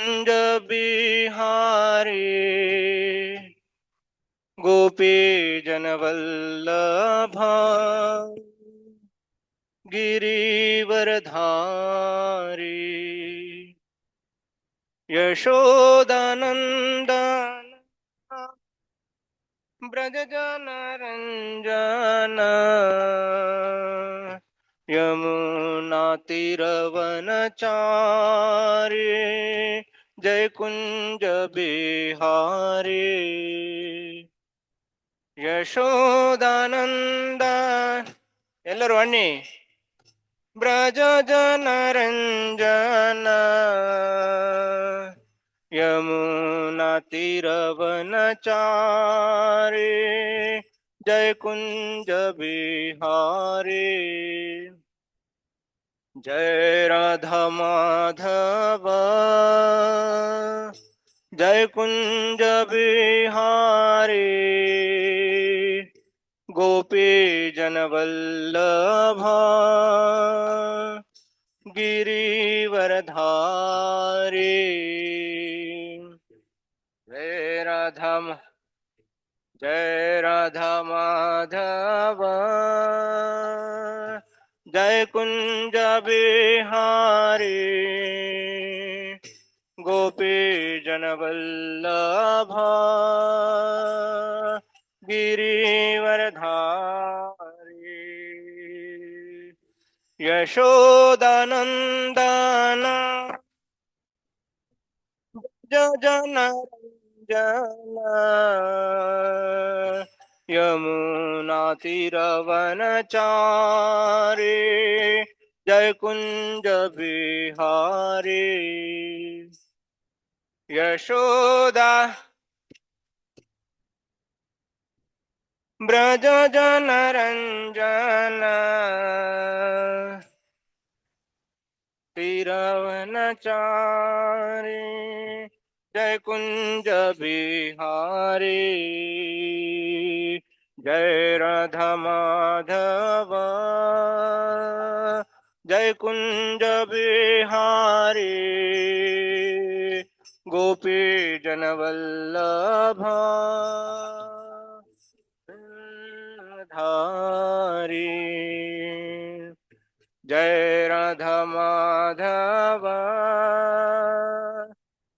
कुंज बिहारी गोपी जनवल्लभा गिरिवरधारी यशोदानंदन ब्रज जन रंजन यमुना तीरवनचारी जय कुंज बिहारी ಯಶೋದಾನಂದ ಎಲ್ಲರೂ ಅನ್ನಿ ಬ್ರಜ ಜನರಂಜನ ಯಮುನಾ ತೀರವನಚಾರಿ ಜಯ ಕುಂಜ ಬಿಹಾರಿ जय राधा माधव जय कुंज बिहारी गोपी जनवल्लभा गिरिवरधारी जय राधा माधव जय कुंज बिहारी गोपी जनवल्लभा गिरिवरधारी यशोदानंदन जनरंजन यमुना तीरवनचारी जय कुंज बिहारी यशोदा ब्रज जनरंजन तीरवनचारी जय कुंज बिहारी जय राधा माधव जय कुंज बिहारी गोपी जनवल्लभा धारी जय राधा माधव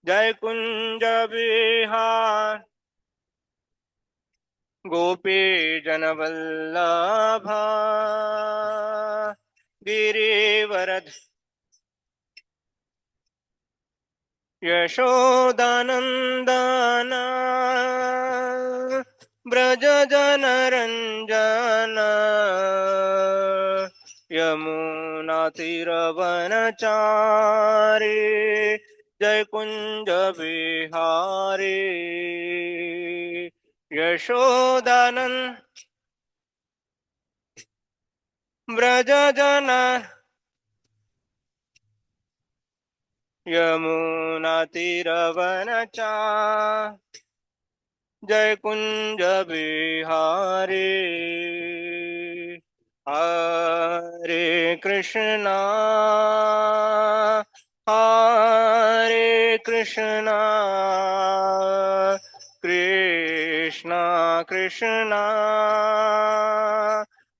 जय कुंज बिहार गोपी जनवल्लभा गिरिवरध यशोदानंदन ब्रज जनरंजन यमुना तीरवनचारी जय कुंज बिहारी यशोदानंद ब्रज जन यमुना तीरवनचा जय कुंज बिहारी हरे कृष्णा हरे कृष्णा कृष्णा कृष्णा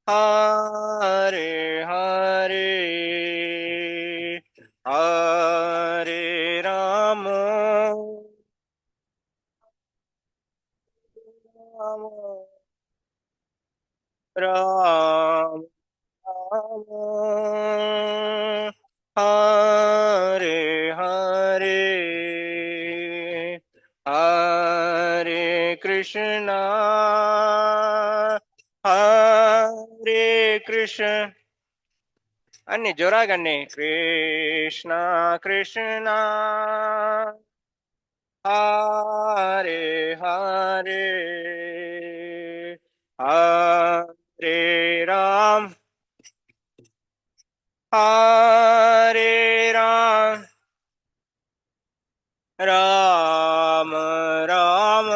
हरे हरे हरे राम राम राम हरे हरे हरे कृष्णा हरे कृष्ण अन्य जोरागन्ने कृष्णा कृष्णा हरे हरे हरे राम हरे राम राम राम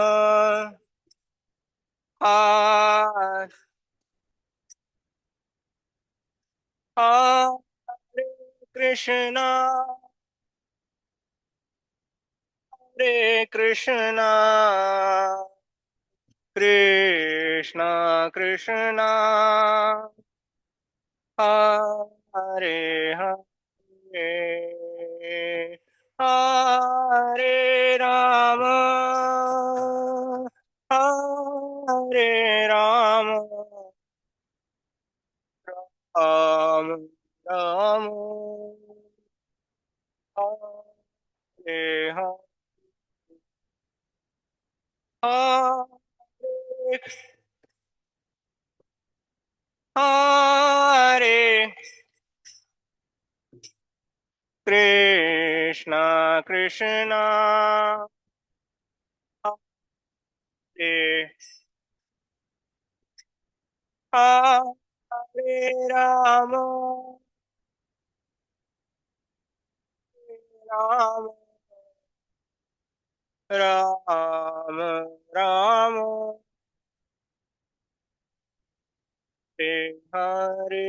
हरे हरे कृष्णा हरे कृष्णा कृष्णा कृष्णा हरे हरे हरे राम हरे राम राम राम हरे हरे हरे कृष्णा कृष्णा हरे हरे राम राम राम राम हरे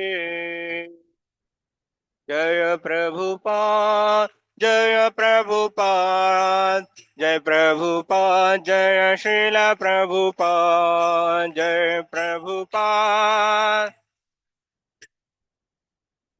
जय प्रभुपाद जय प्रभुपाद जय प्रभुपाद जय श्रील प्रभुपाद जय प्रभुपाद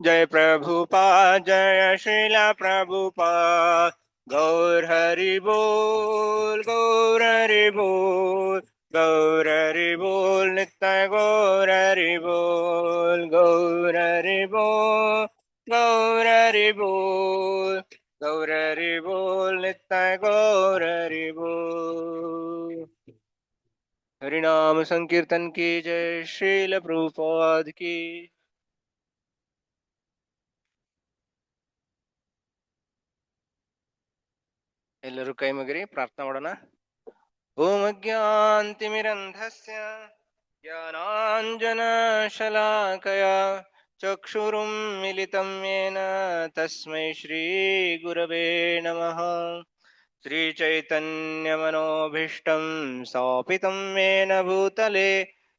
जय प्रभुपाद जय श्रील प्रभुपाद गौर हरि बोल गौर हरि बोल गौर हरि बोल नित्य गौर हरि बोल गौर हरि बोल गौर हरि बोल गौर हरि बोल नित्य गौर हरि बोल हरिनाम संकीर्तन की जय श्रील प्रभुपाद की ಎಲ್ಲರೂ ಕೈ ಮುಗಿರಿ ಪ್ರಾರ್ಥನೆ ಮಾಡೋಣ ಓಂ ಅಜ್ಞಾನತಿಮಿರಂಧಸ್ಯ ಜ್ಞಾನಾಂಜನಶಲಾಕಯಾ ಚಕ್ಷುರುನ್ಮಿಲಿತಂ ಯೇನ ತಸ್ಮೈ ಶ್ರೀಗುರವೇ ನಮಃ श्रीचैतन्यमनोभीष्टं स्थापितं येन भूतले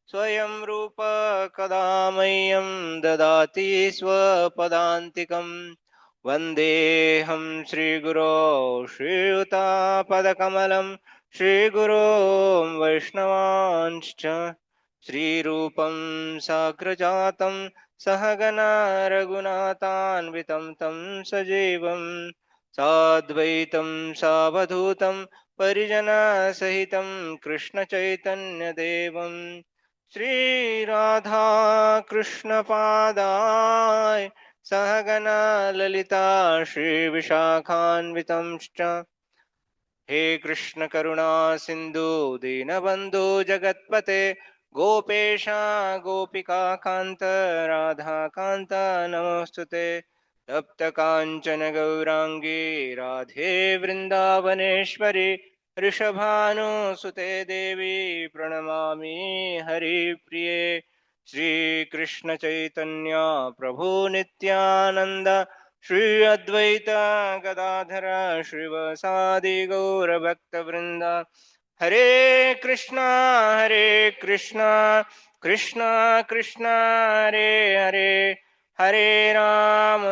स्वयं रूप कदा मह्यं ददाति स्वपदान्तिकम् वन्देऽहं श्रीगुरो श्रीयुतापदकमलं श्रीगुरो वैष्णवांश्च श्रीरूपं साग्रजातं सहगना रघुनाथान्वितं तं सजीवं साद्वैतं सावधूतं परिजनसहितं कृष्णचैतन्यदेवं श्रीराधा कृष्णपादाय सहगना ललिता श्रीविशाखान्वितंश्च हे कृष्ण करुणा सिंधु दीनबंधु जगत्पते गोपेश गोपिका कांत राधा कांत नमोस्तुते तप्त कांचन गौरांगी राधे वृंदावनेश्वरी ऋषभानुसुते देवी प्रणमामि हरिप्रिये श्रीकृष्ण चैतन्य प्रभु नित्यानंद श्री अद्वैत गदाधर श्रीवसादि गौरभक्तवृंद हरे कृष्णा कृष्णा कृष्णा हरे हरे हरे राम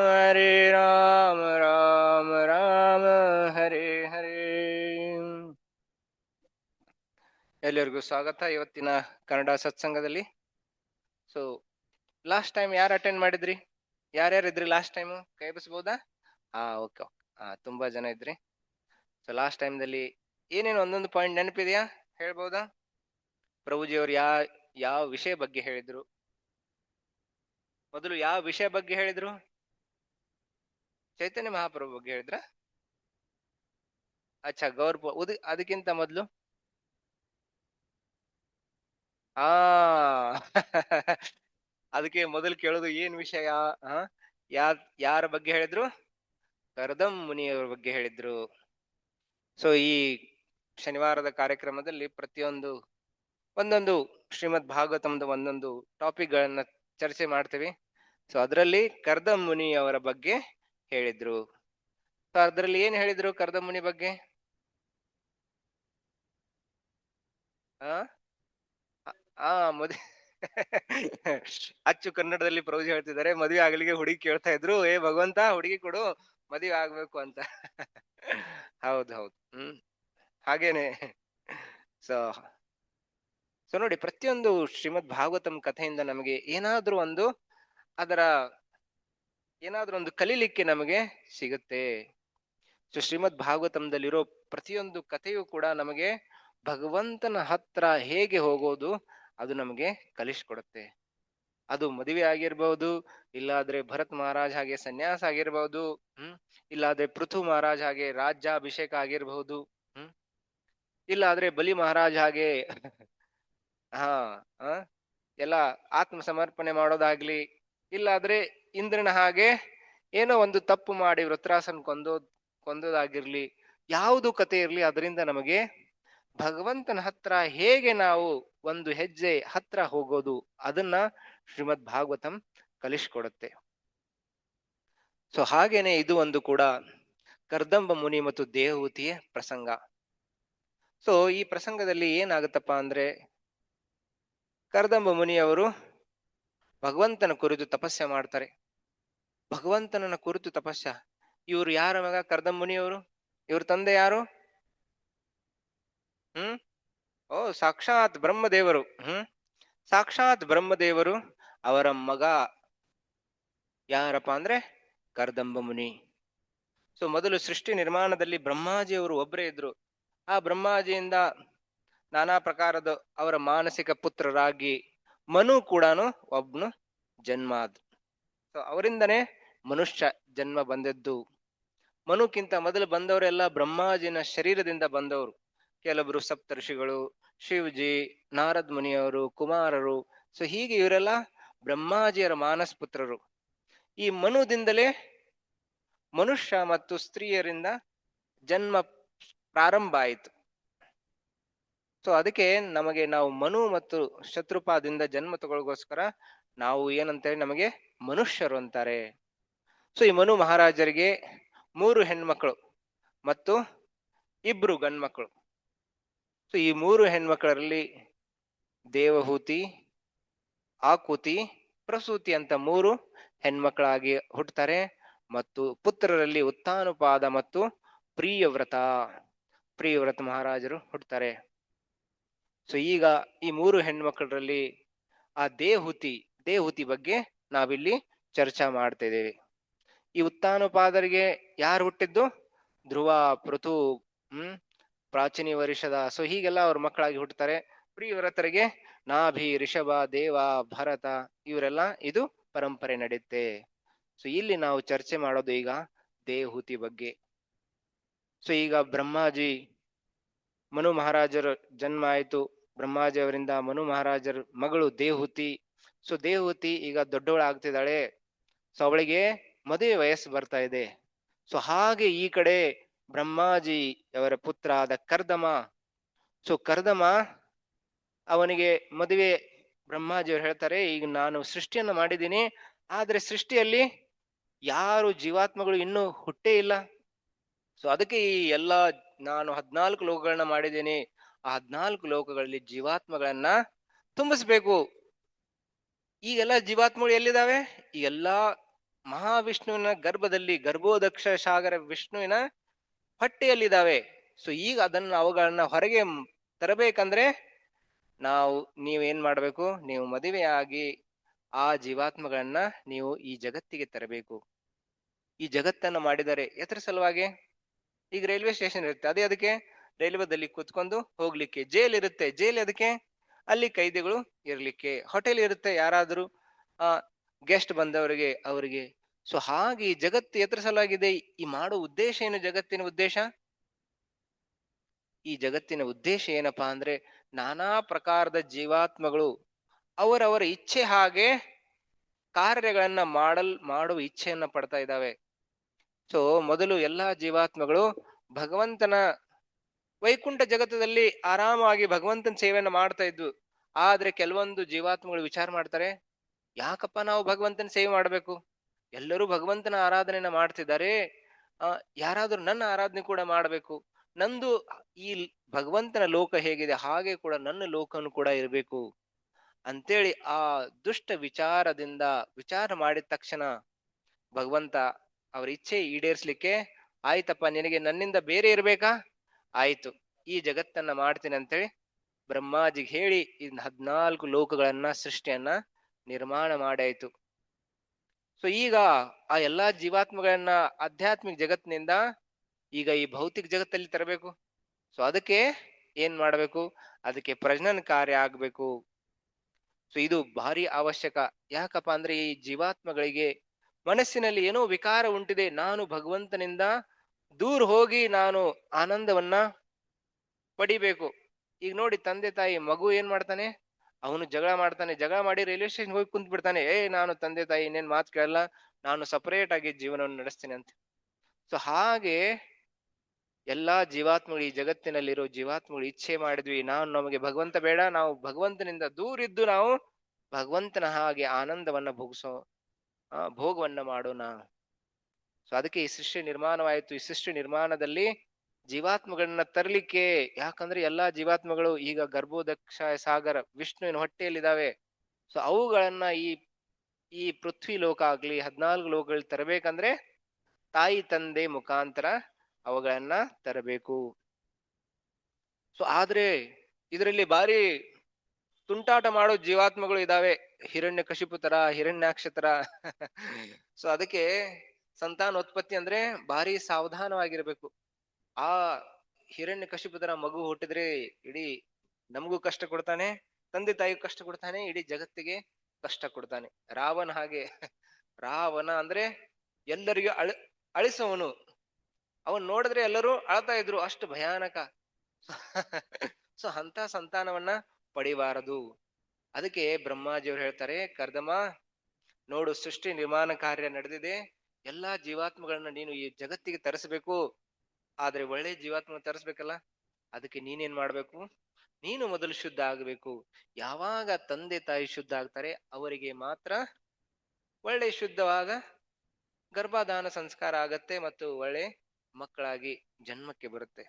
राम राम हरे हरे ಎಲ್ಲರಿಗೂ ಸ್ವಾಗತ ಇವತ್ತಿನ ಕನ್ನಡ ಸತ್ಸಂಗದಲ್ಲಿ. ಸೊ ಲಾಸ್ಟ್ ಟೈಮ್ ಯಾರು ಅಟೆಂಡ್ ಮಾಡಿದ್ರಿ? ಯಾರ್ಯಾರು ಇದ್ರಿ ಲಾಸ್ಟ್ ಟೈಮ್? ಕೈ ಎಬ್ಬಿಸಬಹುದಾ? ಓಕೆ. ತುಂಬಾ ಜನ ಇದ್ರಿ. ಸೊ ಲಾಸ್ಟ್ ಟೈಮ್ದಲ್ಲಿ ಏನೇನು ಒಂದೊಂದು ಪಾಯಿಂಟ್ ನೆನಪಿದೆಯಾ? ಹೇಳ್ಬೋದಾ? ಪ್ರಭುಜಿ ಅವರು ಯಾವ ವಿಷಯ ಬಗ್ಗೆ ಹೇಳಿದ್ರು? ಮೊದಲು ಯಾವ ವಿಷಯ ಬಗ್ಗೆ ಹೇಳಿದ್ರು? ಚೈತನ್ಯ ಮಹಾಪ್ರಭು ಬಗ್ಗೆ ಹೇಳಿದ್ರ? ಅಚ್ಚಾ, ಅದಕ್ಕಿಂತ ಮೊದಲು ಅದಕ್ಕೆ ಮೊದಲು ಕೇಳೋದು ಏನ್ ವಿಷಯ? ಯಾರ ಬಗ್ಗೆ ಹೇಳಿದ್ರು? ಕರ್ದಂ ಮುನಿಯವರ ಬಗ್ಗೆ ಹೇಳಿದ್ರು. ಸೊ ಈ ಶನಿವಾರದ ಕಾರ್ಯಕ್ರಮದಲ್ಲಿ ಒಂದೊಂದು ಶ್ರೀಮದ್ ಭಾಗವತಂದ ಒಂದೊಂದು ಟಾಪಿಕ್ ಗಳನ್ನ ಚರ್ಚೆ ಮಾಡ್ತೀವಿ. ಸೊ ಅದರಲ್ಲಿ ಕರ್ದಂ ಮುನಿ ಅವರ ಬಗ್ಗೆ ಹೇಳಿದ್ರು. ಸೊ ಅದರಲ್ಲಿ ಏನ್ ಹೇಳಿದ್ರು ಕರ್ದಂ ಮುನಿ ಬಗ್ಗೆ? ಮದುವೆ ಅಚ್ಚು ಕನ್ನಡದಲ್ಲಿ ಪ್ರಭುಜಿ ಹೇಳ್ತಿದ್ದಾರೆ, ಮದುವೆ ಆಗ್ಲಿಕ್ಕೆ ಹುಡುಗಿ ಕೇಳ್ತಾ ಇದ್ರು, ಭಗವಂತ ಹುಡುಗಿ ಕೊಡು, ಮದುವೆ ಆಗ್ಬೇಕು ಅಂತ. ಹೌದು. ಹಾಗೇನೆ. ಸೊ ಸೊ ನೋಡಿ, ಪ್ರತಿಯೊಂದು ಶ್ರೀಮದ್ ಭಾಗವತಂ ಕಥೆಯಿಂದ ನಮಗೆ ಅದರ ಏನಾದ್ರೂ ಒಂದು ಕಲೀಲಿಕ್ಕೆ ನಮಗೆ ಸಿಗುತ್ತೆ. ಸೊ ಶ್ರೀಮದ್ ಭಾಗವತಂದಲ್ಲಿರೋ ಪ್ರತಿಯೊಂದು ಕಥೆಯೂ ಕೂಡ ನಮಗೆ ಭಗವಂತನ ಹತ್ರ ಹೇಗೆ ಹೋಗೋದು ಅದು ನಮಗೆ ಕಲಿಸ್ಕೊಡುತ್ತೆ. ಅದು ಮದುವೆ ಆಗಿರ್ಬಹುದು, ಇಲ್ಲಾದ್ರೆ ಭರತ್ ಮಹಾರಾಜ್ ಹಾಗೆ ಸನ್ಯಾಸ ಆಗಿರ್ಬಹುದು, ಇಲ್ಲಾದ್ರೆ ಪೃಥು ಮಹಾರಾಜ್ ಹಾಗೆ ರಾಜ್ಯಾಭಿಷೇಕ ಆಗಿರ್ಬಹುದು, ಇಲ್ಲಾದ್ರೆ ಬಲಿ ಮಹಾರಾಜ್ ಹಾಗೆ ಹಾ ಹ ಎಲ್ಲ ಆತ್ಮ ಸಮರ್ಪಣೆ ಮಾಡೋದಾಗ್ಲಿ, ಇಲ್ಲಾದ್ರೆ ಇಂದ್ರನ ಹಾಗೆ ಏನೋ ಒಂದು ತಪ್ಪು ಮಾಡಿ ವೃತ್ರಾಸನ್ ಕೊಂದೋದಾಗಿರ್ಲಿ, ಯಾವುದು ಕತೆ ಇರ್ಲಿ, ಅದರಿಂದ ನಮಗೆ ಭಗವಂತನ ಹತ್ರ ಹೇಗೆ ನಾವು ಒಂದು ಹೆಜ್ಜೆ ಹತ್ರ ಹೋಗೋದು ಅದನ್ನ ಶ್ರೀಮದ್ ಭಾಗವತಂ ಕಲಿಸ್ಕೊಡುತ್ತೆ. ಸೊ ಹಾಗೇನೆ ಇದು ಒಂದು ಕೂಡ ಕರ್ದಂಬ ಮುನಿ ಮತ್ತು ದೇವಹೂತಿಯ ಪ್ರಸಂಗ. ಸೊ ಈ ಪ್ರಸಂಗದಲ್ಲಿ ಏನಾಗುತ್ತಪ್ಪ ಅಂದ್ರೆ, ಕರ್ದಂಬ ಮುನಿಯವರು ಭಗವಂತನ ಕುರಿತು ತಪಸ್ಸೆ ಮಾಡ್ತಾರೆ. ಭಗವಂತನನ್ನ ಕುರಿತು ತಪಸ್ಸ. ಇವರು ಯಾರ ಮಗ ಕರ್ದಂಬ ಮುನಿಯವರು? ಇವ್ರ ತಂದೆ ಯಾರು? ಓ, ಸಾಕ್ಷಾತ್ ಬ್ರಹ್ಮದೇವರು. ಸಾಕ್ಷಾತ್ ಬ್ರಹ್ಮದೇವರು ಅವರ ಮಗ ಯಾರಪ್ಪ ಅಂದ್ರೆ ಕರ್ದಂಬ ಮುನಿ. ಸೊ ಮೊದಲು ಸೃಷ್ಟಿ ನಿರ್ಮಾಣದಲ್ಲಿ ಬ್ರಹ್ಮಾಜಿಯವರು ಒಬ್ಬರೇ ಇದ್ರು. ಆ ಬ್ರಹ್ಮಾಜಿಯಿಂದ ನಾನಾ ಪ್ರಕಾರದ ಅವರ ಮಾನಸಿಕ ಪುತ್ರರಾಗಿ ಮನು ಕೂಡ ಒಬ್ನು ಜನ್ಮ ಆದ. ಸೊ ಅವರಿಂದನೇ ಮನುಷ್ಯ ಜನ್ಮ ಬಂದದ್ದು. ಮನುಕ್ಕಿಂತ ಮೊದಲು ಬಂದವರೆಲ್ಲ ಬ್ರಹ್ಮಾಜಿನ ಶರೀರದಿಂದ ಬಂದವರು. ಕೆಲವರು ಸಪ್ತರ್ಷಿಗಳು, ಶಿವಜಿ, ನಾರದ್ ಮುನಿಯವರು, ಕುಮಾರರು. ಸೊ ಹೀಗೆ ಇವರೆಲ್ಲ ಬ್ರಹ್ಮಾಜಿಯರ ಮಾನಸ್ ಪುತ್ರರು. ಈ ಮನುದಿಂದಲೇ ಮನುಷ್ಯ ಮತ್ತು ಸ್ತ್ರೀಯರಿಂದ ಜನ್ಮ ಪ್ರಾರಂಭ ಆಯಿತು. ಸೊ ಅದಕ್ಕೆ ನಾವು ಮನು ಮತ್ತು ಶತ್ರುಪಾದಿಂದ ಜನ್ಮ ತಗೊಳ್ಗೋಸ್ಕರ ನಾವು ಏನಂತೇಳಿ ನಮಗೆ ಮನುಷ್ಯರು ಅಂತಾರೆ. ಸೊ ಈ ಮನು ಮಹಾರಾಜರಿಗೆ 3 ಹೆಣ್ಮಕ್ಳು ಮತ್ತು 2 ಗಂಡ್ಮಕ್ಳು. ಸೊ ಈ 3 ಹೆಣ್ಮಕ್ಳರಲ್ಲಿ ದೇವಹೂತಿ, ಆಕುತಿ, ಪ್ರಸೂತಿ ಅಂತ 3 ಹೆಣ್ಮಕ್ಳಾಗಿ ಹುಟ್ಟುತ್ತಾರೆ. ಮತ್ತು ಪುತ್ರರಲ್ಲಿ ಉತ್ತಾನುಪಾದ ಮತ್ತು ಪ್ರಿಯವ್ರತ ಮಹಾರಾಜರು ಹುಟ್ಟುತ್ತಾರೆ. ಸೊ ಈಗ ಈ 3 ಹೆಣ್ಮಕ್ಳರಲ್ಲಿ ಆ ದೇವಹೂತಿ ಬಗ್ಗೆ ನಾವಿಲ್ಲಿ ಚರ್ಚಾ ಮಾಡ್ತಾ ಇದ್ದೇವೆ. ಈ ಉತ್ತಾನುಪಾದರಿಗೆ ಯಾರು ಹುಟ್ಟಿದ್ದು? ಧ್ರುವ, ಪೃಥು, ಪ್ರಾಚೀನಿ, ವರ್ಷದ. ಸೊ ಹೀಗೆಲ್ಲ ಅವ್ರ ಮಕ್ಕಳಾಗಿ ಹುಟ್ಟುತ್ತಾರೆ. ಪ್ರಿಯವ್ರತರಿಗೆ ನಾಭಿ, ರಿಷಭ, ದೇವ, ಭರತ ಇವರೆಲ್ಲ ಇದು ಪರಂಪರೆ ನಡೆಯುತ್ತೆ. ಸೊ ಇಲ್ಲಿ ನಾವು ಚರ್ಚೆ ಮಾಡೋದು ಈಗ ದೇವಹೂತಿ ಬಗ್ಗೆ. ಸೊ ಈಗ ಮನು ಮಹಾರಾಜರ ಜನ್ಮ ಆಯ್ತು. ಬ್ರಹ್ಮಾಜಿ ಅವರಿಂದ ಮನು ಮಹಾರಾಜರ ಮಗಳು ದೇವಹೂತಿ. ಸೊ ದೇವಹೂತಿ ಈಗ ದೊಡ್ಡವಳಾಗ್ತಿದ್ದಾಳೆ. ಸೊ ಅವಳಿಗೆ ಮದುವೆ ವಯಸ್ಸು ಬರ್ತಾ ಇದೆ. ಸೊ ಹಾಗೆ ಈ ಕಡೆ ಬ್ರಹ್ಮಾಜಿ ಅವರ ಪುತ್ರ ಆದ ಕರ್ದಮ. ಸೊ ಕರ್ದಮ ಅವನಿಗೆ ಮದುವೆ ಬ್ರಹ್ಮಾಜಿಯವರು ಹೇಳ್ತಾರೆ, ಈಗ ನಾನು ಸೃಷ್ಟಿಯನ್ನು ಮಾಡಿದ್ದೀನಿ, ಆದ್ರೆ ಸೃಷ್ಟಿಯಲ್ಲಿ ಯಾರು ಜೀವಾತ್ಮಗಳು ಇನ್ನೂ ಹುಟ್ಟೇ ಇಲ್ಲ. ಸೊ ಅದಕ್ಕೆ ಈ ನಾನು 14 ಲೋಕಗಳನ್ನ ಮಾಡಿದ್ದೀನಿ. ಆ 14 ಲೋಕಗಳಲ್ಲಿ ಜೀವಾತ್ಮಗಳನ್ನ ತುಂಬಿಸ್ಬೇಕು. ಈಗೆಲ್ಲ ಜೀವಾತ್ಮಗಳು ಎಲ್ಲಿದ್ದಾವೆ? ಈ ಎಲ್ಲಾ ಮಹಾವಿಷ್ಣುವಿನ ಗರ್ಭದಲ್ಲಿ, ಗರ್ಭೋದಕ್ಷ ಸಾಗರ ವಿಷ್ಣುವಿನ ಹೊಟ್ಟೆಯಲ್ಲಿದ್ದಾವೆ. ಸೊ ಈಗ ಅವುಗಳನ್ನ ಹೊರಗೆ ತರಬೇಕಂದ್ರೆ ನೀವೇನ್ ಮಾಡ್ಬೇಕು? ನೀವು ಮದುವೆಯಾಗಿ ಆ ಜೀವಾತ್ಮಗಳನ್ನ ನೀವು ಈ ಜಗತ್ತಿಗೆ ತರಬೇಕು. ಈ ಜಗತ್ತನ್ನು ಮಾಡಿದರೆ ಎದ್ರ ಸಲುವಾಗಿ? ಈಗ ರೈಲ್ವೆ ಸ್ಟೇಷನ್ ಇರುತ್ತೆ, ಅದೇ ಅದಕ್ಕೆ ರೈಲ್ವೆದಲ್ಲಿ ಕೂತ್ಕೊಂಡು ಹೋಗ್ಲಿಕ್ಕೆ. ಜೈಲ್ ಇರುತ್ತೆ, ಜೈಲ್ ಅದಕ್ಕೆ ಅಲ್ಲಿ ಕೈದಿಗಳು ಇರ್ಲಿಕ್ಕೆ. ಹೋಟೆಲ್ ಇರುತ್ತೆ, ಯಾರಾದ್ರೂ ಗೆಸ್ಟ್ ಬಂದವರಿಗೆ ಅವರಿಗೆ. ಸೊ ಹಾಗೆ ಈ ಜಗತ್ತು ಎದ್ರ ಸಲುವಾಗಿದೆ? ಈ ಮಾಡೋ ಉದ್ದೇಶ ಏನು? ಜಗತ್ತಿನ ಉದ್ದೇಶ, ಈ ಜಗತ್ತಿನ ಉದ್ದೇಶ ಏನಪ್ಪಾ ಅಂದ್ರೆ, ನಾನಾ ಪ್ರಕಾರದ ಜೀವಾತ್ಮಗಳು ಅವರವರ ಇಚ್ಛೆ ಹಾಗೆ ಕಾರ್ಯಗಳನ್ನ ಮಾಡುವ ಇಚ್ಛೆಯನ್ನ ಪಡ್ತಾ ಇದ್ದಾವೆ. ಸೊ ಮೊದಲು ಎಲ್ಲಾ ಜೀವಾತ್ಮಗಳು ಭಗವಂತನ ವೈಕುಂಠ ಜಗತ್ತದಲ್ಲಿ ಆರಾಮಾಗಿ ಭಗವಂತನ ಸೇವೆಯನ್ನ ಮಾಡ್ತಾ ಇದ್ವು. ಆದ್ರೆ ಕೆಲವೊಂದು ಜೀವಾತ್ಮಗಳು ವಿಚಾರ ಮಾಡ್ತಾರೆ, ಯಾಕಪ್ಪ ನಾವು ಭಗವಂತನ ಸೇವೆ ಮಾಡ್ಬೇಕು? ಎಲ್ಲರೂ ಭಗವಂತನ ಆರಾಧನೆಯನ್ನ ಮಾಡ್ತಿದ್ದಾರೆ, ಯಾರಾದ್ರೂ ನನ್ನ ಆರಾಧನೆ ಕೂಡ ಮಾಡ್ಬೇಕು. ನಂದು ಈ ಭಗವಂತನ ಲೋಕ ಹೇಗಿದೆ ಹಾಗೆ ಕೂಡ ನನ್ನ ಲೋಕನು ಕೂಡ ಇರಬೇಕು ಅಂತೇಳಿ ಆ ದುಷ್ಟ ವಿಚಾರ ಮಾಡಿದ ತಕ್ಷಣ ಭಗವಂತ ಅವ್ರ ಇಚ್ಛೆ ಈಡೇರಿಸ್ಲಿಕ್ಕೆ, ಆಯ್ತಪ್ಪ ನಿನಗೆ ನನ್ನಿಂದ ಬೇರೆ ಇರ್ಬೇಕಾ? ಆಯ್ತು, ಈ ಜಗತ್ತನ್ನ ಮಾಡ್ತೀನಿ ಅಂತೇಳಿ ಬ್ರಹ್ಮಾಜಿಗೆ ಹೇಳಿ ಇನ್ 14 ಲೋಕಗಳನ್ನ ಸೃಷ್ಟಿಯನ್ನ ನಿರ್ಮಾಣ ಮಾಡಾಯ್ತು. ಸೊ ಈಗ ಆ ಎಲ್ಲಾ ಜೀವಾತ್ಮಗಳನ್ನ ಆಧ್ಯಾತ್ಮಿಕ ಜಗತ್ತಿನಿಂದ ಈಗ ಈ ಭೌತಿಕ ಜಗತ್ತಲ್ಲಿ ತರಬೇಕು. ಸೊ ಅದಕ್ಕೆ ಏನ್ ಮಾಡಬೇಕು, ಅದಕ್ಕೆ ಪ್ರಜನನ ಕಾರ್ಯ ಆಗ್ಬೇಕು. ಸೊ ಇದು ಭಾರಿ ಅವಶ್ಯಕ. ಯಾಕಪ್ಪ ಅಂದ್ರೆ ಈ ಜೀವಾತ್ಮಗಳಿಗೆ ಮನಸ್ಸಿನಲ್ಲಿ ಏನೋ ವಿಕಾರ ಉಂಟಿದೆ, ನಾನು ಭಗವಂತನಿಂದ ದೂರ ಹೋಗಿ ನಾನು ಆನಂದವನ್ನ ಪಡಿಬೇಕು. ಈಗ ನೋಡಿ, ತಂದೆ ತಾಯಿ ಮಗು ಏನ್ ಮಾಡ್ತಾನೆ, ಅವನು ಜಗಳ ಮಾಡ್ತಾನೆ, ಜಗಳ ಮಾಡಿ ರೈಲ್ವೆ ಸ್ಟೇಷನ್ ಹೋಗಿ ಕುಂತ್ ಬಿಡ್ತಾನೆ, ನಾನು ತಂದೆ ತಾಯಿ ಇನ್ನೇನ್ ಮಾತು ಕೇಳಲ್ಲ, ನಾನು ಸಪರೇಟ್ ಆಗಿ ಜೀವನವನ್ನು ನಡೆಸ್ತೇನೆ ಅಂತ. ಸೊ ಹಾಗೆ ಎಲ್ಲಾ ಜೀವಾತ್ಮಗಳು, ಈ ಜಗತ್ತಿನಲ್ಲಿರೋ ಜೀವಾತ್ಮಗಳು ಇಚ್ಛೆ ಮಾಡಿದ್ವಿ, ನಮಗೆ ಭಗವಂತ ಬೇಡ, ನಾವು ಭಗವಂತನಿಂದ ದೂರಿದ್ದು ನಾವು ಭಗವಂತನ ಹಾಗೆ ಆನಂದವನ್ನ ಭೋಗವನ್ನ ಮಾಡೋಣ. ಸೊ ಅದಕ್ಕೆ ಈ ಸೃಷ್ಟಿ ನಿರ್ಮಾಣವಾಯಿತು. ಈ ಸೃಷ್ಟಿ ನಿರ್ಮಾಣದಲ್ಲಿ ಜೀವಾತ್ಮಗಳನ್ನ ತರಲಿಕ್ಕೆ, ಯಾಕಂದ್ರೆ ಎಲ್ಲಾ ಜೀವಾತ್ಮಗಳು ಈಗ ಗರ್ಭೋದಕ್ಷ ಸಾಗರ ವಿಷ್ಣುವಿನ ಹೊಟ್ಟೆಯಲ್ಲಿದ್ದಾವೆ. ಸೊ ಅವುಗಳನ್ನ ಈ ಪೃಥ್ವಿ ಲೋಕ ಆಗ್ಲಿ 14 ಲೋಕಗಳು ತರಬೇಕಂದ್ರೆ ತಾಯಿ ತಂದೆ ಮುಖಾಂತರ ಅವುಗಳನ್ನ ತರಬೇಕು. ಸೊ ಆದ್ರೆ ಇದರಲ್ಲಿ ಭಾರಿ ತುಂಟಾಟ ಮಾಡೋ ಜೀವಾತ್ಮಗಳು ಇದಾವೆ, ಹಿರಣ್ಯ ಕಶಿಪು ತರ, ಹಿರಣ್ಯಾಕ್ಷ ತರ. ಸೊ ಅದಕ್ಕೆ ಸಂತಾನೋತ್ಪತ್ತಿ ಅಂದ್ರೆ ಭಾರಿ ಸಾವಧಾನವಾಗಿರ್ಬೇಕು. ಆ ಹಿರಣ್ಯ ಕಶಿಪು ತರ ಮಗು ಹುಟ್ಟಿದ್ರೆ ಇಡೀ ನಮಗೂ ಕಷ್ಟ ಕೊಡ್ತಾನೆ, ತಂದೆ ತಾಯಿಗೂ ಕಷ್ಟ ಕೊಡ್ತಾನೆ, ಇಡೀ ಜಗತ್ತಿಗೆ ಕಷ್ಟ ಕೊಡ್ತಾನೆ. ರಾವಣ ಹಾಗೆ. ರಾವಣ ಅಂದ್ರೆ ಎಲ್ಲರಿಗೂ ಅಳಿಸವನು. ಅವನ್ ನೋಡಿದ್ರೆ ಎಲ್ಲರೂ ಅಳ್ತಾ ಇದ್ರು, ಅಷ್ಟು ಭಯಾನಕ. ಸೊ ಅಂತ ಸಂತಾನವನ್ನ ಪಡಿಬಾರದು. ಅದಕ್ಕೆ ಬ್ರಹ್ಮಾಜಿಯವ್ರು ಹೇಳ್ತಾರೆ, ಕರ್ದಮ ನೋಡು, ಸೃಷ್ಟಿ ನಿರ್ಮಾಣ ಕಾರ್ಯ ನಡೆದಿದೆ, ಎಲ್ಲಾ ಜೀವಾತ್ಮಗಳನ್ನ ನೀನು ಈ ಜಗತ್ತಿಗೆ ತರಿಸ್ಬೇಕು. ಆದ್ರೆ ಒಳ್ಳೆ ಜೀವಾತ್ಮ ತರಿಸ್ಬೇಕಲ್ಲ, ಅದಕ್ಕೆ ನೀನೇನ್ ಮಾಡ್ಬೇಕು, ನೀನು ಮೊದಲು ಶುದ್ಧ ಆಗಬೇಕು. ಯಾವಾಗ ತಂದೆ ತಾಯಿ ಶುದ್ಧ ಆಗ್ತಾರೆ ಅವರಿಗೆ ಮಾತ್ರ ಒಳ್ಳೆ ಶುದ್ಧವಾದ ಗರ್ಭಾಧಾನ ಸಂಸ್ಕಾರ ಆಗತ್ತೆ ಮತ್ತು ಒಳ್ಳೆ ಮಕ್ಕಳಾಗಿ ಜನ್ಮಕ್ಕೆ ಬರುತ್ತೆ.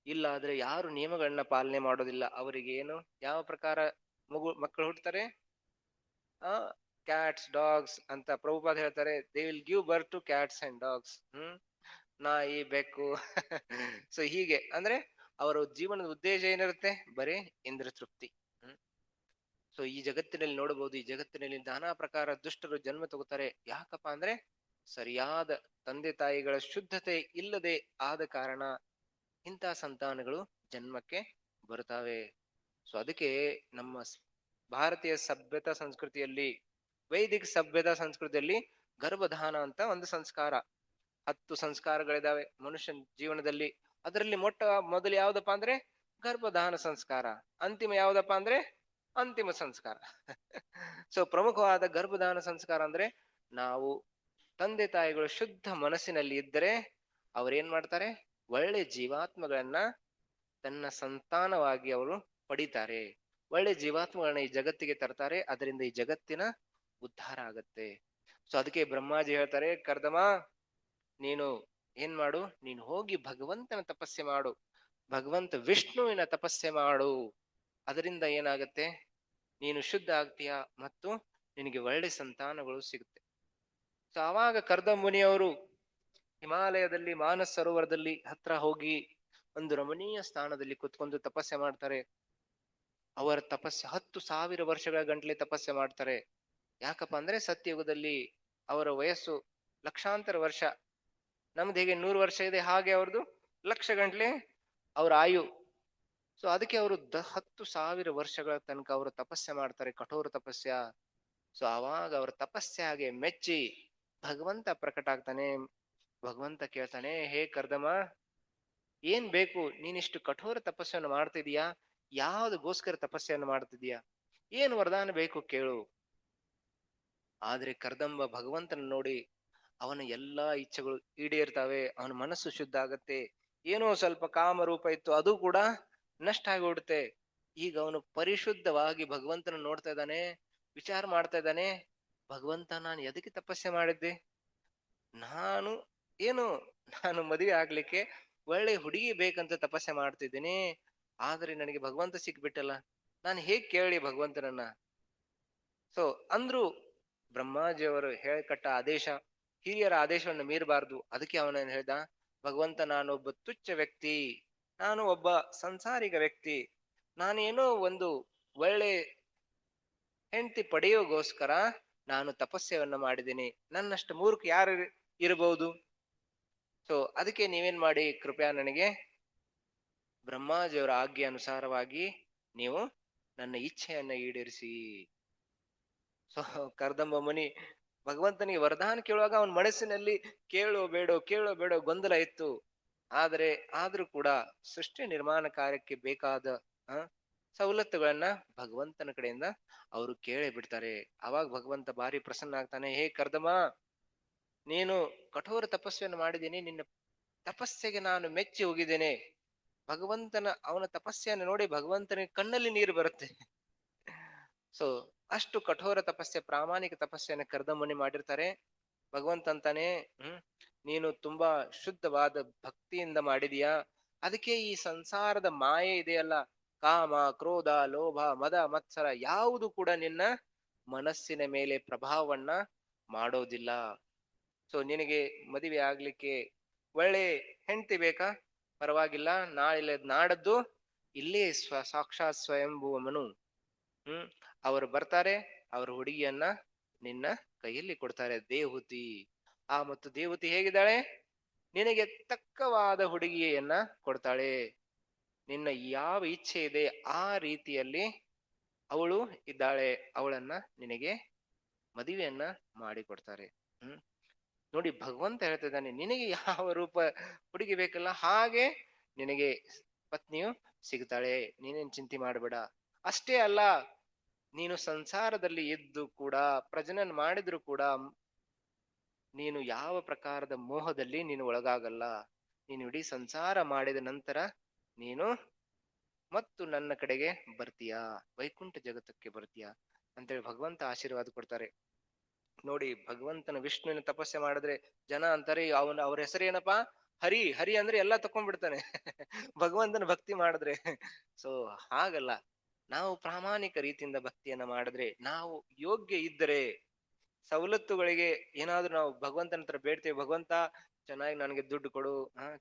ಇಲ್ಲ ಆದ್ರೆ ಯಾರು ನಿಯಮಗಳನ್ನ ಪಾಲನೆ ಮಾಡೋದಿಲ್ಲ, ಅವರಿಗೆ ಏನು ಯಾವ ಪ್ರಕಾರ ಮಕ್ಕಳು ಹುಟ್ಟುತ್ತಾರೆ, ಕ್ಯಾಟ್ಸ್ ಡಾಗ್ಸ್ ಅಂತ ಪ್ರಭುಪಾದ ಹೇಳ್ತಾರೆ, they will give birth to cats and dogs. ನಾಯಿ ಬೆಕ್ಕು. ಸೊ ಹೀಗೆ ಅಂದ್ರೆ ಅವರ ಜೀವನದ ಉದ್ದೇಶ ಏನಿರುತ್ತೆ, ಬರೀ ಇಂದ್ರ ತೃಪ್ತಿ. ಸೊ ಈ ಜಗತ್ತಿನಲ್ಲಿ ನೋಡಬಹುದು, ಈ ಜಗತ್ತಿನಲ್ಲಿ ನಾನಾ ಪ್ರಕಾರ ದುಷ್ಟರು ಜನ್ಮ ತಗೋತಾರೆ. ಯಾಕಪ್ಪ ಅಂದ್ರೆ ಸರಿಯಾದ ತಂದೆ ತಾಯಿಗಳ ಶುದ್ಧತೆ ಇಲ್ಲದೆ ಆದ ಕಾರಣ ಇಂಥ ಸಂತಾನಗಳು ಜನ್ಮಕ್ಕೆ ಬರುತ್ತವೆ. ಸೊ ಅದಕ್ಕೆ ನಮ್ಮ ಭಾರತೀಯ ಸಭ್ಯತಾ ಸಂಸ್ಕೃತಿಯಲ್ಲಿ, ವೈದಿಕ ಸಭ್ಯತಾ ಸಂಸ್ಕೃತಿಯಲ್ಲಿ ಗರ್ಭಧಾನ ಅಂತ ಒಂದು ಸಂಸ್ಕಾರ, 10 ಸಂಸ್ಕಾರಗಳಿದಾವೆ ಮನುಷ್ಯನ ಜೀವನದಲ್ಲಿ. ಅದರಲ್ಲಿ ಮೊದಲು ಯಾವ್ದಪ್ಪ ಅಂದ್ರೆ ಗರ್ಭಧಾನ ಸಂಸ್ಕಾರ, ಅಂತಿಮ ಯಾವ್ದಪ್ಪ ಅಂದ್ರೆ ಅಂತಿಮ ಸಂಸ್ಕಾರ. ಸೊ ಪ್ರಮುಖವಾದ ಗರ್ಭಧಾನ ಸಂಸ್ಕಾರ ಅಂದ್ರೆ ನಾವು ತಂದೆ ತಾಯಿಗಳು ಶುದ್ಧ ಮನಸ್ಸಿನಲ್ಲಿ ಇದ್ದರೆ ಅವ್ರೇನ್ ಮಾಡ್ತಾರೆ, ಒಳ್ಳೆ ಜೀವಾತ್ಮಗಳನ್ನ ತನ್ನ ಸಂತಾನವಾಗಿ ಅವರು ಪಡಿತಾರೆ, ಒಳ್ಳೆ ಜೀವಾತ್ಮಗಳನ್ನ ಈ ಜಗತ್ತಿಗೆ ತರ್ತಾರೆ, ಅದರಿಂದ ಈ ಜಗತ್ತಿನ ಉದ್ಧಾರ ಆಗತ್ತೆ. ಸೊ ಅದಕ್ಕೆ ಬ್ರಹ್ಮಾಜಿ ಹೇಳ್ತಾರೆ, ಕರ್ದಮ ನೀನು ಏನ್ ಮಾಡು, ನೀನು ಹೋಗಿ ಭಗವಂತನ ತಪಸ್ಸೆ ಮಾಡು, ಭಗವಂತ ವಿಷ್ಣುವಿನ ತಪಸ್ಸೆ ಮಾಡು. ಅದರಿಂದ ಏನಾಗತ್ತೆ, ನೀನು ಶುದ್ಧ ಆಗ್ತೀಯ ಮತ್ತು ನಿನಗೆ ಒಳ್ಳೆ ಸಂತಾನಗಳು ಸಿಗುತ್ತೆ. ಸೊ ಆವಾಗ ಕರ್ದ ಮುನಿಯವರು ಹಿಮಾಲಯದಲ್ಲಿ ಮಾನಸ ಸರೋವರದಲ್ಲಿ ಹತ್ರ ಹೋಗಿ ಒಂದು ರಮಣೀಯ ಸ್ಥಾನದಲ್ಲಿ ಕುತ್ಕೊಂಡು ತಪಸ್ಸೆ ಮಾಡ್ತಾರೆ. ಅವರ ತಪಸ್ಸೆ 10,000 ವರ್ಷಗಳ ಗಂಟ್ಲೆ ತಪಸ್ಸೆ ಮಾಡ್ತಾರೆ. ಯಾಕಪ್ಪ ಅಂದ್ರೆ ಸತ್ಯಯುಗದಲ್ಲಿ ಅವರ ವಯಸ್ಸು ಲಕ್ಷಾಂತರ ವರ್ಷ, ನಮ್ದು ಹೇಗೆ 100 ವರ್ಷ ಇದೆ ಹಾಗೆ ಅವ್ರದ್ದು ಲಕ್ಷ ಗಂಟ್ಲೆ ಅವ್ರ ಆಯು. ಸೊ ಅದಕ್ಕೆ ಅವರು 10,000 ವರ್ಷಗಳ ತನಕ ಅವರು ತಪಸ್ಸೆ ಮಾಡ್ತಾರೆ, ಕಠೋರ ತಪಸ್ಯ. ಸೊ ಆವಾಗ ಅವ್ರ ತಪಸ್ಸೆ ಹಾಗೆ ಮೆಚ್ಚಿ ಭಗವಂತ ಪ್ರಕಟ ಆಗ್ತಾನೆ. ಭಗವಂತ ಕೇಳ್ತಾನೆ, ಹೇ ಕರ್ದಮ ಏನ್ ಬೇಕು, ನೀನಿಷ್ಟು ಕಠೋರ ತಪಸ್ಸನ್ನು ಮಾಡ್ತಿದೀಯಾ, ಯಾವ್ದಗೋಸ್ಕರ ತಪಸ್ಸೆಯನ್ನು ಮಾಡ್ತಿದೀಯಾ, ಏನು ವರದಾನ ಬೇಕು ಕೇಳು. ಆದ್ರೆ ಕರ್ದಂಬ ಭಗವಂತನ ನೋಡಿ ಅವನ ಎಲ್ಲಾ ಇಚ್ಛೆಗಳು ಈಡೇರ್ತಾವೆ, ಅವನ ಮನಸ್ಸು ಶುದ್ಧ ಆಗತ್ತೆ. ಏನೋ ಸ್ವಲ್ಪ ಕಾಮರೂಪ ಇತ್ತು, ಅದು ಕೂಡ ನಷ್ಟ ಆಗೋಡುತ್ತೆ. ಈಗ ಅವನು ಪರಿಶುದ್ಧವಾಗಿ ಭಗವಂತನ ನೋಡ್ತಾ ಇದ್ದಾನೆ, ವಿಚಾರ ಮಾಡ್ತಾ ಇದ್ದಾನೆ, ಭಗವಂತ ನಾನು ಎದಕ್ಕೆ ತಪಸ್ಸೆ ಮಾಡಿದ್ದೆ, ನಾನು ಮದುವೆ ಆಗ್ಲಿಕ್ಕೆ ಒಳ್ಳೆ ಹುಡುಗಿ ಬೇಕಂತ ತಪಸ್ಸೆ ಮಾಡ್ತಿದ್ದೀನಿ, ಆದ್ರೆ ನನಗೆ ಭಗವಂತ ಸಿಕ್ಬಿಟ್ಟಲ್ಲ, ನಾನು ಹೇಗ್ ಕೇಳಿ ಭಗವಂತನನ್ನ. ಸೊ ಅಂದ್ರು ಬ್ರಹ್ಮಾಜಿಯವರು ಹೇಳ್ಕಟ್ಟ ಆದೇಶ, ಹಿರಿಯರ ಆದೇಶವನ್ನು ಮೀರಬಾರ್ದು. ಅದಕ್ಕೆ ಅವನೇನ್ ಹೇಳ್ದ, ಭಗವಂತ ನಾನೊಬ್ಬ ತುಚ್ಛ ವ್ಯಕ್ತಿ, ನಾನು ಒಬ್ಬ ಸಂಸಾರಿಕ ವ್ಯಕ್ತಿ, ನಾನೇನೋ ಒಂದು ಒಳ್ಳೆ ಹೆಂಡತಿ ಪಡೆಯೋಗೋಸ್ಕರ ನಾನು ತಪಸ್ಸೆಯನ್ನ ಮಾಡಿದ್ದೀನಿ, ನನ್ನಷ್ಟು ಮೂರ್ಖ ಯಾರು ಇರಬಹುದು? ಸೊ ಅದಕ್ಕೆ ನೀವೇನ್ ಮಾಡಿ, ಕೃಪಯಾ ನನಗೆ ಬ್ರಹ್ಮಾಜಿಯವರ ಆಜ್ಞೆ ಅನುಸಾರವಾಗಿ ನೀವು ನನ್ನ ಇಚ್ಛೆಯನ್ನ ಈಡೇರಿಸಿ. ಸೊ ಕರ್ದಂಬ ಮುನಿ ಭಗವಂತನಿಗೆ ವರದಾನ ಕೇಳುವಾಗ ಅವನ ಮನಸ್ಸಿನಲ್ಲಿ ಕೇಳೋ ಬೇಡೋ ಗೊಂದಲ ಇತ್ತು. ಆದ್ರೂ ಕೂಡ ಸೃಷ್ಟಿ ನಿರ್ಮಾಣ ಕಾರ್ಯಕ್ಕೆ ಬೇಕಾದ ಸವಲತ್ತುಗಳನ್ನ ಭಗವಂತನ ಕಡೆಯಿಂದ ಅವರು ಕೇಳೇ ಬಿಡ್ತಾರೆ. ಅವಾಗ ಭಗವಂತ ಭಾರಿ ಪ್ರಸನ್ನ ಆಗ್ತಾನೆ. ಹೇ ಕರ್ದಮ, ನೀನು ಕಠೋರ ತಪಸ್ಸನ್ನು ಮಾಡಿದ್ದೀನಿ, ನಿನ್ನ ತಪಸ್ಸೆಗೆ ನಾನು ಮೆಚ್ಚಿ ಹೋಗಿದ್ದೇನೆ. ಅವನ ತಪಸ್ಸೆಯನ್ನು ನೋಡಿ ಭಗವಂತನಿಗೆ ಕಣ್ಣಲ್ಲಿ ನೀರು ಬರುತ್ತೆ. ಸೊ ಅಷ್ಟು ಕಠೋರ ತಪಸ್ಸೆ, ಪ್ರಾಮಾಣಿಕ ತಪಸ್ಸೆಯನ್ನು ಕರ್ದಮುನಿ ಮಾಡಿರ್ತಾರೆ. ಭಗವಂತ ಅಂತಾನೆ, ನೀನು ತುಂಬಾ ಶುದ್ಧವಾದ ಭಕ್ತಿಯಿಂದ ಮಾಡಿದೀಯಾ, ಅದಕ್ಕೆ ಈ ಸಂಸಾರದ ಮಾಯೆ ಇದೆಯಲ್ಲ, ಕಾಮ, ಕ್ರೋಧ, ಲೋಭ, ಮದ, ಮತ್ಸರ ಯಾವುದು ಕೂಡ ನಿನ್ನ ಮನಸ್ಸಿನ ಮೇಲೆ ಪ್ರಭಾವವನ್ನ ಮಾಡೋದಿಲ್ಲ. ಸೊ ನಿನಗೆ ಮದುವೆ ಆಗ್ಲಿಕ್ಕೆ ಒಳ್ಳೆ ಹೆಂಡತಿ ಬೇಕಾ? ಪರವಾಗಿಲ್ಲ, ನಾಡದ್ದು ಇಲ್ಲೇ ಸಾಕ್ಷಾತ್ ಸ್ವಯಂಭುವಮನು ಅವರು ಬರ್ತಾರೆ, ಅವರ ಹುಡುಗಿಯನ್ನ ನಿನ್ನ ಕೈಯಲ್ಲಿ ಕೊಡ್ತಾರೆ, ದೇಹುತಿ. ಮತ್ತು ದೇಹುತಿ ಹೇಗಿದ್ದಾಳೆ? ನಿನಗೆ ತಕ್ಕವಾದ ಹುಡುಗಿಯನ್ನ ಕೊಡ್ತಾಳೆ. ನಿನ್ನ ಯಾವ ಇಚ್ಛೆ ಇದೆ ಆ ರೀತಿಯಲ್ಲಿ ಅವಳು ಇದ್ದಾಳೆ, ಅವಳನ್ನ ನಿನಗೆ ಮದುವೆಯನ್ನ ಮಾಡಿಕೊಡ್ತಾರೆ. ನೋಡಿ ಭಗವಂತ ಹೇಳ್ತಿದ್ದಾನೆ, ನಿನಗೆ ಯಾವ ರೂಪ ಹುಡುಗಿ ಬೇಕಲ್ಲ ಹಾಗೆ ನಿನಗೆ ಪತ್ನಿಯು ಸಿಗ್ತಾಳೆ, ನೀನೇನ್ ಚಿಂತೆ ಮಾಡಬೇಡ. ಅಷ್ಟೇ ಅಲ್ಲ, ನೀನು ಸಂಸಾರದಲ್ಲಿ ಇದ್ದು ಕೂಡ, ಪ್ರಜನನ ಮಾಡಿದ್ರು ಕೂಡ ನೀನು ಯಾವ ಪ್ರಕಾರದ ಮೋಹದಲ್ಲಿ ನೀನು ಒಳಗಾಗಲ್ಲ. ನೀನು ಇಡೀ ಸಂಸಾರ ಮಾಡಿದ ನಂತರ ನೀನು ಮತ್ತು ನನ್ನ ಕಡೆಗೆ ಬರ್ತೀಯಾ, ವೈಕುಂಠ ಜಗತ್ತಕ್ಕೆ ಬರ್ತೀಯಾ ಅಂತೇಳಿ ಭಗವಂತ ಆಶೀರ್ವಾದ ಕೊಡ್ತಾರೆ. ನೋಡಿ, ಭಗವಂತನ ವಿಷ್ಣುವಿನ ತಪಸ್ಸೆ ಮಾಡಿದ್ರೆ ಜನ ಅಂತಾರೆ ಅವ್ರ ಹೆಸರೇನಪ್ಪಾ? ಹರಿ. ಹರಿ ಅಂದ್ರೆ ಎಲ್ಲಾ ತಕೊಂಡ್ಬಿಡ್ತಾನೆ ಭಗವಂತನ ಭಕ್ತಿ ಮಾಡಿದ್ರೆ. ಸೊ ಹಾಗಲ್ಲ, ನಾವು ಪ್ರಾಮಾಣಿಕ ರೀತಿಯಿಂದ ಭಕ್ತಿಯನ್ನ ಮಾಡಿದ್ರೆ, ನಾವು ಯೋಗ್ಯ ಇದ್ದರೆ, ಸವಲತ್ತುಗಳಿಗೆ ಏನಾದ್ರೂ ನಾವು ಭಗವಂತನ ಹತ್ರ ಬೇಡ್ತೇವೆ, ಭಗವಂತ ಚೆನ್ನಾಗಿ ನನಗೆ ದುಡ್ಡು ಕೊಡು,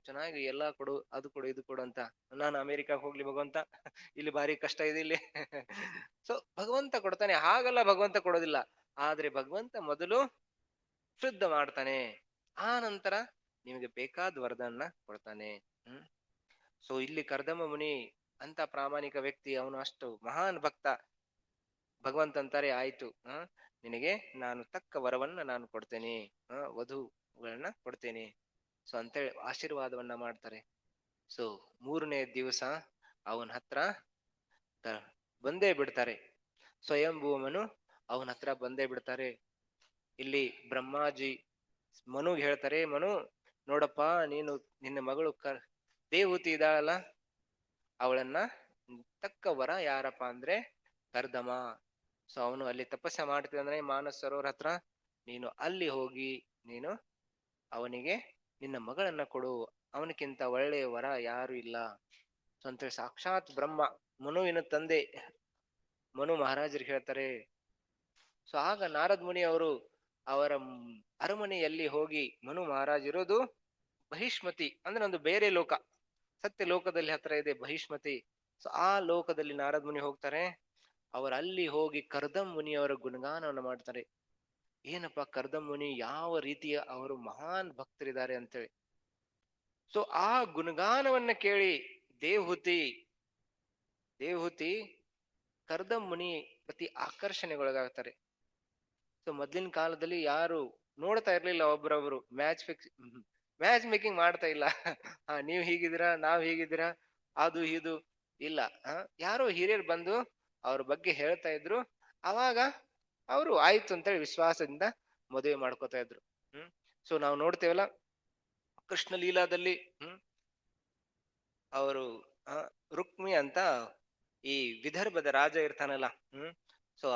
ಚೆನ್ನಾಗಿ ಎಲ್ಲಾ ಕೊಡು, ಅದು ಕೊಡು ಇದು ಕೊಡು ಅಂತ. ನಾನು ಅಮೆರಿಕಾಗ್ ಹೋಗ್ಲಿ ಭಗವಂತ, ಇಲ್ಲಿ ಭಾರಿ ಕಷ್ಟ ಇದೆ ಇಲ್ಲಿ ಸೊ ಭಗವಂತ ಕೊಡ್ತಾನೆ, ಹಾಗಲ್ಲ ಭಗವಂತ ಕೊಡೋದಿಲ್ಲ. ಆದ್ರೆ ಭಗವಂತ ಮೊದಲು ಶುದ್ಧ ಮಾಡ್ತಾನೆ, ಆ ನಂತರ ನಿಮಗೆ ಬೇಕಾದ ವರದನ್ನ ಕೊಡ್ತಾನೆ. ಸೊ ಇಲ್ಲಿ ಕರ್ದಮ ಮುನಿ ಅಂತ ಪ್ರಾಮಾಣಿಕ ವ್ಯಕ್ತಿ, ಅವನು ಅಷ್ಟು ಮಹಾನ್ ಭಕ್ತ. ಭಗವಂತ ಅಂತಾರೆ, ಆಯ್ತು, ನಿನಗೆ ನಾನು ತಕ್ಕ ವರವನ್ನ ನಾನು ಕೊಡ್ತೇನೆ, ವಧುಗಳನ್ನ ಕೊಡ್ತೇನೆ. ಸೊ ಅಂತೇಳಿ ಆಶೀರ್ವಾದವನ್ನ ಮಾಡ್ತಾರೆ. ಸೊ 3ನೇ ದಿವಸ ಅವನ ಹತ್ರ ಬಂದೇ ಬಿಡ್ತಾರೆ, ಸ್ವಯಂಭೂಮನು ಅವನ ಹತ್ರ ಬಂದೇ ಬಿಡ್ತಾರೆ. ಇಲ್ಲಿ ಬ್ರಹ್ಮಾಜಿ ಮನುಗೆ ಹೇಳ್ತಾರೆ, ಮನು ನೋಡಪ್ಪ, ನೀನು ನಿನ್ನ ಮಗಳು ದೇವಹೂತಿ ಇದ್ದಾಳಲ್ಲ, ಅವಳನ್ನ ತಕ್ಕ ವರ ಯಾರಪ್ಪ ಅಂದ್ರೆ ಕರ್ದಮ. ಸೊ ಅವನು ಅಲ್ಲಿ ತಪಸ್ಸೆ ಮಾಡ್ತಿದ್ರೆ ಮಾನಸ ಸರೋವರ ಹತ್ರ, ನೀನು ಅಲ್ಲಿ ಹೋಗಿ ನೀನು ಅವನಿಗೆ ನಿನ್ನ ಮಗಳನ್ನ ಕೊಡು, ಅವನಿಗಿಂತ ಒಳ್ಳೆಯ ವರ ಯಾರು ಇಲ್ಲ. ಸೊ ಅಂತೇಳಿ ಸಾಕ್ಷಾತ್ ಬ್ರಹ್ಮ ಮನುವಿನ ತಂದೆ ಮನು ಮಹಾರಾಜರಿಗೆ ಹೇಳ್ತಾರೆ. ಸೊ ಆಗ ನಾರದ್ ಮುನಿ ಅವರು ಅವರ ಅರಮನೆಯಲ್ಲಿ ಹೋಗಿ, ಮನು ಮಹಾರಾಜ್ ಇರೋದು ಬಹಿಷ್ಮತಿ ಅಂದ್ರೆ ಒಂದು ಬೇರೆ ಲೋಕ, ಸತ್ಯ ಲೋಕದಲ್ಲಿ ಹತ್ರ ಇದೆ ಬಹಿಷ್ಮತಿ. ಸೊ ಆ ಲೋಕದಲ್ಲಿ ನಾರದ್ ಮುನಿ ಹೋಗ್ತಾರೆ. ಅಲ್ಲಿ ಹೋಗಿ ಕರ್ದಮ್ ಮುನಿಯವರ ಗುಣಗಾನವನ್ನು ಮಾಡ್ತಾರೆ. ಏನಪ್ಪಾ ಕರ್ದಮ್ ಮುನಿ ಯಾವ ರೀತಿಯ ಅವರು ಮಹಾನ್ ಭಕ್ತರಿದ್ದಾರೆ ಅಂತೇಳಿ. ಸೊ ಆ ಗುಣಗಾನವನ್ನ ಕೇಳಿ ದೇವಹೂತಿ ಕರ್ದಮ್ ಮುನಿ ಪ್ರತಿ ಆಕರ್ಷಣೆಗೊಳಗಾಗ್ತಾರೆ. ಸೊ ಮೊದ್ಲಿನ ಕಾಲದಲ್ಲಿ ಯಾರು ನೋಡ್ತಾ ಇರ್ಲಿಲ್ಲ, ಒಬ್ರೊಬ್ರು ಮ್ಯಾಚ್ ಮೇಕಿಂಗ್ ಮಾಡ್ತಾ ಇಲ್ಲ ನೀವ್ ಹೀಗಿದ್ದೀರಾ, ನಾವ್ ಹೀಗಿದ್ದೀರಾ, ಅದು ಇದು ಇಲ್ಲ. ಯಾರೋ ಹಿರಿಯರು ಬಂದು ಅವ್ರ ಬಗ್ಗೆ ಹೇಳ್ತಾ ಇದ್ರು, ಅವಾಗ ಅವರು ಆಯ್ತು ಅಂತೇಳಿ ವಿಶ್ವಾಸದಿಂದ ಮದುವೆ ಮಾಡ್ಕೋತಾ ಇದ್ರು. ಸೊ ನಾವು ನೋಡ್ತೇವಲ್ಲ ಕೃಷ್ಣ ಲೀಲಾದಲ್ಲಿ ಅವರು ರುಕ್ಮಿ ಅಂತ ಈ ವಿದರ್ಭದ ರಾಜ ಇರ್ತಾನಲ್ಲ, ಸೊ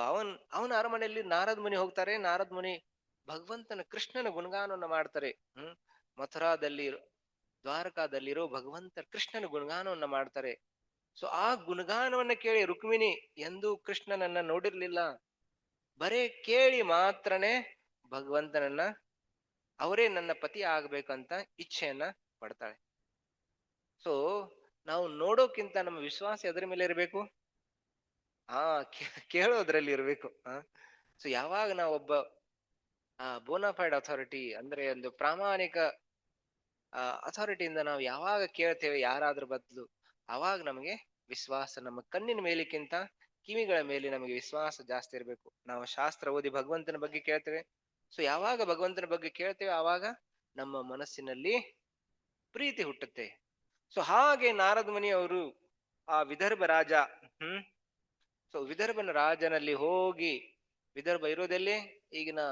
ಅವನ ಅರಮನೆಯಲ್ಲಿ ನಾರದ್ ಮುನಿ ಹೋಗ್ತಾರೆ. ನಾರದ್ ಮುನಿ ಭಗವಂತನ ಕೃಷ್ಣನ ಗುಣಗಾನವನ್ನ ಮಾಡ್ತಾರೆ. ಮಥುರಾದಲ್ಲಿ ದ್ವಾರಕಾದಲ್ಲಿರೋ ಭಗವಂತ ಕೃಷ್ಣನ ಗುಣಗಾನವನ್ನ ಮಾಡ್ತಾರೆ. ಸೊ ಆ ಗುಣಗಾನವನ್ನ ಕೇಳಿ ರುಕ್ಮಿಣಿ ಎಂದೂ ಕೃಷ್ಣನನ್ನ ನೋಡಿರ್ಲಿಲ್ಲ, ಬರೇ ಕೇಳಿ ಮಾತ್ರನೇ ಭಗವಂತನನ್ನ ಅವರೇ ನನ್ನ ಪತಿ ಆಗ್ಬೇಕಂತ ಇಚ್ಛೆಯನ್ನ ಪಡ್ತಾಳೆ. ಸೊ ನಾವು ನಾವು ನೋಡೋಕ್ಕಿಂತ ನಮ್ಮ ವಿಶ್ವಾಸ ಎದರ ಮೇಲೆ ಇರಬೇಕು? ಆ ಕೇಳೋದ್ರಲ್ಲಿ ಇರ್ಬೇಕು. ಸೊ ಯಾವಾಗ ನಾವು ಒಬ್ಬ ಬೋನಾಫೈಡ್ ಅಥಾರಿಟಿ ಅಂದ್ರೆ ಒಂದು ಪ್ರಾಮಾಣಿಕ ಅಥಾರಿಟಿಯಿಂದ ನಾವು ಯಾವಾಗ ಕೇಳ್ತೇವೆ ಯಾರಾದ್ರೂ ಬದಲು, ಅವಾಗ ನಮಗೆ ವಿಶ್ವಾಸ ನಮ್ಮ ಕಣ್ಣಿನ ಮೇಲಿಕ್ಕಿಂತ ಕಿವಿಗಳ ಮೇಲೆ ನಮಗೆ ವಿಶ್ವಾಸ ಜಾಸ್ತಿ ಇರಬೇಕು. ನಾವು ಶಾಸ್ತ್ರ ಓದಿ ಭಗವಂತನ ಬಗ್ಗೆ ಕೇಳ್ತೇವೆ. ಸೊ ಯಾವಾಗ ಭಗವಂತನ ಬಗ್ಗೆ ಕೇಳ್ತೇವೆ ಆವಾಗ ನಮ್ಮ ಮನಸ್ಸಿನಲ್ಲಿ ಪ್ರೀತಿ ಹುಟ್ಟುತ್ತೆ. ಸೊ ಹಾಗೆ ನಾರದ ಮುನಿ ಅವರು ಆ ವಿದರ್ಭ ರಾಜ, ಸೊ ವಿದರ್ಭನ ರಾಜನಲ್ಲಿ ಹೋಗಿ, ವಿದರ್ಭ ಇರೋದೆಲ್ಲಿ? ಈಗಿನ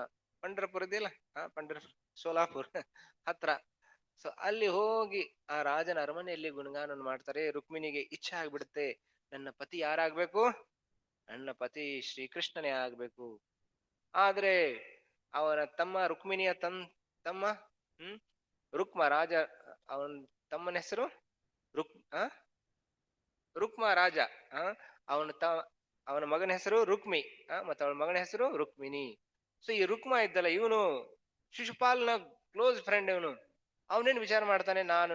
ಪಂಢರಪುರ ಇದೆಯಲ್ಲ, ಪಂಢರಪುರ ಸೋಲಾಪುರ್ ಹತ್ರ. ಸೊ ಅಲ್ಲಿ ಹೋಗಿ ಆ ರಾಜನ ಅರಮನೆಯಲ್ಲಿ ಗುಣಗಾನವನ್ನು ಮಾಡ್ತಾರೆ. ರುಕ್ಮಿಣಿಗೆ ಇಚ್ಛೆ ಆಗ್ಬಿಡುತ್ತೆ, ನನ್ನ ಪತಿ ಯಾರಾಗ್ಬೇಕು? ನನ್ನ ಪತಿ ಶ್ರೀಕೃಷ್ಣನೇ ಆಗ್ಬೇಕು. ಆದ್ರೆ ಅವನ ತಮ್ಮ ರುಕ್ಮಿಣಿಯ ತಮ್ಮ ರುಕ್ಮ ರಾಜ, ಅವನ ತಮ್ಮನ ಹೆಸರು ರುಕ್ಮ ರಾಜ. ಅವನ ಮಗನ ಹೆಸರು ರುಕ್ಮಿ, ಮತ್ತೆ ಅವಳ ಮಗನ ಹೆಸರು ರುಕ್ಮಿಣಿ. ಸೊ ಈ ರುಕ್ಮ ಇದ್ದಲ್ಲ, ಇವನು ಶಿಶುಪಾಲ್ನ ಕ್ಲೋಸ್ ಫ್ರೆಂಡ್. ಇವನು ಅವನೇನ್ ವಿಚಾರ ಮಾಡ್ತಾನೆ, ನಾನು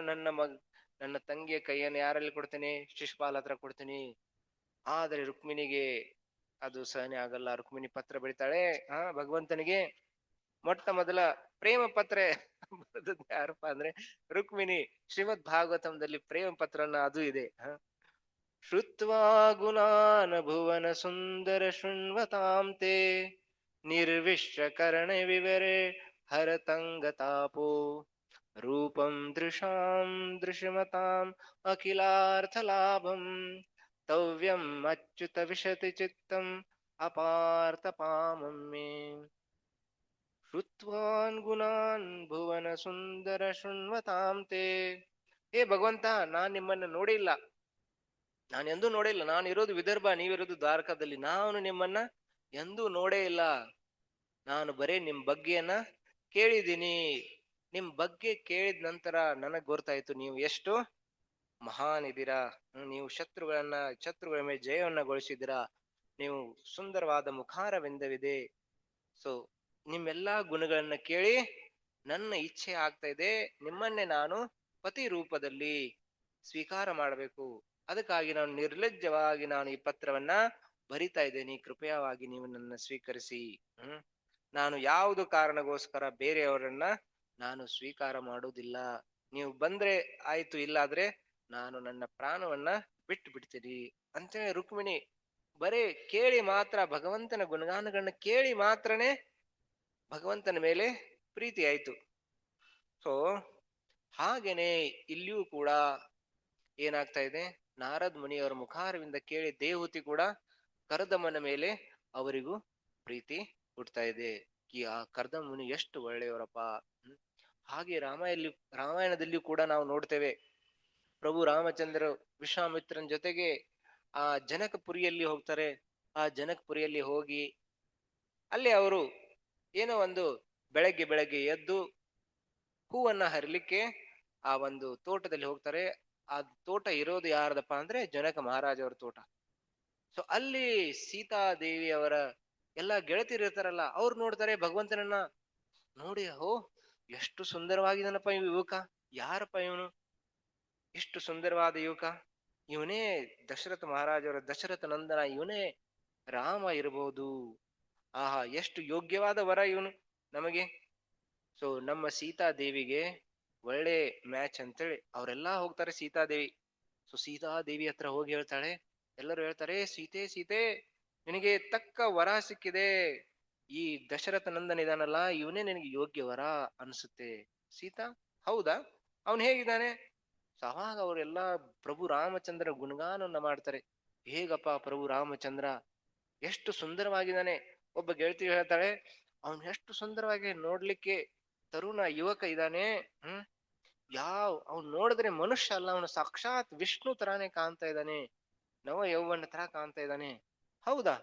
ನನ್ನ ತಂಗಿಯ ಕೈಯನ್ನು ಯಾರಲ್ಲಿ ಕೊಡ್ತೇನೆ? ಶಿಶುಪಾಲ್ ಹತ್ರ ಕೊಡ್ತೀನಿ. ಆದ್ರೆ ರುಕ್ಮಿಣಿಗೆ ಅದು ಸಹನೆ ಆಗಲ್ಲ. ರುಕ್ಮಿಣಿ ಪತ್ರ ಬರೀತಾಳೆ ಭಗವಂತನಿಗೆ. ಮೊಟ್ಟ ಮೊದಲ ಪ್ರೇಮ ಪತ್ರ ಯಾರಪ್ಪ ಅಂದ್ರೆ ರುಕ್ಮಿಣಿ. ಶ್ರೀಮದ್ ಭಾಗವತಂದಲ್ಲಿ ಪ್ರೇಮ ಪತ್ರನ ಅದು ಇದೆ. ಶ್ರುತ್ವಾ ಗುಣಾನ್ ಭುವನ ಸುಂದರ ಶೃಣ್ವತಾಂ ತೇ ನಿರ್ವಿಶ್ಯ ಕರ್ಣ ವಿವರೆ ಹರತಂಗತಾಪೋ ರೂಪಂ ದೃಶಾಂ ದೃಶಮತಾಂ ಅಖಿಲಾರ್ಥ ಲಾಭಂ ತವ್ಯಂ ಅಚ್ಯುತ ವಿಶತಿ ಚಿತ್ತಂ ಅಪಾರ್ಥ ಪಾಮಮ್ಮೆ. ಶ್ರುತ್ವಾನ್ ಗುಣಾನ್ ಭುವನ ಸುಂದರ ಶೃಣ್ವತಾಂ ತೇ. ಹೇ ಭಗವಂತ, ನಾನ್ ನಿಮ್ಮನ್ನ ನೋಡಿಲ್ಲ, ನಾನು ಎಂದೂ ನೋಡೇ ಇಲ್ಲ. ನಾನು ಇರೋದು ವಿದರ್ಭ, ನೀವಿರೋದು ದ್ವಾರಕಾದಲ್ಲಿ. ನಾನು ನಿಮ್ಮನ್ನ ಎಂದೂ ನೋಡೇ ಇಲ್ಲ. ನಾನು ಬರೇ ನಿಮ್ ಬಗ್ಗೆಯನ್ನ ಕೇಳಿದ್ದೀನಿ. ನಿಮ್ ಬಗ್ಗೆ ಕೇಳಿದ ನಂತರ ನನಗ್ ಗೊತ್ತಾಯ್ತು ನೀವು ಎಷ್ಟು ಮಹಾನ್ ಇದ್ದೀರಾ. ನೀವು ಶತ್ರುಗಳ ಮೇಲೆ ಜಯವನ್ನ ಗೊಳಿಸಿದ್ದೀರಾ. ನೀವು ಸುಂದರವಾದ ಮುಖಾರವಿಂದವಿದೆ. ಸೊ ನಿಮ್ಮೆಲ್ಲಾ ಗುಣಗಳನ್ನ ಕೇಳಿ ನನ್ನ ಇಚ್ಛೆ ಆಗ್ತಾ ಇದೆ, ನಿಮ್ಮನ್ನೇ ನಾನು ಪತಿ ರೂಪದಲ್ಲಿ ಸ್ವೀಕಾರ ಮಾಡಬೇಕು. ಅದಕ್ಕಾಗಿ ನಾನು ನಿರ್ಲಜ್ಜವಾಗಿ ನಾನು ಈ ಪತ್ರವನ್ನ ಬರಿತಾ ಇದ್ದೇನೆ. ಕೃಪಯವಾಗಿ ನೀವು ನನ್ನ ಸ್ವೀಕರಿಸಿ. ನಾನು ಯಾವುದು ಕಾರಣಗೋಸ್ಕರ ಬೇರೆಯವರನ್ನ ನಾನು ಸ್ವೀಕಾರ ಮಾಡುವುದಿಲ್ಲ. ನೀವು ಬಂದ್ರೆ ಆಯ್ತು, ಇಲ್ಲಾದ್ರೆ ನಾನು ನನ್ನ ಪ್ರಾಣವನ್ನ ಬಿಟ್ಟು ಬಿಡ್ತೀನಿ ಅಂತೇಳಿ ರುಕ್ಮಿಣಿ ಬರೇ ಕೇಳಿ ಮಾತ್ರ, ಭಗವಂತನ ಗುಣಗಾನಗಳನ್ನ ಕೇಳಿ ಮಾತ್ರನೇ ಭಗವಂತನ ಮೇಲೆ ಪ್ರೀತಿ ಆಯ್ತು. ಸೊ ಹಾಗೇನೆ ಇಲ್ಲಿಯೂ ಕೂಡ ಏನಾಗ್ತಾ ಇದೆ, ನಾರದ್ ಮುನಿಯವರ ಮುಖಾರವಿಂದ ಕೇಳಿ ದೇವಹೂತಿ ಕೂಡ ಕರ್ದಮನ ಮೇಲೆ ಅವರಿಗೂ ಪ್ರೀತಿ ಹುಡ್ತಾ ಇದೆ. ಆ ಕರ್ದಮ ಮುನಿ ಎಷ್ಟು ಒಳ್ಳೆಯವರಪ್ಪ. ಹಾಗೆ ರಾಮಾಯಣದಲ್ಲಿಯೂ ಕೂಡ ನಾವು ನೋಡ್ತೇವೆ, ಪ್ರಭು ರಾಮಚಂದ್ರ ವಿಶ್ವಾಮಿತ್ರನ ಜೊತೆಗೆ ಆ ಜನಕಪುರಿಯಲ್ಲಿ ಹೋಗ್ತಾರೆ. ಆ ಜನಕಪುರಿಯಲ್ಲಿ ಹೋಗಿ ಅಲ್ಲಿ ಅವರು ಏನೋ ಒಂದು ಬೆಳಗ್ಗೆ ಎದ್ದು ಹೂವನ್ನ ಹರಿಲಿಕ್ಕೆ ಆ ಒಂದು ತೋಟದಲ್ಲಿ ಹೋಗ್ತಾರೆ. ಆ ತೋಟ ಇರೋದು ಯಾರದಪ್ಪ ಅಂದ್ರೆ ಜನಕ ಮಹಾರಾಜ ಅವರ ತೋಟ. ಸೊ ಅಲ್ಲಿ ಸೀತಾದೇವಿ ಅವರ ಎಲ್ಲಾ ಗೆಳತಿಯರಿರ್ತಾರಲ್ಲ, ಅವ್ರು ನೋಡ್ತಾರೆ ಭಗವಂತನನ್ನ. ನೋಡಿ, ಎಷ್ಟು ಸುಂದರವಾಗಿದ್ದಾನಪ್ಪ ಇವ್ ಯುವಕ, ಯಾರಪ್ಪ ಇವನು, ಎಷ್ಟು ಸುಂದರವಾದ ಯುವಕ, ಇವನೇ ದಶರಥ ಮಹಾರಾಜವರ ದಶರಥ ನಂದನ, ಇವನೇ ರಾಮ ಇರಬಹುದು. ಆಹಾ, ಎಷ್ಟು ಯೋಗ್ಯವಾದ ವರ ಇವನು ನಮಗೆ. ಸೊ ನಮ್ಮ ಸೀತಾದೇವಿಗೆ ಒಳ್ಳೆ ಮ್ಯಾಚ್ ಅಂತೇಳಿ ಅವರೆಲ್ಲಾ ಹೋಗ್ತಾರೆ ಸೀತಾದೇವಿ. ಸೊ ಸೀತಾದೇವಿ ಹತ್ರ ಹೋಗಿ ಹೇಳ್ತಾಳೆ, ಎಲ್ಲರೂ ಹೇಳ್ತಾರೆ, ಸೀತೆ ಸೀತೆ ನಿನಗೆ ತಕ್ಕ ವರ ಸಿಕ್ಕಿದೆ. ಈ ದಶರಥ ನಂದನ ಇದಾನಲ್ಲ, ಇವನೇ ನಿನಗೆ ಯೋಗ್ಯ ವರ ಅನ್ಸುತ್ತೆ. ಸೀತಾ, ಹೌದಾ, ಅವನ್ ಹೇಗಿದ್ದಾನೆ? ಸೊ ಅವಾಗ ಅವರೆಲ್ಲಾ ಪ್ರಭು ರಾಮಚಂದ್ರ ಗುಣಗಾನವನ್ನ ಮಾಡ್ತಾರೆ. ಹೇಗಪ್ಪ ಪ್ರಭು ರಾಮಚಂದ್ರ, ಎಷ್ಟು ಸುಂದರವಾಗಿದ್ದಾನೆ. ಒಬ್ಬ ಗೆಳತಿ ಹೇಳ್ತಾಳೆ, ಅವನ್ ಎಷ್ಟು ಸುಂದರವಾಗಿ ನೋಡ್ಲಿಕ್ಕೆ ತರುಣ ಯುವಕ ಇದ್ದಾನೆ. ಅವ್ನು ನೋಡಿದ್ರೆ ಮನುಷ್ಯ ಅಲ್ಲ, ಅವನು ಸಾಕ್ಷಾತ್ ವಿಷ್ಣು ತರಾನೇ ಕಾಣ್ತಾ ಇದ್ದಾನೆ, ನವ ಯೌವನ ತರ ಕಾಣ್ತಾ ಇದ್ದಾನೆ. ಹೌದಾ?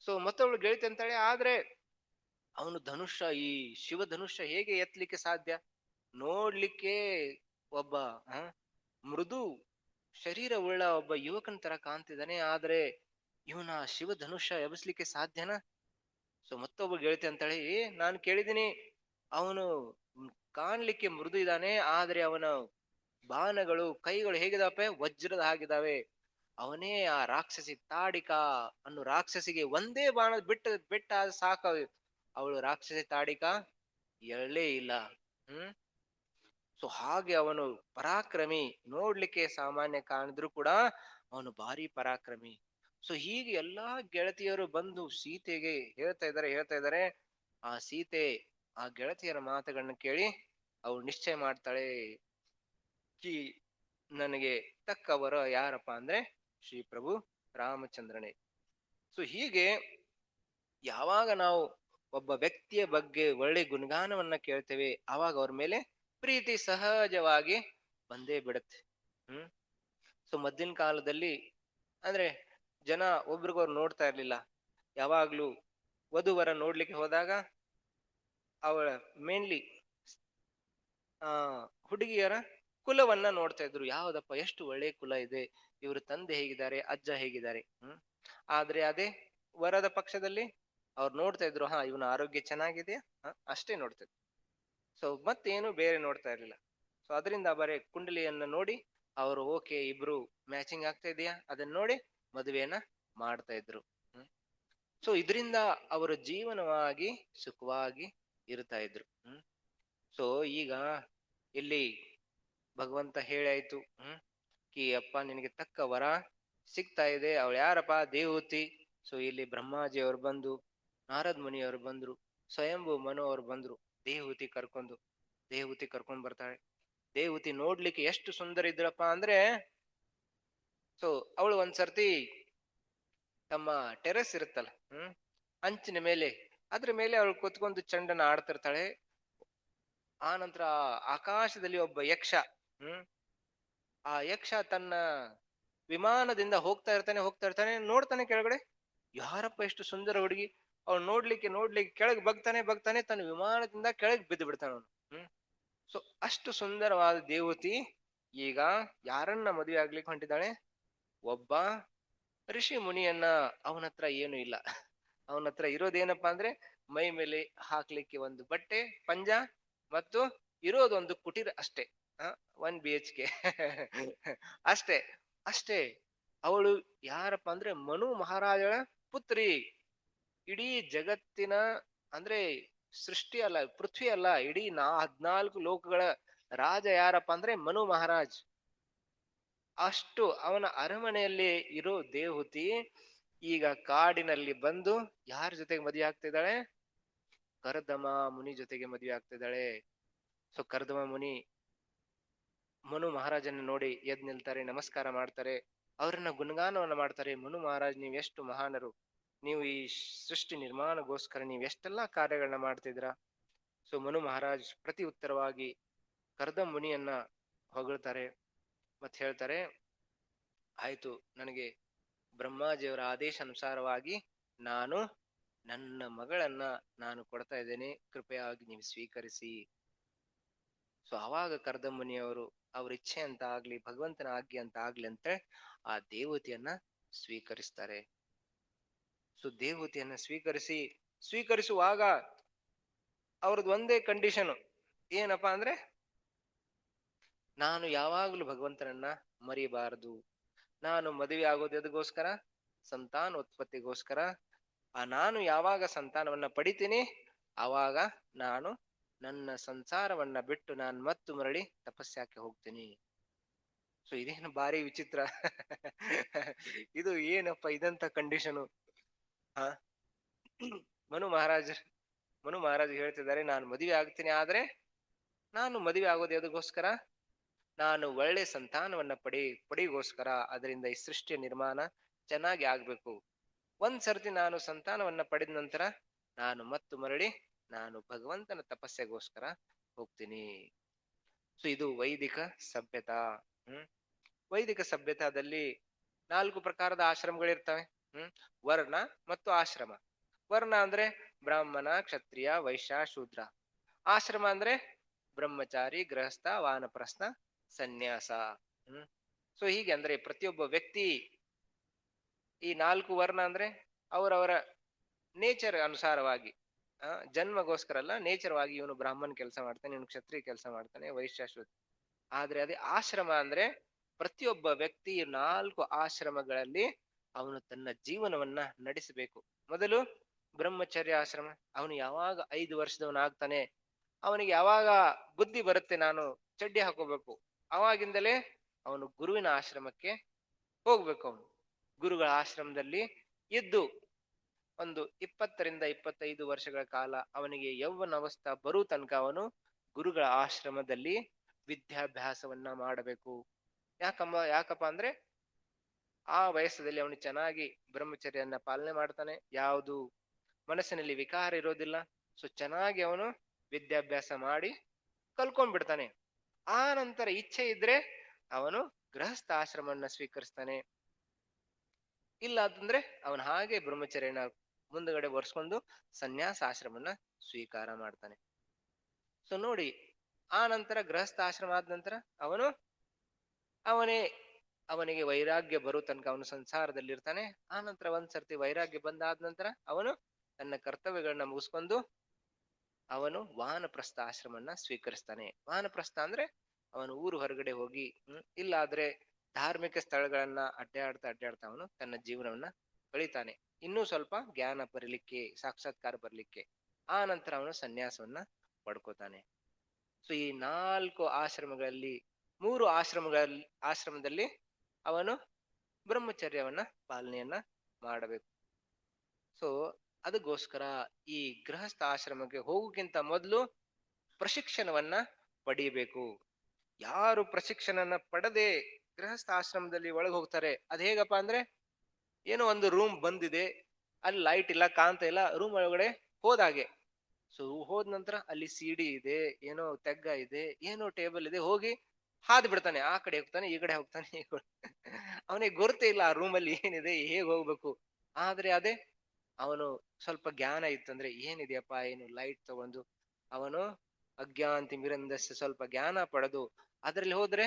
ಸೊ ಮತ್ತವಳು ಗೆಳತಿ ಅಂತಾಳೆ, ಆದ್ರೆ ಅವನು ಈ ಶಿವ ಧನುಷ್ಯ ಹೇಗೆ ಎತ್ತಲಿಕ್ಕೆ ಸಾಧ್ಯ? ನೋಡ್ಲಿಕ್ಕೆ ಒಬ್ಬ ಮೃದು ಶರೀರವುಳ್ಳ ಒಬ್ಬ ಯುವಕನ ತರ ಕಾಣ್ತಿದ್ದಾನೆ, ಆದ್ರೆ ಇವನ ಶಿವ ಧನುಷ್ಯ ಎಬ್ಸ್ಲಿಕ್ಕೆ ಸಾಧ್ಯನಾ? ಸೊ ಮತ್ತೊಬ್ಬ ಗೆಳತಿ ಅಂತಾಳೆ, ನಾನು ಕೇಳಿದ್ದೀನಿ, ಅವನು ಕಾಣ್ಲಿಕ್ಕೆ ಮೃದು ಇದ್ದಾನೆ, ಆದ್ರೆ ಅವನ ಬಾಣಗಳು ಕೈಗಳು ಹೇಗಿದಾವೆ, ವಜ್ರದ ಹಾಗಿದಾವೆ. ಅವನೇ ಆ ರಾಕ್ಷಸಿ ತಾಡಿಕ ಅನ್ನೋ ರಾಕ್ಷಸಿಗೆ ಒಂದೇ ಬಾಣ ಬಿಟ್ಟ ಸಾಕ, ಅವಳು ರಾಕ್ಷಸಿ ತಾಡಿಕ ಎಳ್ಳೇ ಇಲ್ಲ. ಹ್ಮ್. ಸೊ ಹಾಗೆ ಅವನು ಪರಾಕ್ರಮಿ, ನೋಡ್ಲಿಕ್ಕೆ ಸಾಮಾನ್ಯ ಕಾಣಿದ್ರು ಕೂಡ ಅವನು ಭಾರಿ ಪರಾಕ್ರಮಿ. ಸೊ ಹೀಗೆ ಎಲ್ಲಾ ಗೆಳತಿಯರು ಬಂದು ಸೀತೆಗೆ ಹೇಳ್ತಾ ಇದ್ದಾರೆ. ಆ ಸೀತೆ ಆ ಗೆಳತಿಯರ ಮಾತುಗಳನ್ನ ಕೇಳಿ ಅವಳು ನಿಶ್ಚಯ ಮಾಡ್ತಾಳೆ, ಕಿ ನನಗೆ ತಕ್ಕವರ ಯಾರಪ್ಪ ಅಂದ್ರೆ ಶ್ರೀ ಪ್ರಭು ರಾಮಚಂದ್ರನೇ. ಸೊ ಹೀಗೆ ಯಾವಾಗ ನಾವು ಒಬ್ಬ ವ್ಯಕ್ತಿಯ ಬಗ್ಗೆ ಒಳ್ಳೆ ಗುಣಗಾನವನ್ನ ಕೇಳ್ತೇವೆ, ಆವಾಗ ಅವ್ರ ಮೇಲೆ ಪ್ರೀತಿ ಸಹಜವಾಗಿ ಬಂದೇ ಬಿಡುತ್ತೆ. ಹ್ಮ್. ಸೊ ಮದ್ದಿನ ಕಾಲದಲ್ಲಿ ಅಂದ್ರೆ ಜನ ಒಬ್ರಿಗೊಬ್ರು ನೋಡ್ತಾ ಇರ್ಲಿಲ್ಲ. ಯಾವಾಗ್ಲೂ ವಧುವರ ನೋಡ್ಲಿಕ್ಕೆ ಹೋದಾಗ ಅವಳ ಮೇನ್ಲಿ ಆ ಹುಡುಗಿಯರ ಕುಲವನ್ನ ನೋಡ್ತಾ ಇದ್ರು. ಯಾವ್ದಪ್ಪ ಎಷ್ಟು ಒಳ್ಳೆ ಕುಲ ಇದೆ, ಇವ್ರ ತಂದೆ ಹೇಗಿದ್ದಾರೆ, ಅಜ್ಜ ಹೇಗಿದ್ದಾರೆ. ಹ್ಮ್. ಆದ್ರೆ ಅದೇ ವರದ ಪಕ್ಷದಲ್ಲಿ ಅವ್ರು ನೋಡ್ತಾ ಇದ್ರು, ಹಾ ಇವನ ಆರೋಗ್ಯ ಚೆನ್ನಾಗಿದೆಯಾ, ಅಷ್ಟೇ ನೋಡ್ತಾ ಇದ್ರು. ಸೊ ಮತ್ತೇನು ಬೇರೆ ನೋಡ್ತಾ ಇರ್ಲಿಲ್ಲ. ಸೊ ಅದರಿಂದ ಬರೀ ಕುಂಡಲಿಯನ್ನ ನೋಡಿ ಅವರು ಓಕೆ ಇಬ್ರು ಮ್ಯಾಚಿಂಗ್ ಆಗ್ತಾ ಇದೆಯಾ ಅದನ್ನ ನೋಡಿ ಮದುವೆಯನ್ನ ಮಾಡ್ತಾ ಇದ್ರು. ಹ್ಮ್. ಸೊ ಇದರಿಂದ ಅವರ ಜೀವನವಾಗಿ ಸುಖವಾಗಿ ಇರ್ತಾ ಇದ್ರು. ಹ್ಮ್. ಸೊ ಈಗ ಇಲ್ಲಿ ಭಗವಂತ ಹೇಳಾಯ್ತು, ಕಿ ಅಪ್ಪ ನಿನಗೆ ತಕ್ಕ ವರ ಸಿಗ್ತಾ ಇದೆ. ಅವಳು ಯಾರಪ್ಪ, ದೇವಹೂತಿ. ಸೊ ಇಲ್ಲಿ ಬ್ರಹ್ಮಾಜಿ ಅವರು ಬಂದು, ನಾರದ್ ಮುನಿ ಅವರು ಬಂದ್ರು, ಸ್ವಯಂಭೂ ಮನು ಅವರು ಬಂದ್ರು, ದೇವಹೂತಿ ಕರ್ಕೊಂಡ್ ಬರ್ತಾಳೆ. ದೇವಹೂತಿ ನೋಡ್ಲಿಕ್ಕೆ ಎಷ್ಟು ಸುಂದರ ಇದ್ರಪ್ಪ ಅಂದ್ರೆ, ಸೊ ಅವಳು ಒಂದ್ಸರ್ತಿ ತಮ್ಮ ಟೆರೆಸ್ ಇರುತ್ತಲ್ಲ, ಅಂಚಿನ ಮೇಲೆ, ಅದ್ರ ಮೇಲೆ ಅವಳು ಕೂತ್ಕೊಂಡು ಚೆಂಡನ ಆಡ್ತಿರ್ತಾಳೆ. ಆ ನಂತರ ಆಕಾಶದಲ್ಲಿ ಒಬ್ಬ ಯಕ್ಷ, ಆ ಯಕ್ಷ ತನ್ನ ವಿಮಾನದಿಂದ ಹೋಗ್ತಾ ಇರ್ತಾನೆ, ನೋಡ್ತಾನೆ ಕೆಳಗಡೆ, ಯಾರಪ್ಪ ಎಷ್ಟು ಸುಂದರ ಹುಡುಗಿ. ಅವ್ನು ನೋಡ್ಲಿಕ್ಕೆ ಕೆಳಗೆ ಬಗ್ತಾನೆ ತನ್ನ ವಿಮಾನದಿಂದ ಕೆಳಗೆ ಬಿದ್ದು ಬಿಡ್ತಾನೆ ಅವನು. ಸೊ ಅಷ್ಟು ಸುಂದರವಾದ ದೇವತಿ ಈಗ ಯಾರನ್ನ ಮದುವೆ ಆಗ್ಲಿಕ್ಕೆ ಹೊಂಟಿದ್ದಾಳೆ, ಒಬ್ಬ ಋಷಿ ಮುನಿಯನ್ನ. ಅವನ ಹತ್ರ ಏನು ಇಲ್ಲ, ಅವನ ಹತ್ರ ಇರೋದೇನಪ್ಪಾ ಅಂದ್ರೆ ಮೈ ಮೇಲೆ ಹಾಕ್ಲಿಕ್ಕೆ ಒಂದು ಬಟ್ಟೆ ಪಂಜ ಮತ್ತು ಇರೋದೊಂದು ಕುಟೀರ ಅಷ್ಟೇ. 1 BHK ಅಷ್ಟೇ ಅಷ್ಟೇ. ಅವಳು ಯಾರಪ್ಪ ಅಂದ್ರೆ ಮನು ಮಹಾರಾಜಳ ಪುತ್ರಿ. ಇಡೀ ಜಗತ್ತಿನ ಅಂದ್ರೆ ಸೃಷ್ಟಿ ಅಲ್ಲ, ಪೃಥ್ವಿ ಅಲ್ಲ, ಇಡೀ 14 ಲೋಕಗಳ ರಾಜ ಯಾರಪ್ಪ ಅಂದ್ರೆ ಮನು ಮಹಾರಾಜ್. ಅಷ್ಟು ಅವನ ಅರಮನೆಯಲ್ಲಿ ಇರೋ ದೇವಹೂತಿ ಈಗ ಕಾಡಿನಲ್ಲಿ ಬಂದು ಯಾರ ಜೊತೆಗೆ ಮದುವೆ ಆಗ್ತಿದ್ದಾಳೆ, ಕರ್ದಮ ಮುನಿ ಜೊತೆಗೆ ಮದುವೆ ಆಗ್ತಿದ್ದಾಳೆ. ಸೊ ಕರ್ದಮ ಮುನಿ ಮನು ಮಹಾರಾಜನ ನೋಡಿ ಎದ್ ನಿಲ್ತಾರೆ, ನಮಸ್ಕಾರ ಮಾಡ್ತಾರೆ, ಅವರನ್ನ ಗುಣಗಾನವನ್ನ ಮಾಡ್ತಾರೆ. ಮನು ಮಹಾರಾಜ್ ನೀವ್ ಎಷ್ಟು ಮಹಾನರು, ನೀವು ಈ ಸೃಷ್ಟಿ ನಿರ್ಮಾಣಗೋಸ್ಕರ ನೀವ್ ಎಷ್ಟೆಲ್ಲಾ ಕಾರ್ಯಗಳನ್ನ ಮಾಡ್ತಿದ್ರ. ಸೊ ಮನು ಮಹಾರಾಜ್ ಪ್ರತಿ ಉತ್ತರವಾಗಿ ಕರ್ದಮ ಮುನಿಯನ್ನ ಹೊಗಳ್ತಾರೆ ಮತ್ತೆ ಹೇಳ್ತಾರೆ, ಆಯ್ತು, ನನಗೆ ಬ್ರಹ್ಮಾಜಿಯವರ ಆದೇಶ ಅನುಸಾರವಾಗಿ ನಾನು ನನ್ನ ಮಗಳನ್ನ ನಾನು ಕೊಡ್ತಾ ಇದ್ದೇನೆ, ಕೃಪೆಯಾಗಿ ನೀವು ಸ್ವೀಕರಿಸಿ. ಸೊ ಅವಾಗ ಕರ್ದಮ ಮುನಿಯವರು ಅವ್ರ ಇಚ್ಛೆ ಅಂತ ಆಗ್ಲಿ, ಭಗವಂತನ ಆಜ್ಞೆ ಅಂತ ಆಗ್ಲಿ ಅಂತ ಆ ದೇವತೆಯನ್ನ ಸ್ವೀಕರಿಸ್ತಾರೆ. ಸೊ ದೇವತೆಯನ್ನ ಸ್ವೀಕರಿಸುವಾಗ ಅವ್ರದ್ದು ಒಂದೇ ಕಂಡೀಷನ್ ಏನಪ್ಪಾ ಅಂದ್ರೆ, ನಾನು ಯಾವಾಗ್ಲೂ ಭಗವಂತನನ್ನ ಮರಿಬಾರದು. ನಾನು ಮದುವೆ ಆಗೋದು ಎದಗೋಸ್ಕರ, ಸಂತಾನೋತ್ಪತ್ತಿಗೋಸ್ಕರ. ನಾನು ಯಾವಾಗ ಸಂತಾನವನ್ನ ಪಡಿತೀನಿ ಆವಾಗ ನಾನು ನನ್ನ ಸಂಸಾರವನ್ನ ಬಿಟ್ಟು ನಾನು ಮತ್ತು ಮರಳಿ ತಪಸ್ಯಾಕೆ ಹೋಗ್ತೀನಿ. ಸೊ ಇದೇನು ಭಾರಿ ವಿಚಿತ್ರ ಇದು ಏನಪ್ಪ ಇದಂತ ಕಂಡೀಷನು. ಹ ಮನು ಮಹಾರಾಜ್ ಹೇಳ್ತಿದ್ದಾರೆ, ನಾನು ಮದುವೆ ಆಗ್ತೀನಿ, ಆದ್ರೆ ನಾನು ಮದುವೆ ಆಗೋದು ಎದಗೋಸ್ಕರ, ನಾನು ಒಳ್ಳೆ ಸಂತಾನವನ್ನ ಪಡಿಗೋಸ್ಕರ. ಅದರಿಂದ ಈ ಸೃಷ್ಟಿಯ ನಿರ್ಮಾಣ ಚೆನ್ನಾಗಿ ಆಗ್ಬೇಕು. ಒಂದ್ಸರ್ತಿ ನಾನು ಸಂತಾನವನ್ನ ಪಡೆದ ನಂತರ ನಾನು ಮತ್ತು ಮರಳಿ ನಾನು ಭಗವಂತನ ತಪಸ್ಸೆಗೋಸ್ಕರ ಹೋಗ್ತೀನಿ. ಸೊ ಇದು ವೈದಿಕ ಸಭ್ಯತಾ. ವೈದಿಕ ಸಭ್ಯತಾದಲ್ಲಿ 4 ಪ್ರಕಾರದ ಆಶ್ರಮಗಳಿರ್ತವೆ. ವರ್ಣ ಮತ್ತು ಆಶ್ರಮ. ವರ್ಣ ಅಂದ್ರೆ ಬ್ರಾಹ್ಮಣ, ಕ್ಷತ್ರಿಯ, ವೈಶ್ಯ, ಶೂದ್ರ. ಆಶ್ರಮ ಅಂದ್ರೆ ಬ್ರಹ್ಮಚಾರಿ, ಗೃಹಸ್ಥ, ವಾನಪ್ರಸ್ಥ, ಸನ್ಯಾಸ. ಸೊ ಹೀಗೆ ಅಂದ್ರೆ ಪ್ರತಿಯೊಬ್ಬ ವ್ಯಕ್ತಿ ಈ 4 ವರ್ಣ ಅಂದ್ರೆ ಅವರವರ ನೇಚರ್ ಅನುಸಾರವಾಗಿ, ಜನ್ಮಗೋಸ್ಕರ ಅಲ್ಲ, ನೇಚರ್ ವಾಗಿ ಇವನು ಬ್ರಾಹ್ಮಣ್ ಕೆಲಸ ಮಾಡ್ತಾನೆ, ಇವನು ಕ್ಷತ್ರಿಯ ಕೆಲಸ ಮಾಡ್ತಾನೆ, ವೈಶ್ಯ, ಶೂದ್ರ. ಆದ್ರೆ ಅದೇ ಆಶ್ರಮ ಅಂದ್ರೆ ಪ್ರತಿಯೊಬ್ಬ ವ್ಯಕ್ತಿ 4 ಆಶ್ರಮಗಳಲ್ಲಿ ಅವನು ತನ್ನ ಜೀವನವನ್ನ ನಡೆಸಬೇಕು. ಮೊದಲು ಬ್ರಹ್ಮಚರ್ಯ ಆಶ್ರಮ. ಅವನು ಯಾವಾಗ 5 ವರ್ಷದವನಾಗ್ತಾನೆ, ಅವನಿಗೆ ಯಾವಾಗ ಬುದ್ಧಿ ಬರುತ್ತೆ ನಾನು ಚಡ್ಡಿ ಹಾಕೋಬೇಕು, ಅವಾಗಿಂದಲೇ ಅವನು ಗುರುವಿನ ಆಶ್ರಮಕ್ಕೆ ಹೋಗ್ಬೇಕು. ಅವನು ಗುರುಗಳ ಆಶ್ರಮದಲ್ಲಿ ಇದ್ದು ಒಂದು 20 ರಿಂದ 25 ವರ್ಷಗಳ ಕಾಲ ಅವನಿಗೆ ಯೌವನ ಅವಸ್ಥಾ ಬರೋ ತನಕ ಅವನು ಗುರುಗಳ ಆಶ್ರಮದಲ್ಲಿ ವಿದ್ಯಾಭ್ಯಾಸವನ್ನ ಮಾಡಬೇಕು. ಯಾಕಪ್ಪ ಅಂದ್ರೆ ಆ ವಯಸ್ಸದಲ್ಲಿ ಅವನು ಚೆನ್ನಾಗಿ ಬ್ರಹ್ಮಚರ್ಯನ್ನ ಪಾಲನೆ ಮಾಡ್ತಾನೆ, ಯಾವುದು ಮನಸ್ಸಿನಲ್ಲಿ ವಿಕಾರ ಇರೋದಿಲ್ಲ. ಸೊ ಚೆನ್ನಾಗಿ ಅವನು ವಿದ್ಯಾಭ್ಯಾಸ ಮಾಡಿ ಕಲ್ಕೊಂಡ್ಬಿಡ್ತಾನೆ. ಆ ನಂತರ ಇಚ್ಛೆ ಇದ್ರೆ ಅವನು ಗೃಹಸ್ಥ ಆಶ್ರಮವನ್ನ ಸ್ವೀಕರಿಸ್ತಾನೆ. ಇಲ್ಲ ಅಂತಂದ್ರೆ ಅವನು ಹಾಗೆ ಬ್ರಹ್ಮಚರ್ಯನ ಮುಂದಗಡೆ ಒರೆಸ್ಕೊಂಡು ಸನ್ಯಾಸ ಆಶ್ರಮನ ಸ್ವೀಕಾರ ಮಾಡ್ತಾನೆ. ಸೊ ನೋಡಿ, ಆ ನಂತರ ಗೃಹಸ್ಥ ಆಶ್ರಮ ಆದ ನಂತರ ಅವನೇ ಅವನಿಗೆ ವೈರಾಗ್ಯ ಬರೋ ತನಕ ಅವನು ಸಂಸಾರದಲ್ಲಿರ್ತಾನೆ. ಆ ನಂತರ ಒಂದ್ಸರ್ತಿ ವೈರಾಗ್ಯ ಬಂದಾದ ನಂತರ ಅವನು ತನ್ನ ಕರ್ತವ್ಯಗಳನ್ನ ಮುಗಿಸ್ಕೊಂಡು ಅವನು ವಾನಪ್ರಸ್ಥ ಆಶ್ರಮನ ಸ್ವೀಕರಿಸ್ತಾನೆ. ವಾನಪ್ರಸ್ಥ ಅಂದ್ರೆ ಅವನು ಊರು ಹೊರಗಡೆ ಹೋಗಿ ಇಲ್ಲ ಆದ್ರೆ ಧಾರ್ಮಿಕ ಸ್ಥಳಗಳನ್ನ ಅಡ್ಡಾಡ್ತಾ ಅವನು ತನ್ನ ಜೀವನವನ್ನ ಕಳೀತಾನೆ. ಇನ್ನೂ ಸ್ವಲ್ಪ ಜ್ಞಾನ ಬರಲಿಕ್ಕೆ, ಸಾಕ್ಷಾತ್ಕಾರ ಬರ್ಲಿಕ್ಕೆ. ಆ ನಂತರ ಅವನು ಸನ್ಯಾಸವನ್ನ ಪಡ್ಕೋತಾನೆ. ಸೊ ಈ 4 ಆಶ್ರಮಗಳಲ್ಲಿ 3 ಆಶ್ರಮದಲ್ಲಿ ಅವನು ಬ್ರಹ್ಮಚರ್ಯವನ್ನ ಪಾಲನೆಯನ್ನ ಮಾಡಬೇಕು. ಸೊ ಅದಕ್ಕೋಸ್ಕರ ಈ ಗೃಹಸ್ಥ ಆಶ್ರಮಕ್ಕೆ ಹೋಗೋಕ್ಕಿಂತ ಮೊದಲು ಪ್ರಶಿಕ್ಷಣವನ್ನ ಪಡೀಬೇಕು. ಯಾರು ಪ್ರಶಿಕ್ಷಣನ ಪಡೆದೇ ಗೃಹಸ್ಥ ಆಶ್ರಮದಲ್ಲಿ ಒಳಗೆ ಹೋಗ್ತಾರೆ, ಅದ್ ಹೇಗಪ್ಪ ಅಂದ್ರೆ ಏನೋ ಒಂದು ರೂಮ್ ಬಂದಿದೆ, ಅಲ್ಲಿ ಲೈಟ್ ಇಲ್ಲ, ಕಾಣ್ತಾ ಇಲ್ಲ, ರೂಮ್ ಒಳಗಡೆ ಹೋದಾಗೆ. ಸೊ ಹೋದ ನಂತರ ಅಲ್ಲಿ ಸಿಡಿ ಇದೆ, ಏನೋ ತೆಗ್ಗ ಇದೆ, ಏನೋ ಟೇಬಲ್ ಇದೆ, ಹೋಗಿ ಹಾದ್ ಬಿಡ್ತಾನೆ. ಆ ಕಡೆ ಹೋಗ್ತಾನೆ, ಈ ಕಡೆ ಹೋಗ್ತಾನೆ. ಅವನಿಗೆ ಗೊತ್ತೇ ಇಲ್ಲ ಆ ರೂಮ್ ಅಲ್ಲಿ ಏನಿದೆ, ಹೇಗ್ ಹೋಗ್ಬೇಕು. ಆದ್ರೆ ಅದೇ ಅವನು ಸ್ವಲ್ಪ ಜ್ಞಾನ ಇತ್ತಂದ್ರೆ ಏನಿದೆಯಪ್ಪ, ಏನು ಲೈಟ್ ತಗೊಂಡು ಅವನು ಅಜ್ಞಾಂತಿ ಮಿರಂದಸ್ಸು ಸ್ವಲ್ಪ ಜ್ಞಾನ ಪಡೆದು ಅದ್ರಲ್ಲಿ ಹೋದ್ರೆ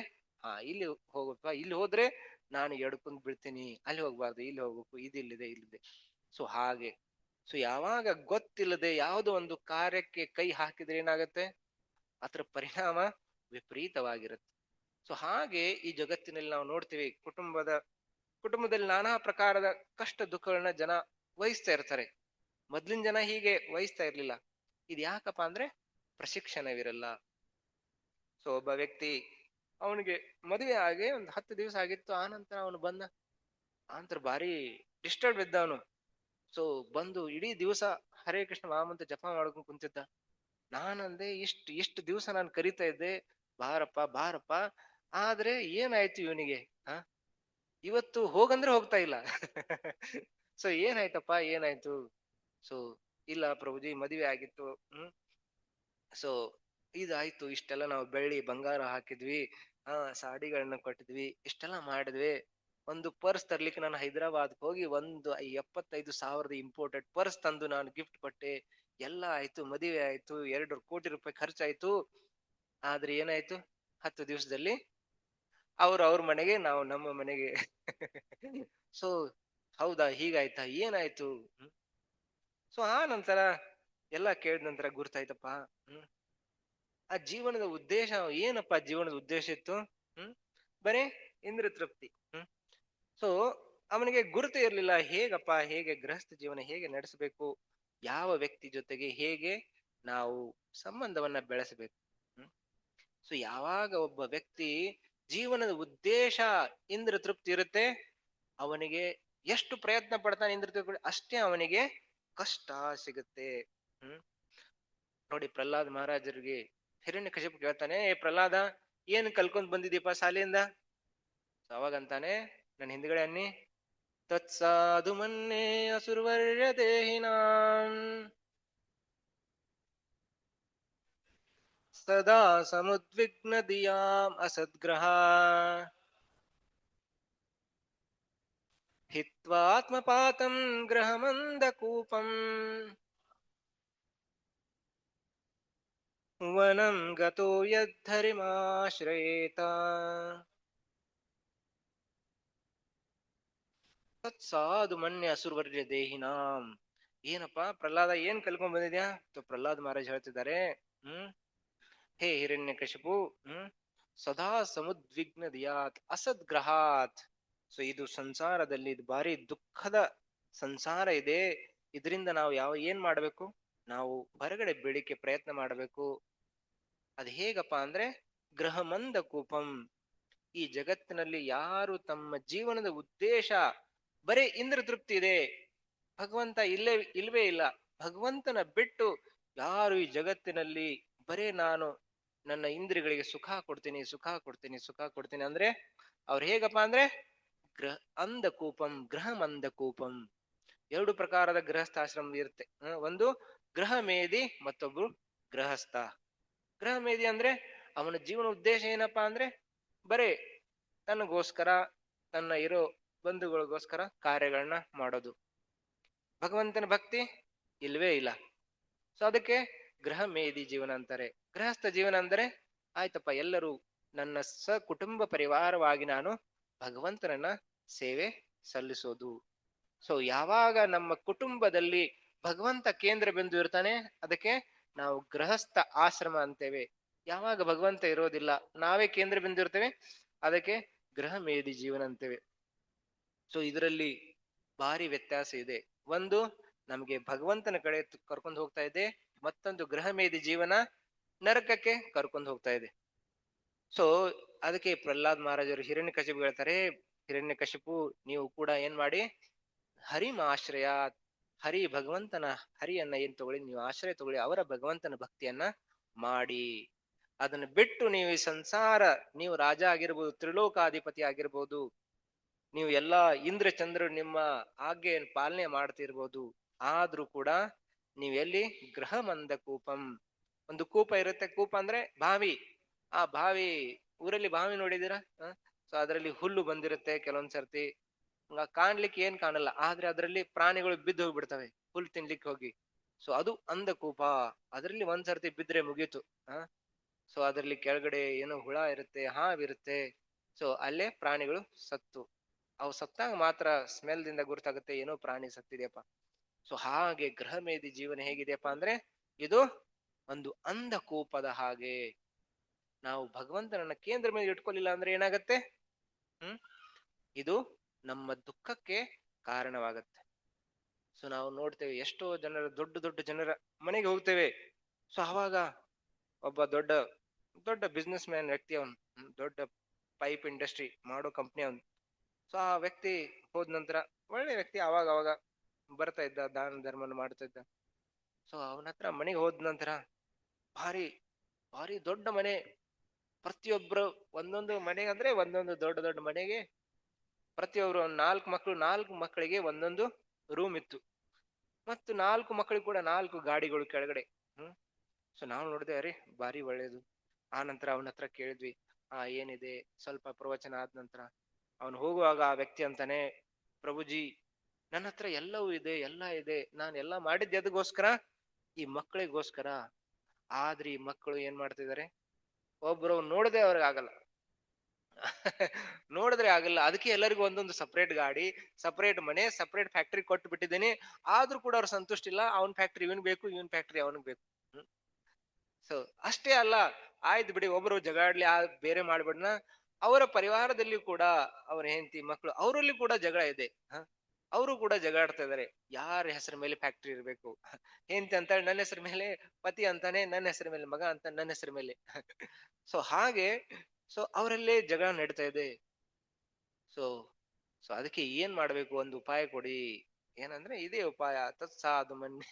ಇಲ್ಲಿ ಹೋಗಪ್ಪ, ಇಲ್ಲಿ ಹೋದ್ರೆ ನಾನು ಎಡ್ಕೊಂಡ್ ಬಿಡ್ತೀನಿ, ಅಲ್ಲಿ ಹೋಗ್ಬಾರ್ದು, ಇಲ್ಲಿ ಹೋಗ್ಬೇಕು, ಇಲ್ಲಿದೆ. ಸೊ ಹಾಗೆ. ಸೊ ಯಾವಾಗ ಗೊತ್ತಿಲ್ಲದೆ ಯಾವುದೋ ಒಂದು ಕಾರ್ಯಕ್ಕೆ ಕೈ ಹಾಕಿದ್ರೆ ಏನಾಗತ್ತೆ, ಅದರ ಪರಿಣಾಮ ವಿಪರೀತವಾಗಿರುತ್ತೆ. ಸೊ ಹಾಗೆ ಈ ಜಗತ್ತಿನಲ್ಲಿ ನಾವು ನೋಡ್ತೀವಿ, ಕುಟುಂಬದಲ್ಲಿ ನಾನಾ ಪ್ರಕಾರದ ಕಷ್ಟ ದುಃಖಗಳನ್ನ ಜನ ವಹಿಸ್ತಾ ಇರ್ತಾರೆ. ಮೊದ್ಲಿನ ಜನ ಹೀಗೆ ವಹಿಸ್ತಾ ಇರ್ಲಿಲ್ಲ. ಇದು ಯಾಕಪ್ಪ ಅಂದ್ರೆ ಪ್ರಶಿಕ್ಷಣವಿರಲ್ಲ. ಸೊ ಒಬ್ಬ ವ್ಯಕ್ತಿ ಅವನಿಗೆ ಮದುವೆ ಆಗಿ ಒಂದು 10 ದಿವಸ ಆಗಿತ್ತು, ಆನಂತರ ಅವನು ಬಂದ, ಆನಂತರ ಭಾರಿ ಡಿಸ್ಟರ್ಬ್ ಇದ್ದ ಅವನು. ಸೊ ಬಂದು ಇಡೀ ದಿವಸ ಹರೇ ಕೃಷ್ಣ ಮಹಾಮಂತ್ರ ಜಪ ಮಾಡ್ಕೊಂಡು ಕುಂತಿದ್ದ. ನಾನಂದೆ ಇಷ್ಟು ದಿವಸ ನಾನು ಕರಿತಾ ಇದ್ದೆ, ಬಾರಪ್ಪ. ಆದ್ರೆ ಏನಾಯ್ತು ಇವನಿಗೆ, ಇವತ್ತು ಹೋಗಂದ್ರೆ ಹೋಗ್ತಾ ಇಲ್ಲ. ಸೊ ಏನಾಯ್ತು. ಸೊ ಇಲ್ಲ ಪ್ರಭುಜಿ, ಮದುವೆ ಆಗಿತ್ತು. ಸೊ ಇದಾಯ್ತು, ಇಷ್ಟೆಲ್ಲ ನಾವು ಬೆಳ್ಳಿ ಬಂಗಾರ ಹಾಕಿದ್ವಿ, ಸಾಡಿಗಳನ್ನ ಕೊಟ್ಟಿದ್ವಿ, ಇಷ್ಟೆಲ್ಲ ಮಾಡಿದ್ವಿ. ಒಂದು ಪರ್ಸ್ ತರ್ಲಿಕ್ಕೆ ನಾನು ಹೈದರಾಬಾದ್ ಹೋಗಿ ಒಂದು 75,000 ಇಂಪೋರ್ಟೆಡ್ ಪರ್ಸ್ ತಂದು ನಾನು ಗಿಫ್ಟ್ ಕೊಟ್ಟೆ. ಎಲ್ಲ ಆಯ್ತು, ಮದುವೆ ಆಯ್ತು, 2 ಕೋಟಿ ರೂಪಾಯಿ ಖರ್ಚಾಯ್ತು. ಆದ್ರೆ ಏನಾಯ್ತು, 10 ದಿವಸದಲ್ಲಿ ಅವ್ರ ಮನೆಗೆ, ನಾವು ನಮ್ಮ ಮನೆಗೆ. ಸೊ ಹೌದಾ, ಹೀಗಾಯ್ತಾ, ಏನಾಯ್ತು. ಸೊ ಆ ನಂತರ ಎಲ್ಲ ಕೇಳಿದ ನಂತರ ಗುರ್ತಾಯ್ತಪ್ಪ, ಆ ಜೀವನದ ಉದ್ದೇಶ ಏನಪ್ಪಾ, ಜೀವನದ ಉದ್ದೇಶ ಇತ್ತು ಬರೇ ಇಂದ್ರ ತೃಪ್ತಿ. ಸೊ ಅವನಿಗೆ ಗುರುತು ಇರ್ಲಿಲ್ಲ, ಹೇಗೆ ಗೃಹಸ್ಥ ಜೀವನ ಹೇಗೆ ನಡೆಸಬೇಕು, ಯಾವ ವ್ಯಕ್ತಿ ಜೊತೆಗೆ ಹೇಗೆ ನಾವು ಸಂಬಂಧವನ್ನ ಬೆಳೆಸಬೇಕು. ಸೊ ಯಾವಾಗ ಒಬ್ಬ ವ್ಯಕ್ತಿ ಜೀವನದ ಉದ್ದೇಶ ಇಂದ್ರ ತೃಪ್ತಿ ಇರುತ್ತೆ, ಅವನಿಗೆ ಎಷ್ಟು ಪ್ರಯತ್ನ ಪಡ್ತಾನೆ ಇಂದ್ರ ತೃಪ್ತಿ, ಅಷ್ಟೇ ಅವನಿಗೆ ಕಷ್ಟ ಸಿಗುತ್ತೆ. ನೋಡಿ, ಪ್ರಹ್ಲಾದ್ ಮಹಾರಾಜರಿಗೆ ಹಿರಣ್ಯಕಶಿಪು ಕೇಳ್ತಾನೆ, ಪ್ರಹ್ಲಾದ ಏನ್ ಕಲ್ಕೊಂಡ್ ಬಂದಿದೀಪ ಶಾಲೆಯಿಂದ. ಅವಾಗಂತಾನೆ, ನನ್ನ ಹಿಂದ್ಗಡೆ ಅನ್ನಿ, ತತ್ಸಾಧು ಮನ್ನೇ ಅಸುರ್ವರ್ಯ ದೇಹಿನಾಂ ಸದಾ ಸಮುದ್ವಿಗ್ನ ದಿಯಾಂ ಅಸದ್ಗ್ರಹ ಹಿತ್ವಾತ್ಮಪಾತಂ ಗ್ರಹಮಂದಕೂಪಂ ವನಂ ಗತೋ ಯದ್ಧರಿಮಾಶ್ರಯೇತ. ತತ್ಸಾಧು ಮನ್ಯ ಅಸುರ್ವರ್ಯ ದೇಹಿನಾಂ. ಏನಪ್ಪಾ ಪ್ರಹ್ಲಾದ, ಏನ್ ಕಲ್ಕೊಂಡ್ ಬಂದಿದ್ಯಾ? ಪ್ರಹ್ಲಾದ್ ಮಹಾರಾಜ್ ಹೇಳ್ತಿದ್ದಾರೆ, ಹೇ ಹಿರಣ್ಯಕಶಿಪು, ಸದಾ ಸಮುದ್ವಿಗ್ನದಿಯಾತ್ ಅಸದ್ಗ್ರಹಾತ್. ಸೊ ಇದು ಸಂಸಾರದಲ್ಲಿ ಇದು ಭಾರಿ ದುಃಖದ ಸಂಸಾರ ಇದೆ. ಇದರಿಂದ ನಾವು ಏನ್ ಮಾಡ್ಬೇಕು? ನಾವು ಹೊರಗಡೆ ಬೆಳಿಕ್ಕೆ ಪ್ರಯತ್ನ ಮಾಡಬೇಕು. ಅದ್ ಹೇಗಪ್ಪ ಅಂದ್ರೆ ಗ್ರಹಮಂದ ಕೂಪಂ. ಈ ಜಗತ್ತಿನಲ್ಲಿ ಯಾರು ತಮ್ಮ ಜೀವನದ ಉದ್ದೇಶ ಬರೀ ಇಂದ್ರ ತೃಪ್ತಿ ಇದೆ, ಭಗವಂತ ಇಲ್ವೇ ಇಲ್ಲ, ಭಗವಂತನ ಬಿಟ್ಟು ಯಾರು ಈ ಜಗತ್ತಿನಲ್ಲಿ ಬರೇ ನಾನು ನನ್ನ ಇಂದ್ರಿಯಗಳಿಗೆ ಸುಖ ಕೊಡ್ತೀನಿ ಸುಖ ಕೊಡ್ತೀನಿ ಸುಖ ಕೊಡ್ತೀನಿ ಅಂದ್ರೆ ಅವ್ರು ಹೇಗಪ್ಪ ಅಂದ್ರೆ ಗ್ರಹ ಅಂಧಕೂಪಂ ಗೃಹಮಂಧಕೂಪಂ. ಎರಡು ಪ್ರಕಾರದ ಗೃಹಸ್ಥಾಶ್ರಮ ಇರುತ್ತೆ. ಒಂದು ಗೃಹ ಮೇಧಿ, ಮತ್ತೊಬ್ರು ಗೃಹಸ್ಥ. ಗೃಹ ಮೇಧಿ ಅಂದ್ರೆ ಅವನ ಜೀವನ ಉದ್ದೇಶ ಏನಪ್ಪಾ ಅಂದ್ರೆ ಬರೇ ತನಗೋಸ್ಕರ ತನ್ನ ಇರೋ ಬಂಧುಗಳಿಗೋಸ್ಕರ ಕಾರ್ಯಗಳನ್ನ ಮಾಡೋದು, ಭಗವಂತನ ಭಕ್ತಿ ಇಲ್ವೇ ಇಲ್ಲ. ಸೊ ಅದಕ್ಕೆ ಗೃಹ ಮೇಧಿ ಜೀವನ ಅಂತಾರೆ. ಗೃಹಸ್ಥ ಜೀವನ ಅಂದರೆ ಆಯ್ತಪ್ಪ ಎಲ್ಲರೂ ನನ್ನ ಕುಟುಂಬ ಪರಿವಾರವಾಗಿ ನಾನು ಭಗವಂತನನ್ನ ಸೇವೆ ಸಲ್ಲಿಸೋದು. ಸೊ ಯಾವಾಗ ನಮ್ಮ ಕುಟುಂಬದಲ್ಲಿ ಭಗವಂತ ಕೇಂದ್ರ ಬಿಂದು ಇರ್ತಾನೆ ಅದಕ್ಕೆ ನಾವು ಗೃಹಸ್ಥ ಆಶ್ರಮ ಅಂತೇವೆ. ಯಾವಾಗ ಭಗವಂತ ಇರೋದಿಲ್ಲ ನಾವೇ ಕೇಂದ್ರ ಬಿಂದು ಇರ್ತೇವೆ ಅದಕ್ಕೆ ಗೃಹ ಮೇಧಿ ಜೀವನ ಅಂತೇವೆ. ಸೊ ಇದರಲ್ಲಿ ಭಾರಿ ವ್ಯತ್ಯಾಸ ಇದೆ. ಒಂದು ನಮಗೆ ಭಗವಂತನ ಕಡೆ ಕರ್ಕೊಂಡು ಹೋಗ್ತಾ ಇದೆ, ಮತ್ತೊಂದು ಗೃಹ ಮೇಧಿ ಜೀವನ ನರಕಕ್ಕೆ ಕರ್ಕೊಂಡು ಹೋಗ್ತಾ ಇದೆ. ಸೊ ಅದಕ್ಕೆ ಪ್ರಹ್ಲಾದ್ ಮಹಾರಾಜರು ಹಿರಣ್ಯಕಶಿಪು ಹೇಳ್ತಾರೆ, ಹಿರಣ್ಯಕಶಿಪು ನೀವು ಕೂಡ ಏನ್ ಮಾಡಿ ಹರಿಮಾಶ್ರಯ, ಹರಿ ಭಗವಂತನ ಹರಿಯನ್ನ ಏನ್ ತಗೊಳ್ಳಿ, ನೀವು ಆಶ್ರಯ ತಗೊಳ್ಳಿ, ಅವರ ಭಗವಂತನ ಭಕ್ತಿಯನ್ನ ಮಾಡಿ. ಅದನ್ನ ಬಿಟ್ಟು ನೀವು ಈ ಸಂಸಾರ, ನೀವು ರಾಜ ಆಗಿರ್ಬೋದು, ತ್ರಿಲೋಕಾಧಿಪತಿ ಆಗಿರ್ಬೋದು, ನೀವು ಎಲ್ಲಾ ಇಂದ್ರ ಚಂದ್ರ ನಿಮ್ಮ ಆಜ್ಞೆಯನ್ನು ಪಾಲನೆ ಮಾಡ್ತಿರ್ಬೋದು, ಆದ್ರೂ ಕೂಡ ನೀವು ಎಲ್ಲಿ ಗೃಹಮಂದ ಕೂಪಂ. ಒಂದು ಕೂಪ ಇರುತ್ತೆ, ಕೂಪ ಅಂದ್ರೆ ಬಾವಿ. ಆ ಬಾವಿ, ಊರಲ್ಲಿ ಬಾವಿ ನೋಡಿದೀರಾ? ಸೊ ಅದರಲ್ಲಿ ಹುಲ್ಲು ಬಂದಿರುತ್ತೆ ಕೆಲವೊಂದ್ಸರ್ತಿ, ಕಾಣ್ಲಿಕ್ಕೆ ಏನ್ ಕಾಣಲ್ಲ, ಆದ್ರೆ ಅದರಲ್ಲಿ ಪ್ರಾಣಿಗಳು ಬಿದ್ದು ಹೋಗ್ಬಿಡ್ತವೆ ಹುಲ್ ತಿನ್ಲಿಕ್ಕೆ ಹೋಗಿ. ಸೊ ಅದು ಅಂಧಕೂಪ. ಅದರಲ್ಲಿ ಒಂದ್ಸರ್ತಿ ಬಿದ್ರೆ ಮುಗೀತು. ಸೊ ಅದರಲ್ಲಿ ಕೆಳಗಡೆ ಏನೋ ಹುಳ ಇರುತ್ತೆ, ಹಾವಿರುತ್ತೆ. ಸೊ ಅಲ್ಲೇ ಪ್ರಾಣಿಗಳು ಸತ್ತು, ಅವು ಸತ್ತಾಗ ಮಾತ್ರ ಸ್ಮೆಲ್ ದಿಂದ ಗುರ್ತಾಗುತ್ತೆ ಏನೋ ಪ್ರಾಣಿ ಸತ್ತಿದೆಯಪ್ಪ. ಸೊ ಹಾಗೆ ಗೃಹ ಮೇಧಿ ಜೀವನ ಹೇಗಿದೆಯಪ್ಪ ಅಂದ್ರೆ ಇದು ಒಂದು ಅಂಧಕೂಪದ ಹಾಗೆ. ನಾವು ಭಗವಂತನನ್ನ ಕೇಂದ್ರ ಮೇಲೆ ಇಟ್ಕೊಳ್ಳಿಲ್ಲ ಅಂದ್ರೆ ಏನಾಗತ್ತೆ? ಇದು ನಮ್ಮ ದುಃಖಕ್ಕೆ ಕಾರಣವಾಗತ್ತೆ. ಸೊ ನಾವು ನೋಡ್ತೇವೆ ಎಷ್ಟೋ ಜನರ, ದೊಡ್ಡ ದೊಡ್ಡ ಜನರ ಮನೆಗೆ ಹೋಗ್ತೇವೆ. ಸೊ ಅವಾಗ ಒಬ್ಬ ದೊಡ್ಡ ದೊಡ್ಡ ಬಿಸ್ನೆಸ್ ಮ್ಯಾನ್ ವ್ಯಕ್ತಿ, ಅವನು ದೊಡ್ಡ ಪೈಪ್ ಇಂಡಸ್ಟ್ರಿ ಮಾಡೋ ಕಂಪ್ನಿ ಅವನು. ಸೊ ಆ ವ್ಯಕ್ತಿ ಹೋದ ನಂತರ ಒಳ್ಳೆ ವ್ಯಕ್ತಿ, ಅವಾಗ ಅವಾಗ ಬರ್ತಾ ಇದ್ದ, ದಾನ ಧರ್ಮನ ಮಾಡ್ತಾ ಇದ್ದ. ಸೊ ಅವನ ಹತ್ರ ಮನೆಗೆ ಹೋದ ನಂತರ ಭಾರಿ ಭಾರಿ ದೊಡ್ಡ ಮನೆ, ಪ್ರತಿಯೊಬ್ರು ಒಂದೊಂದು ಮನೆಗೆ ಅಂದ್ರೆ ಒಂದೊಂದು ದೊಡ್ಡ ದೊಡ್ಡ ಮನೆಗೆ ಪ್ರತಿಯೊಬ್ರು 4 ಮಕ್ಕಳು, 4 ಮಕ್ಕಳಿಗೆ ಒಂದೊಂದು ರೂಮ್ ಇತ್ತು, ಮತ್ತು 4 ಮಕ್ಕಳಿಗೆ ಕೂಡ 4 ಗಾಡಿಗಳು ಕೆಳಗಡೆ. ಸೊ ನಾವು ನೋಡಿದೆ, ಅರೆ ಭಾರಿ ಒಳ್ಳೇದು. ಆ ನಂತರ ಅವನ ಹತ್ರ ಕೇಳಿದ್ವಿ, ಏನಿದೆ ಸ್ವಲ್ಪ ಪ್ರವಚನ ಆದ ನಂತರ ಅವನು ಹೋಗುವಾಗ ಆ ವ್ಯಕ್ತಿ ಅಂತಾನೆ, ಪ್ರಭುಜಿ ನನ್ನ ಹತ್ರ ಎಲ್ಲವೂ ಇದೆ, ಎಲ್ಲ ಇದೆ, ನಾನು ಎಲ್ಲ ಮಾಡಿದ್ದೆ ಅದಕ್ಕೋಸ್ಕರ, ಈ ಮಕ್ಕಳಿಗೋಸ್ಕರ. ಆದ್ರೆ ಈ ಮಕ್ಕಳು ಏನ್ ಮಾಡ್ತಿದ್ದಾರೆ, ಒಬ್ರು ನೋಡದೆ ಅವ್ರಿಗೆ ಆಗಲ್ಲ ನೋಡಿದ್ರೆ ಆಗಲ್ಲ, ಅದಕ್ಕೆ ಎಲ್ಲರಿಗೂ ಒಂದೊಂದು ಸಪರೇಟ್ ಗಾಡಿ, ಸಪರೇಟ್ ಮನೆ, ಸಪರೇಟ್ ಫ್ಯಾಕ್ಟ್ರಿ ಕೊಟ್ಟು ಬಿಟ್ಟಿದ್ದೀನಿ. ಆದ್ರೂ ಕೂಡ ಅವ್ರು ಸಂತುಷ್ಟ ಇಲ್ಲ, ಅವನ್ ಫ್ಯಾಕ್ಟ್ರಿ ಇವನ್ ಬೇಕು, ಇವನ್ ಫ್ಯಾಕ್ಟ್ರಿ ಅವನಿಗೆ ಬೇಕು. ಸೊ ಅಷ್ಟೇ ಅಲ್ಲ, ಆಯ್ತು ಬಿಡಿ ಒಬ್ರು ಜಗಾಡ್ಲಿ, ಬೇರೆ ಮಾಡ್ಬಿಡ್ನ, ಅವರ ಪರಿವಾರದಲ್ಲಿ ಕೂಡ ಅವರ ಹೆಂಡತಿ ಮಕ್ಕಳು ಅವರಲ್ಲಿ ಕೂಡ ಜಗಳ ಇದೆ. ಅವರು ಕೂಡ ಜಗಾಡ್ತಾ ಇದಾರೆ, ಯಾರ ಹೆಸರ ಮೇಲೆ ಫ್ಯಾಕ್ಟ್ರಿ ಇರ್ಬೇಕು. ಹೆಂಡತಿ ಅಂತಾಳೆ ನನ್ನ ಹೆಸರ ಮೇಲೆ, ಪತಿ ಅಂತಾನೆ ನನ್ನ ಹೆಸರ ಮೇಲೆ, ಮಗ ಅಂತ ನನ್ನ ಹೆಸರ ಮೇಲೆ. ಸೊ ಹಾಗೆ ಸೊ ಅವರಲ್ಲೇ ಜಗಳ ನಡೀತಾ ಇದೆ. ಸೊ ಸೊ ಅದಕ್ಕೆ ಏನ್ ಮಾಡ್ಬೇಕು, ಒಂದು ಉಪಾಯ ಕೊಡಿ. ಏನಂದ್ರೆ ಇದೇ ಉಪಾಯ, ತತ್ಸಾಧು ಮನ್ನೆ.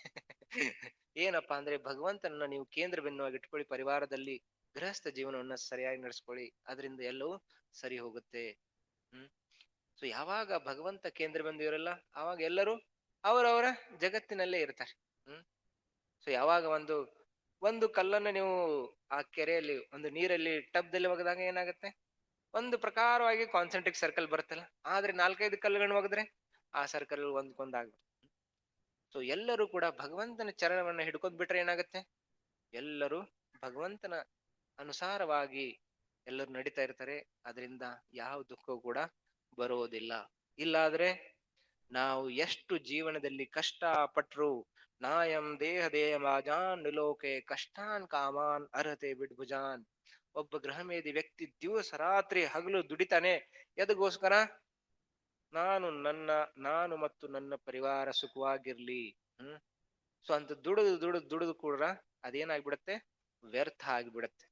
ಏನಪ್ಪಾ ಅಂದ್ರೆ ಭಗವಂತನ ನೀವು ಕೇಂದ್ರ ಬಿಂದುವಾಗಿ ಇಟ್ಕೊಳ್ಳಿ ಪರಿವಾರದಲ್ಲಿ, ಗೃಹಸ್ಥ ಜೀವನವನ್ನ ಸರಿಯಾಗಿ ನಡೆಸ್ಕೊಳ್ಳಿ, ಅದರಿಂದ ಎಲ್ಲವೂ ಸರಿ ಹೋಗುತ್ತೆ. ಸೊ ಯಾವಾಗ ಭಗವಂತ ಕೇಂದ್ರ ಬಿಂದು ಇರಲ್ಲ, ಆವಾಗ ಎಲ್ಲರೂ ಅವರವರ ಜಗತ್ತಿನಲ್ಲೇ ಇರ್ತಾರೆ. ಸೊ ಯಾವಾಗ ಒಂದು ಒಂದು ಕಲ್ಲನ್ನ ನೀವು ಆ ಕೆರೆಯಲ್ಲಿ, ಒಂದು ನೀರಲ್ಲಿ ಟಬ್ದಲ್ಲಿ ಒಗೆದಾಗ ಏನಾಗುತ್ತೆ, ಒಂದು ಪ್ರಕಾರವಾಗಿ ಕಾನ್ಸೆಂಟ್ರಿಕ್ ಸರ್ಕಲ್ ಬರುತ್ತಲ್ಲ. ಆದ್ರೆ 4-5 ಕಲ್ಲುಗಳನ್ನು ಒಗೆದ್ರೆ ಆ ಸರ್ಕಲ್ ಒಂದ್ಕೊಂದಾಗ್ಬಿಡುತ್ತೆ. ಸೊ ಎಲ್ಲರೂ ಕೂಡ ಭಗವಂತನ ಚರಣವನ್ನ ಹಿಡ್ಕೊಂಡ್ ಬಿಟ್ರೆ ಏನಾಗುತ್ತೆ, ಎಲ್ಲರೂ ಭಗವಂತನ ಅನುಸಾರವಾಗಿ ಎಲ್ಲರೂ ನಡೀತಾ ಇರ್ತಾರೆ. ಅದರಿಂದ ಯಾವ ದುಃಖ ಕೂಡ ಬರುವುದಿಲ್ಲ. ಇಲ್ಲಾದ್ರೆ ನಾವು ಎಷ್ಟು ಜೀವನದಲ್ಲಿ ಕಷ್ಟ ಪಟ್ರು, ನಾಯಂ ದೇಹ ದೇಹ ಮಾಜಾನ್ ನಿಲೋಕೆ ಕಷ್ಟಾನ್ ಕಾಮಾನ್ ಅರ್ಹತೆ ಬಿಡ್ಭುಜಾನ್. ಒಬ್ಬ ಗೃಹಮೇಧಿ ವ್ಯಕ್ತಿ ದಿವಸ ರಾತ್ರಿ ಹಗಲು ದುಡಿತಾನೆ. ಎದಗೋಸ್ಕರ? ನಾನು ಮತ್ತು ನನ್ನ ಪರಿವಾರ ಸುಖವಾಗಿರ್ಲಿ. ಸೊ ಅಂತ ದುಡಿದು ಕೂಡ ಅದೇನಾಗ್ಬಿಡತ್ತೆ? ವ್ಯರ್ಥ ಆಗಿಬಿಡತ್ತೆ.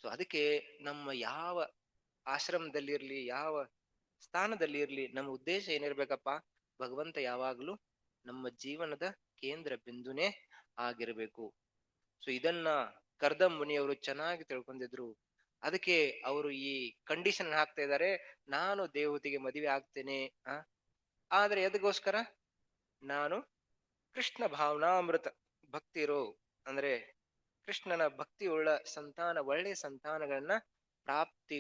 ಸೊ ಅದಕ್ಕೆ ನಮ್ಮ ಯಾವ ಆಶ್ರಮದಲ್ಲಿ ಇರ್ಲಿ, ಯಾವ ಸ್ಥಾನದಲ್ಲಿ ಇರ್ಲಿ, ನಮ್ಮ ಉದ್ದೇಶ ಏನಿರ್ಬೇಕಪ್ಪ? ಭಗವಂತ ಯಾವಾಗ್ಲೂ ನಮ್ಮ ಜೀವನದ ಕೇಂದ್ರ ಬಿಂದುನೇ ಆಗಿರ್ಬೇಕು. ಸೊ ಇದನ್ನ ಕರ್ದಂ ಮುನಿಯವರು ಚೆನ್ನಾಗಿ ತಿಳ್ಕೊಂಡಿದ್ರು. ಅದಕ್ಕೆ ಅವರು ಈ ಕಂಡೀಷನ್ ಹಾಕ್ತಾ ಇದ್ದಾರೆ, ನಾನು ದೇವತೆಗೆ ಮದುವೆ ಆಗ್ತೇನೆ. ಆದ್ರೆ ಎದಗೋಸ್ಕರ? ನಾನು ಕೃಷ್ಣ ಭಾವನಾಮೃತ ಭಕ್ತಿ ಇರೋ, ಅಂದ್ರೆ ಕೃಷ್ಣನ ಭಕ್ತಿ ಉಳ್ಳ ಸಂತಾನ, ಒಳ್ಳೆ ಸಂತಾನಗಳನ್ನ ಪ್ರಾಪ್ತಿ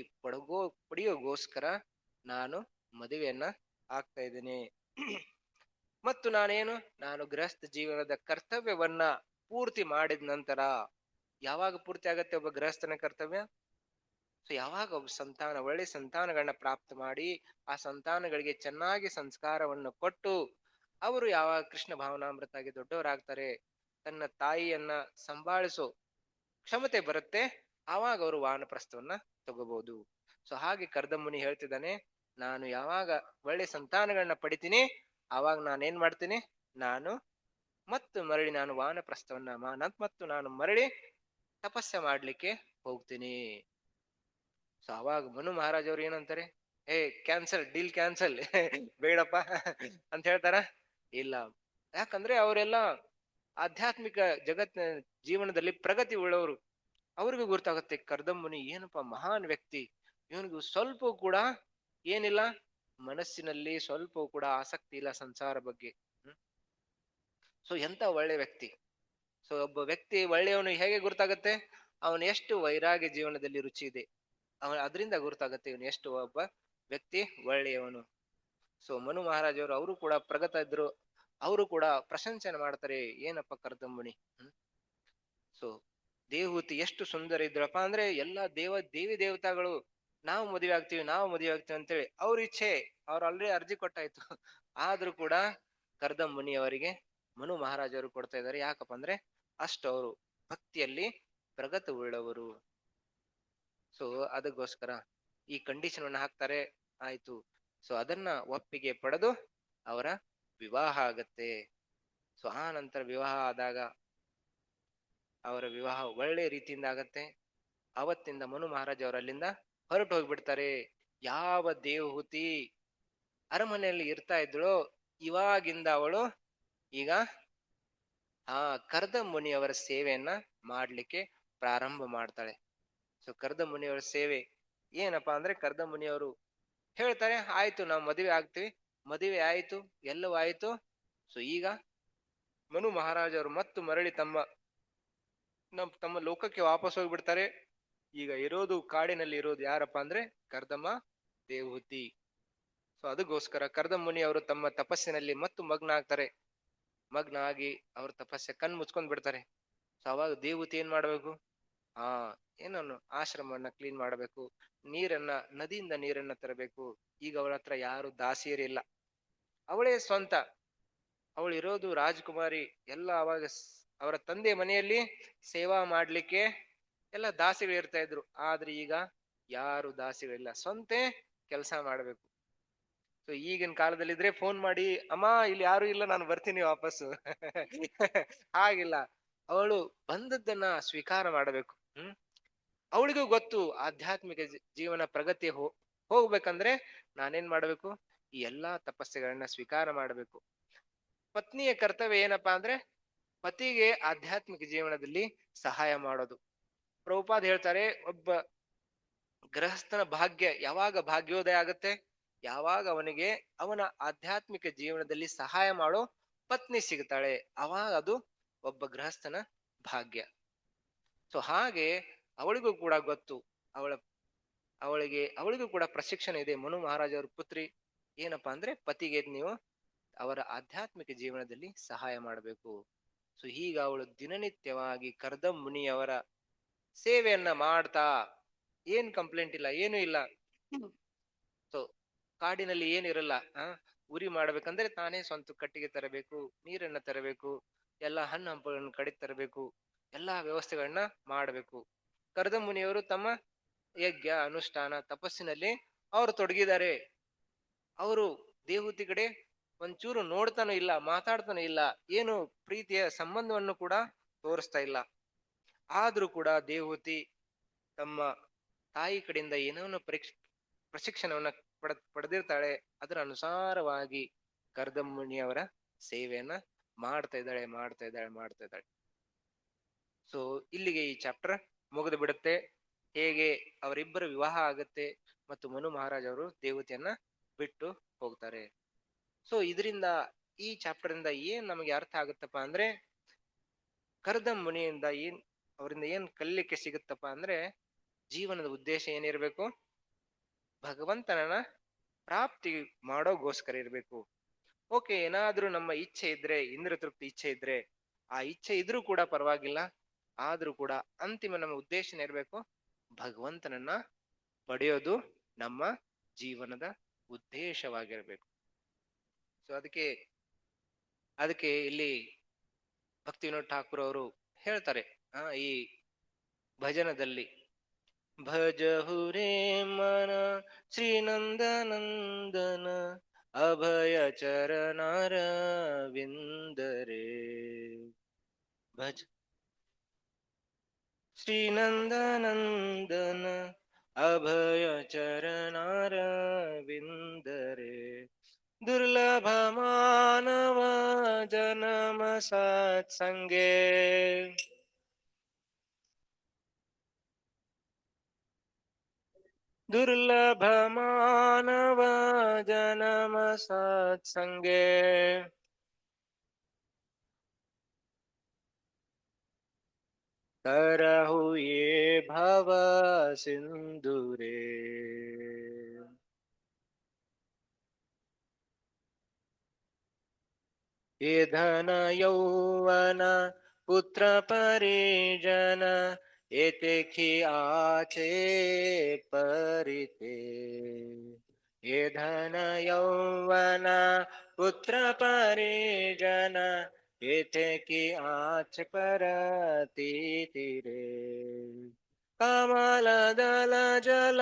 ಪಡೆಯೋಗೋಸ್ಕರ ನಾನು ಮದುವೆಯನ್ನ ಆಗ್ತಾ ಇದ್ದೇನೆ. ಮತ್ತು ನಾನು ಗೃಹಸ್ಥ ಜೀವನದ ಕರ್ತವ್ಯವನ್ನ ಪೂರ್ತಿ ಮಾಡಿದ ನಂತರ, ಯಾವಾಗ ಪೂರ್ತಿ ಆಗತ್ತೆ ಒಬ್ಬ ಗೃಹಸ್ಥನ ಕರ್ತವ್ಯ? ಸೊ ಯಾವಾಗ ಒಬ್ಬ ಒಳ್ಳೆ ಸಂತಾನಗಳನ್ನ ಪ್ರಾಪ್ತ ಮಾಡಿ, ಆ ಸಂತಾನಗಳಿಗೆ ಚೆನ್ನಾಗಿ ಸಂಸ್ಕಾರವನ್ನು ಕೊಟ್ಟು, ಅವರು ಯಾವಾಗ ಕೃಷ್ಣ ಭಾವನಾಮೃತ ಆಗಿ ದೊಡ್ಡವರಾಗ್ತಾರೆ, ತನ್ನ ತಾಯಿಯನ್ನ ಸಂಭಾಳಿಸೋ ಕ್ಷಮತೆ ಬರುತ್ತೆ, ಆವಾಗ ಅವರು ವಾನಪ್ರಸ್ಥವನ್ನ ತಗೋಬಹುದು. ಸೊ ಹಾಗೆ ಕರ್ದಂ ಮುನಿ ಹೇಳ್ತಿದ್ದಾನೆ, ನಾನು ಯಾವಾಗ ಒಳ್ಳೆ ಸಂತಾನಗಳನ್ನ ಪಡಿತೀನಿ, ಆವಾಗ ನಾನೇನ್ ಮಾಡ್ತೀನಿ? ಮತ್ತು ಮರಳಿ ನಾನು ವಾನಪ್ರಸ್ಥವನ್ನ ನಾನು ಮರಳಿ ತಪಸ್ಸೆ ಮಾಡ್ಲಿಕ್ಕೆ ಹೋಗ್ತೀನಿ. ಸೊ ಅವಾಗ ಮನು ಮಹಾರಾಜ್ ಅವ್ರು ಏನಂತಾರೆ? ಕ್ಯಾನ್ಸಲ್, ಡೀಲ್ ಕ್ಯಾನ್ಸಲ್ ಬೇಡಪ್ಪ ಅಂತ ಹೇಳ್ತಾರ? ಇಲ್ಲ. ಯಾಕಂದ್ರೆ ಅವರೆಲ್ಲ ಆಧ್ಯಾತ್ಮಿಕ ಜಗತ್ತಿನ ಜೀವನದಲ್ಲಿ ಪ್ರಗತಿ ಉಳ್ಳವರು. ಅವ್ರಿಗೂ ಗೊತ್ತಾಗುತ್ತೆ, ಕರ್ದಂ ಮುನಿ ಏನಪ್ಪಾ ಮಹಾನ್ ವ್ಯಕ್ತಿ, ಇವನಿಗೂ ಸ್ವಲ್ಪ ಕೂಡ ಏನಿಲ್ಲ, ಮನಸ್ಸಿನಲ್ಲಿ ಸ್ವಲ್ಪ ಕೂಡ ಆಸಕ್ತಿ ಇಲ್ಲ ಸಂಸಾರ ಬಗ್ಗೆ. ಸೊ ಎಂತ ಒಳ್ಳೆ ವ್ಯಕ್ತಿ. ಸೊ ಒಬ್ಬ ವ್ಯಕ್ತಿ ಒಳ್ಳೆಯವನು ಹೇಗೆ ಗುರ್ತಾಗತ್ತೆ? ಅವನು ಎಷ್ಟು ವೈರಾಗ್ಯ ಜೀವನದಲ್ಲಿ ರುಚಿ ಇದೆ, ಅದರಿಂದ ಗುರ್ತಾಗತ್ತೆ ಇವನು ಎಷ್ಟು ಒಬ್ಬ ವ್ಯಕ್ತಿ ಒಳ್ಳೆಯವನು. ಸೊ ಮನು ಮಹಾರಾಜ್ ಅವರು ಕೂಡ ಪ್ರಗತ ಇದ್ರು, ಅವರು ಕೂಡ ಪ್ರಶಂಸನೆ ಮಾಡ್ತಾರೆ, ಏನಪ್ಪ ಕರ್ದಂ ಮುನಿ. ಸೊ ದೇವಹೂತಿ ಎಷ್ಟು ಸುಂದರ ಇದ್ರಪ್ಪ ಅಂದ್ರೆ, ಎಲ್ಲಾ ದೇವಿ ದೇವತಾಗಳು ನಾವು ಮದುವೆ ಆಗ್ತೀವಿ ಅಂತೇಳಿ ಅವ್ರ ಇಚ್ಛೆ, ಅವ್ರು ಆಲ್ರೆಡಿ ಅರ್ಜಿ ಕೊಟ್ಟಾಯ್ತು. ಆದ್ರೂ ಕೂಡ ಕರ್ದಂ ಮುನಿ ಅವರಿಗೆ ಮನು ಮಹಾರಾಜ್ ಅವರು ಕೊಡ್ತಾ ಇದ್ದಾರೆ. ಯಾಕಪ್ಪ ಅಂದ್ರೆ ಅಷ್ಟು ಅವರು ಭಕ್ತಿಯಲ್ಲಿ ಪ್ರಗತಿ ಉಳ್ಳವರು. ಸೊ ಅದಕ್ಕೋಸ್ಕರ ಈ ಕಂಡೀಷನ್ ಅನ್ನ ಹಾಕ್ತಾರೆ. ಆಯ್ತು. ಸೊ ಅದನ್ನ ಒಪ್ಪಿಗೆ ಪಡೆದು ಅವರ ವಿವಾಹ ಆಗತ್ತೆ. ಸೊ ಆ ನಂತರ ವಿವಾಹ ಆದಾಗ ಅವರ ವಿವಾಹ ಒಳ್ಳೆ ರೀತಿಯಿಂದ ಆಗತ್ತೆ. ಅವತ್ತಿಂದ ಮನು ಮಹಾರಾಜ್ ಅವರು ಅಲ್ಲಿಂದ ಹೊರಟು ಹೋಗ್ಬಿಡ್ತಾರೆ. ಯಾವ ದೇವಹೂತಿ ಅರಮನೆಯಲ್ಲಿ ಇರ್ತಾ ಇದ್ಳೋ, ಇವಾಗಿಂದ ಅವಳು ಈಗ ಕರ್ದಂ ಮುನಿಯವರ ಸೇವೆಯನ್ನ ಮಾಡ್ಲಿಕ್ಕೆ ಪ್ರಾರಂಭ ಮಾಡ್ತಾಳೆ. ಸೊ ಕರ್ದಂ ಮುನಿಯವರ ಸೇವೆ ಏನಪ್ಪಾ ಅಂದ್ರೆ, ಕರ್ದಂ ಮುನಿಯವರು ಹೇಳ್ತಾರೆ, ಆಯ್ತು ನಾವು ಮದುವೆ ಆಗ್ತೀವಿ. ಮದುವೆ ಆಯ್ತು, ಎಲ್ಲವೂ ಆಯ್ತು. ಸೊ ಈಗ ಮನು ಮಹಾರಾಜ್ ಅವರು ಮತ್ತು ಮರಳಿ ತಮ್ಮ ಲೋಕಕ್ಕೆ ವಾಪಸ್ ಹೋಗ್ಬಿಡ್ತಾರೆ. ಈಗ ಇರೋದು ಕಾಡಿನಲ್ಲಿ ಇರೋದು ಯಾರಪ್ಪ ಅಂದ್ರೆ ಕರ್ದಮ ದೇವಹೂತಿ. ಸೊ ಅದಕ್ಕೋಸ್ಕರ ಕರ್ದಂ ಮುನಿ ಅವರು ತಮ್ಮ ತಪಸ್ಸಿನಲ್ಲಿ ಮತ್ತು ಮಗ್ನ ಆಗ್ತಾರೆ. ಮಗ್ನ ಆಗಿ ಅವ್ರ ತಪಸ್ಸೆ ಕಣ್ ಮುಚ್ಕೊಂಡ್ ಬಿಡ್ತಾರೆ. ಸೊ ಅವಾಗ ದೇವಹೂತಿ ಏನ್ ಮಾಡ್ಬೇಕು? ಏನನ್ನು ಆಶ್ರಮವನ್ನ ಕ್ಲೀನ್ ಮಾಡಬೇಕು, ನದಿಯಿಂದ ನೀರನ್ನ ತರಬೇಕು. ಈಗ ಅವಳ ಹತ್ರ ಯಾರು ದಾಸಿಯರಿಲ್ಲ, ಅವಳೇ ಸ್ವಂತ, ಅವಳು ಇರೋದು ರಾಜಕುಮಾರಿ. ಎಲ್ಲ ಅವಾಗ ಅವರ ತಂದೆ ಮನೆಯಲ್ಲಿ ಸೇವಾ ಮಾಡ್ಲಿಕ್ಕೆ ಎಲ್ಲ ದಾಸಿಗಳು ಇರ್ತಾ ಇದ್ರು. ಆದ್ರೆ ಈಗ ಯಾರು ದಾಸಿಗಳಿಲ್ಲ, ಸ್ವಂತ ಕೆಲಸ ಮಾಡ್ಬೇಕು. ಸೊ ಈಗಿನ ಕಾಲದಲ್ಲಿ ಇದ್ರೆ ಫೋನ್ ಮಾಡಿ, ಅಮ್ಮ ಇಲ್ಲಿ ಯಾರು ಇಲ್ಲ, ನಾನು ಬರ್ತೀನಿ ವಾಪಸ್ಸು ಹಾಗಿಲ್ಲ, ಅವಳು ಬಂದದ್ದನ್ನ ಸ್ವೀಕಾರ ಮಾಡಬೇಕು. ಅವಳಿಗೂ ಗೊತ್ತು ಆಧ್ಯಾತ್ಮಿಕ ಜೀವನ ಪ್ರಗತಿ ಹೋಗ್ಬೇಕಂದ್ರೆ ನಾನೇನ್ ಮಾಡ್ಬೇಕು? ಈ ಎಲ್ಲಾ ತಪಸ್ಸೆಗಳನ್ನ ಸ್ವೀಕಾರ ಮಾಡಬೇಕು. ಪತ್ನಿಯ ಕರ್ತವ್ಯ ಏನಪ್ಪಾ ಅಂದ್ರೆ, ಪತಿಗೆ ಆಧ್ಯಾತ್ಮಿಕ ಜೀವನದಲ್ಲಿ ಸಹಾಯ ಮಾಡೋದು. ಪ್ರಭುಪಾದ್ ಹೇಳ್ತಾರೆ, ಒಬ್ಬ ಗೃಹಸ್ಥನ ಭಾಗ್ಯ ಯಾವಾಗ ಭಾಗ್ಯೋದಯ ಆಗತ್ತೆ? ಯಾವಾಗ ಅವನಿಗೆ ಅವನ ಆಧ್ಯಾತ್ಮಿಕ ಜೀವನದಲ್ಲಿ ಸಹಾಯ ಮಾಡೋ ಪತ್ನಿ ಸಿಗ್ತಾಳೆ, ಅವಾಗ ಅದು ಒಬ್ಬ ಗೃಹಸ್ಥನ ಭಾಗ್ಯ. ಸೊ ಹಾಗೆ ಅವಳಿಗೂ ಕೂಡ ಗೊತ್ತು, ಅವಳಿಗೂ ಕೂಡ ಪ್ರಶಿಕ್ಷಣ ಇದೆ. ಮನು ಮಹಾರಾಜ್ ಅವ್ರ ಪುತ್ರಿ ಏನಪ್ಪಾ ಅಂದ್ರೆ, ಪತಿಗೆ ನೀವು ಅವರ ಆಧ್ಯಾತ್ಮಿಕ ಜೀವನದಲ್ಲಿ ಸಹಾಯ ಮಾಡಬೇಕು. ಸೊ ಹೀಗ ಅವಳು ದಿನನಿತ್ಯವಾಗಿ ಕರ್ದಂ ಮುನಿಯವರ ಸೇವೆಯನ್ನ ಮಾಡ್ತಾ, ಏನ್ ಕಂಪ್ಲೇಂಟ್ ಇಲ್ಲ, ಏನೂ ಇಲ್ಲ. ಸೊ ಕಾಡಿನಲ್ಲಿ ಏನಿರಲ್ಲ, ಉರಿ ಮಾಡ್ಬೇಕಂದ್ರೆ ತಾನೇ ಸ್ವಂತ ಕಟ್ಟಿಗೆ ತರಬೇಕು, ನೀರನ್ನ ತರಬೇಕು, ಎಲ್ಲಾ ಹಣ್ಣು ಹಂಪಗಳನ್ನು ಕಡಿದು ತರಬೇಕು, ಎಲ್ಲಾ ವ್ಯವಸ್ಥೆಗಳನ್ನ ಮಾಡಬೇಕು. ಕರ್ದಮ ಮುನಿಯವರು ತಮ್ಮ ಯಜ್ಞ ಅನುಷ್ಠಾನ ತಪಸ್ಸಿನಲ್ಲಿ ಅವರು ತೊಡಗಿದ್ದಾರೆ. ಅವರು ದೇವಹೂತಿ ಕಡೆ ಒಂಚೂರು ನೋಡ್ತಾನೂ ಇಲ್ಲ, ಮಾತಾಡ್ತಾನೂ ಇಲ್ಲ, ಏನು ಪ್ರೀತಿಯ ಸಂಬಂಧವನ್ನು ಕೂಡ ತೋರಿಸ್ತಾ ಇಲ್ಲ. ಆದ್ರೂ ಕೂಡ ದೇವಹೂತಿ ತಮ್ಮ ತಾಯಿ ಕಡೆಯಿಂದ ಏನೋ ಪ್ರಶಿಕ್ಷಣವನ್ನ ಪಡೆದಿರ್ತಾಳೆ. ಅದರ ಅನುಸಾರವಾಗಿ ಕರ್ದಮ ಮುನಿಯವರ ಸೇವೆಯನ್ನ ಮಾಡ್ತಾ ಇದ್ದಾಳೆ. ಸೊ ಇಲ್ಲಿಗೆ ಈ ಚಾಪ್ಟರ್ ಮುಗಿದು ಬಿಡುತ್ತೆ. ಹೇಗೆ ಅವರಿಬ್ಬರ ವಿವಾಹ ಆಗುತ್ತೆ ಮತ್ತು ಮನು ಮಹಾರಾಜ್ ಅವರು ದೇವತೆಯನ್ನ ಬಿಟ್ಟು ಹೋಗ್ತಾರೆ. ಸೊ ಇದರಿಂದ ಈ ಚಾಪ್ಟರ್ ಇಂದ ಏನ್ ನಮಗೆ ಅರ್ಥ ಆಗುತ್ತಪ್ಪ ಅಂದ್ರೆ, ಕರ್ದಮ ಮುನಿಯಿಂದ ಅವರಿಂದ ಏನ್ ಕಲಿಲಿಕ್ಕೆ ಸಿಗುತ್ತಪ್ಪ ಅಂದ್ರೆ, ಜೀವನದ ಉದ್ದೇಶ ಏನಿರ್ಬೇಕು, ಭಗವಂತನನ್ನ ಪ್ರಾಪ್ತಿ ಮಾಡೋಗೋಸ್ಕರ ಇರ್ಬೇಕು. ಓಕೆ, ಏನಾದ್ರೂ ನಮ್ಮ ಇಚ್ಛೆ ಇದ್ರೆ, ಇಂದ್ರ ತೃಪ್ತಿ ಇಚ್ಛೆ ಇದ್ರೆ, ಆ ಇಚ್ಛೆ ಇದ್ರೂ ಕೂಡ ಪರವಾಗಿಲ್ಲ, ಆದ್ರೂ ಕೂಡ ಅಂತಿಮ ನಮ್ಮ ಉದ್ದೇಶ ಏನಿರ್ಬೇಕು, ಭಗವಂತನನ್ನ ಪಡೆಯೋದು ನಮ್ಮ ಜೀವನದ ಉದ್ದೇಶವಾಗಿರ್ಬೇಕು. ಸೊ ಅದಕ್ಕೆ ಇಲ್ಲಿ ಭಕ್ತಿ ವಿನೋದ್ ಠಾಕೂರ್ ಅವರು ಹೇಳ್ತಾರೆ ಈ ಭಜನದಲ್ಲಿ, ಭಜಹುರೇ ಮನ ಶ್ರೀನಂದನಂದನ ಅಭಯ ಚರಣರ ವಿಂದರೆ. ಭಜ ಶ್ರೀನಂದನಂದನ ಅಭಯ ಚರಣರ ವಿಂದರೆ. ದುರ್ಲಭ ಮಾನವ ಜನಮ ಸತ್ಸಂಗೇ. ದುರ್ಲಭ ಮಾನವ ಜನಮ ಸತ್ಸಂಗೇ. तरहु ये भव सिंधुरे. ये धन यौवन पुत्र परिजन एतेखि आचे परिते. ये धन यौवन पुत्र परिजन एतेखि आच परतीतिरे. कमल दल जल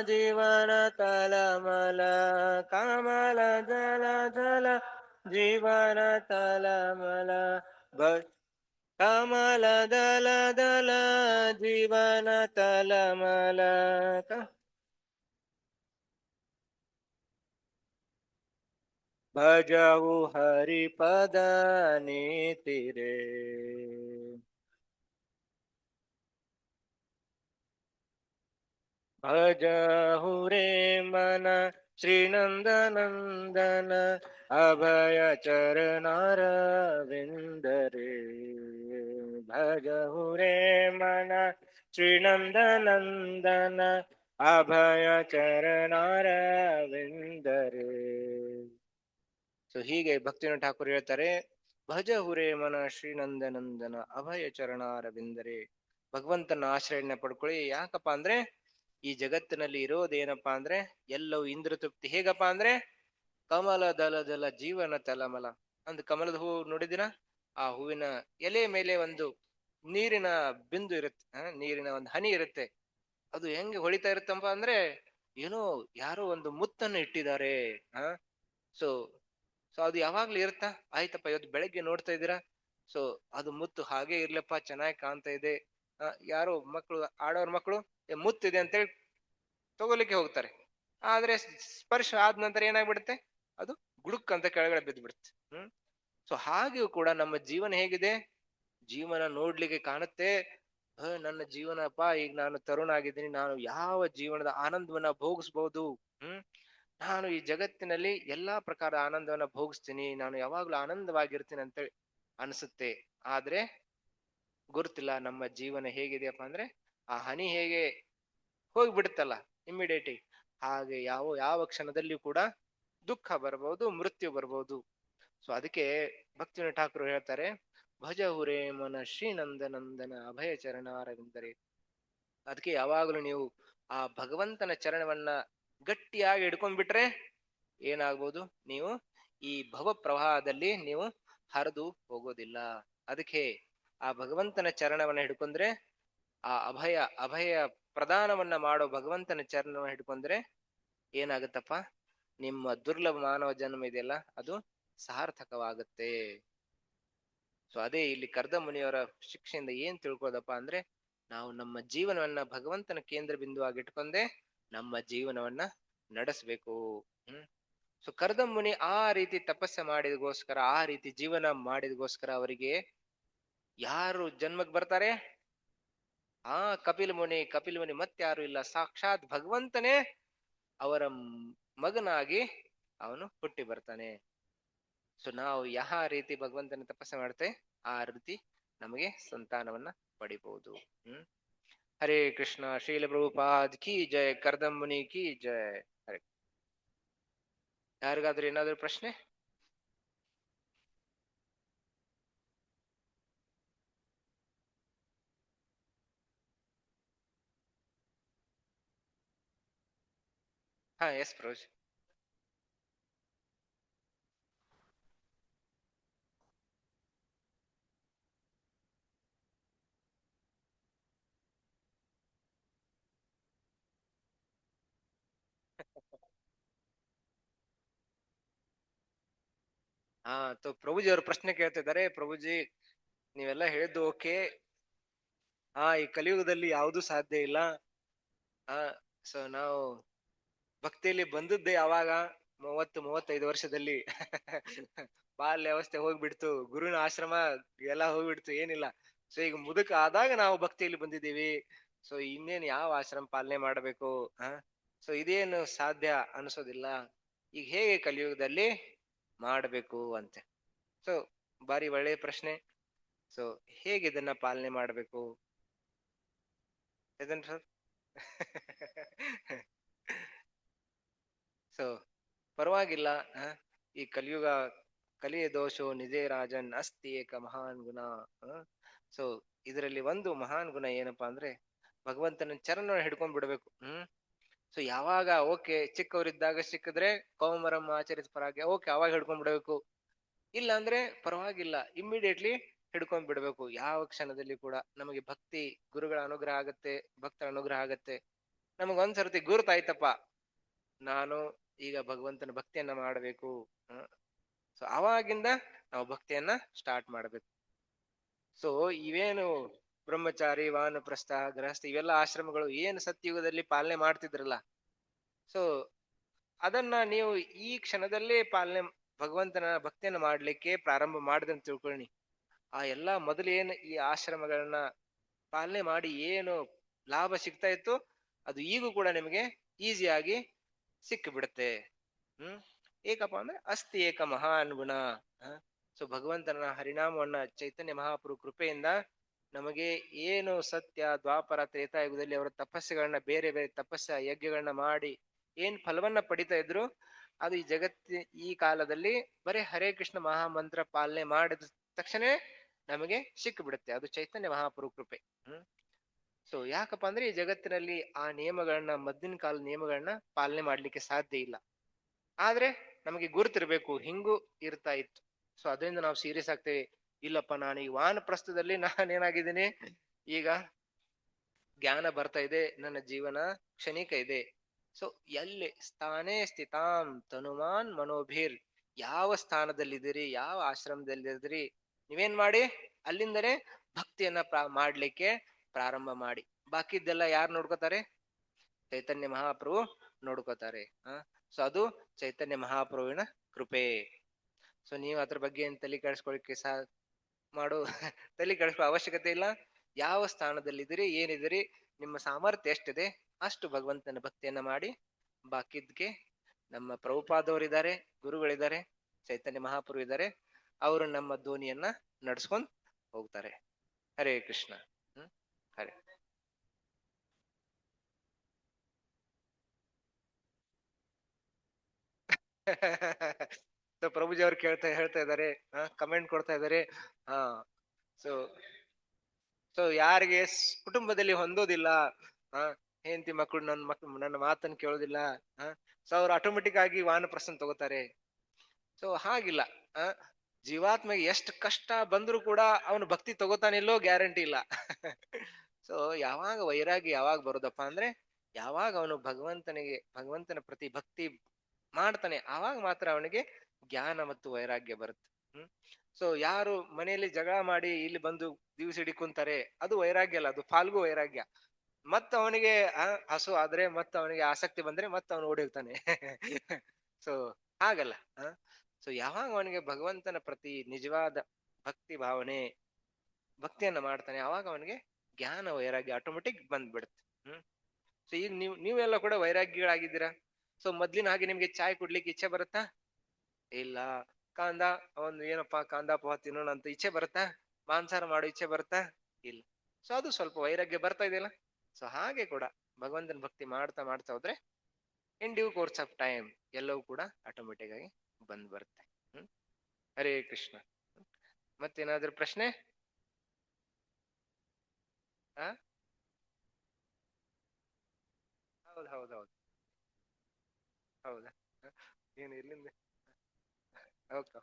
जीवन तलमल. कमल दल जल जीवन तलमल. कमल दल दल जीवन तलमल. भजहु हरिपद नीतिरे. भजहु रे मन श्रीनंदनंदन अभय चरणर विंदरे. भजहु रे मन श्रीनंदनंदन अभय ಚರಣರ ವಿಂದರೆ. ಸೊ ಹೀಗೆ ಭಕ್ತಿವಿನೋದ್ ಠಾಕೂರ್ ಹೇಳ್ತಾರೆ, ಭಜ ಹುರೇ ಮನ ಶ್ರೀನಂದನಂದನ ಅಭಯ ಚರಣಾರವಿಂದರೆ. ಭಗವಂತನ ಆಶ್ರಯನ ಪಡ್ಕೊಳ್ಳಿ. ಯಾಕಪ್ಪ ಅಂದ್ರೆ ಈ ಜಗತ್ತಿನಲ್ಲಿ ಇರೋದೇನಪ್ಪಾ ಅಂದ್ರೆ ಎಲ್ಲವೂ ಇಂದ್ರ ತೃಪ್ತಿ. ಹೇಗಪ್ಪಾ ಅಂದ್ರೆ ಕಮಲ ದಲ ದಲ ಜೀವನ ತಲಮಲ. ಒಂದು ಕಮಲದ ಹೂ ನೋಡಿದಿರ, ಆ ಹೂವಿನ ಎಲೆ ಮೇಲೆ ಒಂದು ನೀರಿನ ಬಿಂದು ಇರುತ್ತೆ, ನೀರಿನ ಒಂದು ಹನಿ ಇರುತ್ತೆ. ಅದು ಹೆಂಗೆ ಹೊಳಿತಾ ಇರುತ್ತಪ್ಪ ಅಂದ್ರೆ ಏನೋ ಯಾರೋ ಒಂದು ಮುತ್ತನ್ನು ಇಟ್ಟಿದ್ದಾರೆ. ಸೊ ಸೊ ಅದು ಯಾವಾಗ್ಲೂ ಇರುತ್ತಾ? ಆಯ್ತಪ್ಪ, ಇವತ್ತು ಬೆಳಗ್ಗೆ ನೋಡ್ತಾ ಇದ್ದೀರಾ, ಸೊ ಅದು ಮುತ್ತು ಹಾಗೆ ಇರ್ಲಪ್ಪ, ಚೆನ್ನಾಗಿ ಕಾಣ್ತಾ ಇದೆ. ಯಾರೋ ಮಕ್ಕಳು, ಆಡೋರ್ ಮಕ್ಕಳು ಮುತ್ತಿದೆ ಅಂತೇಳಿ ತಗೋಲಿಕ್ಕೆ ಹೋಗ್ತಾರೆ. ಆದ್ರೆ ಸ್ಪರ್ಶ ಆದ ನಂತರ ಏನಾಗ್ಬಿಡುತ್ತೆ, ಅದು ಗುಡುಕ್ ಅಂತ ಕೆಳಗಡೆ ಬಿದ್ದು ಬಿಡುತ್ತೆ. ಸೊ ಹಾಗೆಯೂ ಕೂಡ ನಮ್ಮ ಜೀವನ ಹೇಗಿದೆ, ಜೀವನ ನೋಡ್ಲಿಕ್ಕೆ ಕಾಣುತ್ತೆ, ನನ್ನ ಜೀವನಪ್ಪ, ಈಗ ನಾನು ತರುಣ ಆಗಿದ್ದೀನಿ, ನಾನು ಯಾವ ಜೀವನದ ಆನಂದವನ್ನ ಭೋಗಿಸ್ಬಹುದು, ನಾನು ಈ ಜಗತ್ತಿನಲ್ಲಿ ಎಲ್ಲಾ ಪ್ರಕಾರದ ಆನಂದವನ್ನ ಭೋಗಿಸ್ತೀನಿ, ನಾನು ಯಾವಾಗ್ಲೂ ಆನಂದವಾಗಿರ್ತೀನಿ ಅಂತೇಳಿ ಅನ್ಸುತ್ತೆ. ಆದ್ರೆ ಗುರುತಿಲ್ಲ ನಮ್ಮ ಜೀವನ ಹೇಗಿದೆಯಪ್ಪ ಅಂದ್ರೆ, ಆ ಹನಿ ಹೇಗೆ ಹೋಗ್ಬಿಡುತ್ತಲ್ಲ ಇಮ್ಮಿಡಿಯೇಟ್, ಹಾಗೆ ಯಾವ ಕ್ಷಣದಲ್ಲಿಯೂ ಕೂಡ ದುಃಖ ಬರಬಹುದು, ಮೃತ್ಯು ಬರಬಹುದು. ಸೊ ಅದಕ್ಕೆ ಭಕ್ತಿವಿನೋದ್ ಠಾಕೂರ್ ಹೇಳ್ತಾರೆ, ಭಜ ಹುರೇ ಮನ ಶ್ರೀನಂದನಂದನ ಅಭಯ ಚರಣಾರವಿಂದರೆ. ಅದಕ್ಕೆ ಯಾವಾಗಲೂ ನೀವು ಆ ಭಗವಂತನ ಚರಣವನ್ನ ಗಟ್ಟಿಯಾಗಿ ಹಿಡ್ಕೊಂಡ್ಬಿಟ್ರೆ ಏನಾಗ್ಬೋದು, ನೀವು ಈ ಭವ ಪ್ರವಾಹದಲ್ಲಿ ನೀವು ಹರಿದು ಹೋಗೋದಿಲ್ಲ. ಅದಕ್ಕೆ ಆ ಭಗವಂತನ ಚರಣವನ್ನ ಹಿಡ್ಕೊಂಡ್ರೆ ಆ ಅಭಯ ಅಭಯ ಪ್ರದಾನವನ್ನ ಮಾಡೋ ಭಗವಂತನ ಚರಣವನ್ನು ಹಿಡ್ಕೊಂಡ್ರೆ ಏನಾಗುತ್ತಪ್ಪ, ನಿಮ್ಮ ದುರ್ಲಭ ಮಾನವ ಜನ್ಮ ಇದೆಯಲ್ಲ ಅದು ಸಾರ್ಥಕವಾಗುತ್ತೆ. ಸೊ ಅದೇ ಇಲ್ಲಿ ಕರ್ದ ಮುನಿಯವರ ಶಿಕ್ಷೆಯಿಂದ ಏನ್ ತಿಳ್ಕೋದಪ್ಪ ಅಂದ್ರೆ, ನಾವು ನಮ್ಮ ಜೀವನವನ್ನ ಭಗವಂತನ ಕೇಂದ್ರ ಬಿಂದುವಾಗಿ ಇಟ್ಕೊಂಡೆ ನಮ್ಮ ಜೀವನವನ್ನ ನಡೆಸ್ಬೇಕು. ಹ್ಮ್. ಸೊ ಕರ್ದ ಮುನಿ ಆ ರೀತಿ ತಪಸ್ಸೆ ಮಾಡಿದಗೋಸ್ಕರ, ಆ ರೀತಿ ಜೀವನ ಮಾಡಿದಗೋಸ್ಕರ ಅವರಿಗೆ ಯಾರು ಜನ್ಮಕ್ಕೆ ಬರ್ತಾರೆ? ಆ ಕಪಿಲ ಮುನಿ ಮತ್ತಾರು ಇಲ್ಲ, ಸಾಕ್ಷಾತ್ ಭಗವಂತನೇ ಅವರ ಮಗನಾಗಿ ಅವನು ಹುಟ್ಟಿ ಬರ್ತಾನೆ. ಸೊ ನಾವು ಯಾವ ರೀತಿ ಭಗವಂತನ ತಪಸ್ಸೆ ಮಾಡ್ತೇವೆ ಆ ರೀತಿ ನಮಗೆ ಸಂತಾನವನ್ನ ಪಡಿಬಹುದು. ಹ್ಮ್. ಹರೇ ಕೃಷ್ಣ. ಶ್ರೀಲ ಪ್ರಭುಪಾದ್ ಕಿ ಜಯ. ಕರ್ದಮ್ ಮುನಿ ಕಿ ಜಯ. ಹರೇ. ಯಾರಿಗಾದ್ರೂ ಏನಾದ್ರೂ ಪ್ರಶ್ನೆ? ಹಾ, ಎಸ್ ಪ್ರಭು. ಹಾ, ಪ್ರಭುಜಿ ಅವರು ಪ್ರಶ್ನೆ ಕೇಳ್ತಿದ್ದಾರೆ. ಪ್ರಭುಜಿ, ನೀವೆಲ್ಲ ಹೇಳಿದ್ದು ಓಕೆ. ಈ ಕಲಿಯುಗದಲ್ಲಿ ಯಾವುದು ಸಾಧ್ಯ ಇಲ್ಲ. ಆ ಸೊ ನಾವು ಭಕ್ತಿಯಲ್ಲಿ ಬಂದದ್ದೇ ಯಾವಾಗ? 35 ವರ್ಷದಲ್ಲಿ. ಬಾಲ್ಯ ಅವಸ್ಥೆ ಹೋಗ್ಬಿಡ್ತು, ಗುರುವಿನ ಆಶ್ರಮ ಎಲ್ಲ ಹೋಗ್ಬಿಡ್ತು, ಏನಿಲ್ಲ. ಸೊ ಈಗ ಮುದುಕ ಆದಾಗ ನಾವು ಭಕ್ತಿಯಲ್ಲಿ ಬಂದಿದ್ದೀವಿ. ಸೊ ಇನ್ನೇನು ಯಾವ ಆಶ್ರಮ ಪಾಲನೆ ಮಾಡಬೇಕು? ಸೊ ಇದೇನು ಸಾಧ್ಯ ಅನ್ಸೋದಿಲ್ಲ. ಈಗ ಹೇಗೆ ಕಲಿಯುಗದಲ್ಲಿ ಮಾಡಬೇಕು ಅಂತೆ. ಸೊ ಬಾರಿ ಒಳ್ಳೆಯ ಪ್ರಶ್ನೆ. ಸೊ ಹೇಗೆ ಇದನ್ನ ಪಾಲನೆ ಮಾಡಬೇಕು ಇದನ್ನ ಸರ್? ಸೊ ಪರವಾಗಿಲ್ಲ. ಈ ಕಲಿಯುಗ ಕಲಿಯ ದೋಷೋ ನಿಜೇ ರಾಜನ್ ಅಸ್ತಿ ಏಕ ಮಹಾನ್ ಗುಣ. ಸೊ ಇದರಲ್ಲಿ ಒಂದು ಮಹಾನ್ ಗುಣ ಏನಪ್ಪಾ ಅಂದ್ರೆ, ಭಗವಂತನ ಚರಣ ಹಿಡ್ಕೊಂಡ್ ಬಿಡ್ಬೇಕು. ಸೊ ಯಾವಾಗ ಓಕೆ, ಚಿಕ್ಕವರಿದ್ದಾಗ ಸಿಕ್ಕಿದ್ರೆ ಕೌಮರಂ ಆಚರಿತ ಪರಾಗ್ಯ, ಓಕೆ ಅವಾಗ ಹಿಡ್ಕೊಂಡ್ ಬಿಡ್ಬೇಕು. ಇಲ್ಲ ಅಂದ್ರೆ ಪರವಾಗಿಲ್ಲ, ಇಮ್ಮಿಡಿಯೇಟ್ಲಿ ಹಿಡ್ಕೊಂಡ್ ಬಿಡ್ಬೇಕು. ಯಾವ ಕ್ಷಣದಲ್ಲಿ ಕೂಡ ನಮಗೆ ಭಕ್ತಿ ಗುರುಗಳ ಅನುಗ್ರಹ ಆಗತ್ತೆ, ಭಕ್ತರ ಅನುಗ್ರಹ ಆಗತ್ತೆ. ನಮಗೊಂದ್ಸರ್ತಿ ಗುರುತಾಯ್ತಪ್ಪ, ನಾನು ಈಗ ಭಗವಂತನ ಭಕ್ತಿಯನ್ನ ಮಾಡಬೇಕು. ಸೊ ಅವಾಗಿಂದ ನಾವು ಭಕ್ತಿಯನ್ನ ಸ್ಟಾರ್ಟ್ ಮಾಡ್ಬೇಕು. ಸೊ ಇವೇನು ಬ್ರಹ್ಮಚಾರಿ, ವಾನಪ್ರಸ್ಥ, ಗೃಹಸ್ಥ ಇವೆಲ್ಲ ಆಶ್ರಮಗಳು ಏನು ಸತ್ಯುಗದಲ್ಲಿ ಪಾಲನೆ ಮಾಡ್ತಿದ್ರಲ್ಲ, ಸೊ ಅದನ್ನ ನೀವು ಈ ಕ್ಷಣದಲ್ಲೇ ಪಾಲನೆ, ಭಗವಂತನ ಭಕ್ತಿಯನ್ನ ಮಾಡ್ಲಿಕ್ಕೆ ಪ್ರಾರಂಭ ಮಾಡಿದಂತ ತಿಳ್ಕೊಳ್ಳಿ. ಆ ಎಲ್ಲಾ ಮೊದಲೇನು ಈ ಆಶ್ರಮಗಳನ್ನ ಪಾಲನೆ ಮಾಡಿ ಏನು ಲಾಭ ಸಿಗ್ತಾ ಇತ್ತು, ಅದು ಈಗೂ ಕೂಡ ನಿಮಗೆ ಈಸಿಯಾಗಿ ಸಿಕ್ಕು ಬಿಡುತ್ತೆ. ಏಕಪ್ಪ ಅಂದ್ರೆ ಅಸ್ತಿ ಏಕ ಮಹಾನ್ ಗುಣ. ಸೊ ಭಗವಂತನ ಹರಿನಾಮವನ್ನ ಚೈತನ್ಯ ಮಹಾಪ್ರಭು ಕೃಪೆಯಿಂದ ನಮಗೆ ಏನು ಸತ್ಯ ದ್ವಾಪರ ತ್ರೇತಾಯುಗದಲ್ಲಿ ಅವರ ತಪಸ್ಸುಗಳನ್ನ, ಬೇರೆ ಬೇರೆ ತಪಸ್ಸ ಯಜ್ಞಗಳನ್ನ ಮಾಡಿ ಏನ್ ಫಲವನ್ನ ಪಡಿತಾ ಇದ್ರು, ಅದು ಈ ಈ ಕಾಲದಲ್ಲಿ ಬರೀ ಹರೇ ಕೃಷ್ಣ ಮಹಾಮಂತ್ರ ಪಾಲನೆ ಮಾಡಿದ ತಕ್ಷಣ ನಮಗೆ ಸಿಕ್ಕು ಬಿಡುತ್ತೆ. ಅದು ಚೈತನ್ಯ ಮಹಾಪ್ರಭು ಕೃಪೆ. ಸೊ ಯಾಕಪ್ಪ ಅಂದ್ರೆ ಈ ಜಗತ್ತಿನಲ್ಲಿ ಆ ನಿಯಮಗಳನ್ನ, ಮದ್ದಿನ ಕಾಲ ನಿಯಮಗಳನ್ನ ಪಾಲನೆ ಮಾಡ್ಲಿಕ್ಕೆ ಸಾಧ್ಯ ಇಲ್ಲ. ಆದ್ರೆ ನಮಗೆ ಗುರುತಿರ್ಬೇಕು, ಹಿಂಗೂ ಇರ್ತಾ ಇತ್ತು. ಸೊ ಅದರಿಂದ ನಾವು ಸೀರಿಯಸ್ ಆಗ್ತೇವೆ. ಇಲ್ಲಪ್ಪ, ನಾನು ಈ ವಾನಪ್ರಸ್ಥದಲ್ಲಿ ನಾನೇನಾಗಿದ್ದೀನಿ, ಈಗ ಜ್ಞಾನ ಬರ್ತಾ ಇದೆ, ನನ್ನ ಜೀವನ ಕ್ಷಣಿಕ ಇದೆ. ಸೊ ಎಲ್ಲಿ ಸ್ಥಾನೇ ಸ್ಥಿತಾಂ ತನುಮಾನ್ ಮನೋಭೀರ್, ಯಾವ ಸ್ಥಾನದಲ್ಲಿದ್ದೀರಿ, ಯಾವ ಆಶ್ರಮದಲ್ಲಿದ್ದೀರಿ, ನೀವೇನ್ ಮಾಡಿ ಅಲ್ಲಿಂದನೇ ಭಕ್ತಿಯನ್ನ ಮಾಡ್ಲಿಕ್ಕೆ ಪ್ರಾರಂಭ ಮಾಡಿ. ಬಾಕಿದ್ದೆಲ್ಲ ಯಾರು ನೋಡ್ಕೋತಾರೆ? ಚೈತನ್ಯ ಮಹಾಪ್ರಭು ನೋಡ್ಕೋತಾರೆ. ಸೊ ಅದು ಚೈತನ್ಯ ಮಹಾಪ್ರಭುವಿನ ಕೃಪೆ. ಸೊ ನೀವು ಅದ್ರ ಬಗ್ಗೆ ಏನ್ ತಲೆ ಕೆಡಿಸ್ಕೊಳಿಕ್ಕೆ ಮಾಡು ತಲೆ ಕೆಡಿಸ್ಕೊ ಅವಶ್ಯಕತೆ ಇಲ್ಲ. ಯಾವ ಸ್ಥಾನದಲ್ಲಿದ್ದೀರಿ, ಏನಿದ್ದೀರಿ, ನಿಮ್ಮ ಸಾಮರ್ಥ್ಯ ಎಷ್ಟಿದೆ ಅಷ್ಟು ಭಗವಂತನ ಭಕ್ತಿಯನ್ನ ಮಾಡಿ. ಬಾಕಿದ್ಕೆ ನಮ್ಮ ಪ್ರಭುಪಾದವರಿದ್ದಾರೆ, ಗುರುಗಳಿದ್ದಾರೆ, ಚೈತನ್ಯ ಮಹಾಪ್ರಭು ಇದ್ದಾರೆ, ಅವರು ನಮ್ಮ ಧ್ವನಿಯನ್ನ ನಡ್ಸ್ಕೊಂಡ್ ಹೋಗ್ತಾರೆ. ಹರೇ ಕೃಷ್ಣ. ಹರೇ. ಸೊ ಪ್ರಭುಜಿ ಅವ್ರು ಹೇಳ್ತಾ ಇದ್ದಾರೆ, ಕಮೆಂಟ್ ಕೊಡ್ತಾ ಇದ್ದಾರೆ. ಹಾ ಸೊ ಸೊ ಯಾರಿಗೆ ಕುಟುಂಬದಲ್ಲಿ ಹೊಂದೋದಿಲ್ಲ, ಹೆಂಡತಿ ಮಕ್ಕಳು ನನ್ನ ಮಾತನ್ನು ಕೇಳೋದಿಲ್ಲ, ಸೊ ಅವ್ರು ಆಟೋಮೆಟಿಕ್ ಆಗಿ ವಾನಪ್ರಸ್ಥನ ತಗೋತಾರೆ. ಸೊ ಹಾಗಿಲ್ಲ. ಜೀವಾತ್ಮಗೆ ಎಷ್ಟು ಕಷ್ಟ ಬಂದ್ರು ಕೂಡ ಅವನು ಭಕ್ತಿ ತಗೋತಾನಿಲ್ಲೋ ಗ್ಯಾರಂಟಿ ಇಲ್ಲ. ಸೊ ಯಾವಾಗ ವೈರಾಗ್ಯ ಯಾವಾಗ ಬರುದಪ್ಪ ಅಂದ್ರೆ, ಯಾವಾಗ ಅವನು ಭಗವಂತನ ಪ್ರತಿ ಭಕ್ತಿ ಮಾಡ್ತಾನೆ, ಆವಾಗ ಮಾತ್ರ ಅವನಿಗೆ ಜ್ಞಾನ ಮತ್ತು ವೈರಾಗ್ಯ ಬರುತ್ತೆ. ಹ್ಮ್. ಸೊ ಯಾರು ಮನೆಯಲ್ಲಿ ಜಗಳ ಮಾಡಿ ಇಲ್ಲಿ ಬಂದು ದಿವಸ ಇಡೀ ಕುಂತಾರೆ, ಅದು ವೈರಾಗ್ಯ ಅಲ್ಲ, ಅದು ಫಾಲ್ಗು ವೈರಾಗ್ಯ. ಮತ್ತ ಅವನಿಗೆ ಹಸು ಆದ್ರೆ ಮತ್ತ ಅವನಿಗೆ ಆಸಕ್ತಿ ಬಂದ್ರೆ ಮತ್ತ ಅವನು ಓಡಿ ಹೋಗ್ತಾನೆ. ಸೊ ಹಾಗಲ್ಲ. ಸೊ ಯಾವಾಗ ಅವನಿಗೆ ಭಗವಂತನ ಪ್ರತಿ ನಿಜವಾದ ಭಕ್ತಿ ಭಾವನೆ, ಭಕ್ತಿಯನ್ನ ಮಾಡ್ತಾನೆ, ಆವಾಗ ಅವನಿಗೆ ಜ್ಞಾನ ವೈರಾಗ್ಯ ಆಟೋಮೆಟಿಕ್ ಬಂದ್ಬಿಡುತ್ತೆ. ಹ್ಮ್. ಸೊ ಈಗ ನೀವೆಲ್ಲ ಕೂಡ ವೈರಾಗ್ಯಗಳಾಗಿದ್ದೀರಾ. ಸೊ ಮೊದ್ಲಿನ ಹಾಗೆ ನಿಮ್ಗೆ ಚಾಯ್ ಕುಡ್ಲಿಕ್ಕೆ ಇಚ್ಛೆ ಬರುತ್ತಾ? ಇಲ್ಲ. ಕಾಂದ ಒಂದು ಏನಪ್ಪಾ ಕಾಂದ ಪೋಹ ತಿನ್ನೋಣ ಅಂತ ಇಚ್ಛೆ ಬರುತ್ತಾ? ಮಾಂಸಾಹಾರ ಮಾಡೋ ಇಚ್ಛೆ ಬರುತ್ತಾ? ಇಲ್ಲ. ಸೊ ಅದು ಸ್ವಲ್ಪ ವೈರಾಗ್ಯ ಬರ್ತಾ ಇದೆಯಲ್ಲ. ಸೊ ಹಾಗೆ ಕೂಡ ಭಗವಂತನ ಭಕ್ತಿ ಮಾಡ್ತಾ ಮಾಡ್ತಾ ಹೋದ್ರೆ in due course of time ಎಲ್ಲವೂ ಕೂಡ ಆಟೋಮೆಟಿಕ್ ಆಗಿ ಬಂದ್ ಬರುತ್ತೆ. ಹ್ಮ್. ಹರೇ ಕೃಷ್ಣ. ಮತ್ತೇನಾದ್ರೂ ಪ್ರಶ್ನೆ? ಆ ಹೌದು ಹೌದು ಹೌದು. ಹೌದಾ? ಏನು ಎಲ್ಲಿಂದ? ಓಕೆ.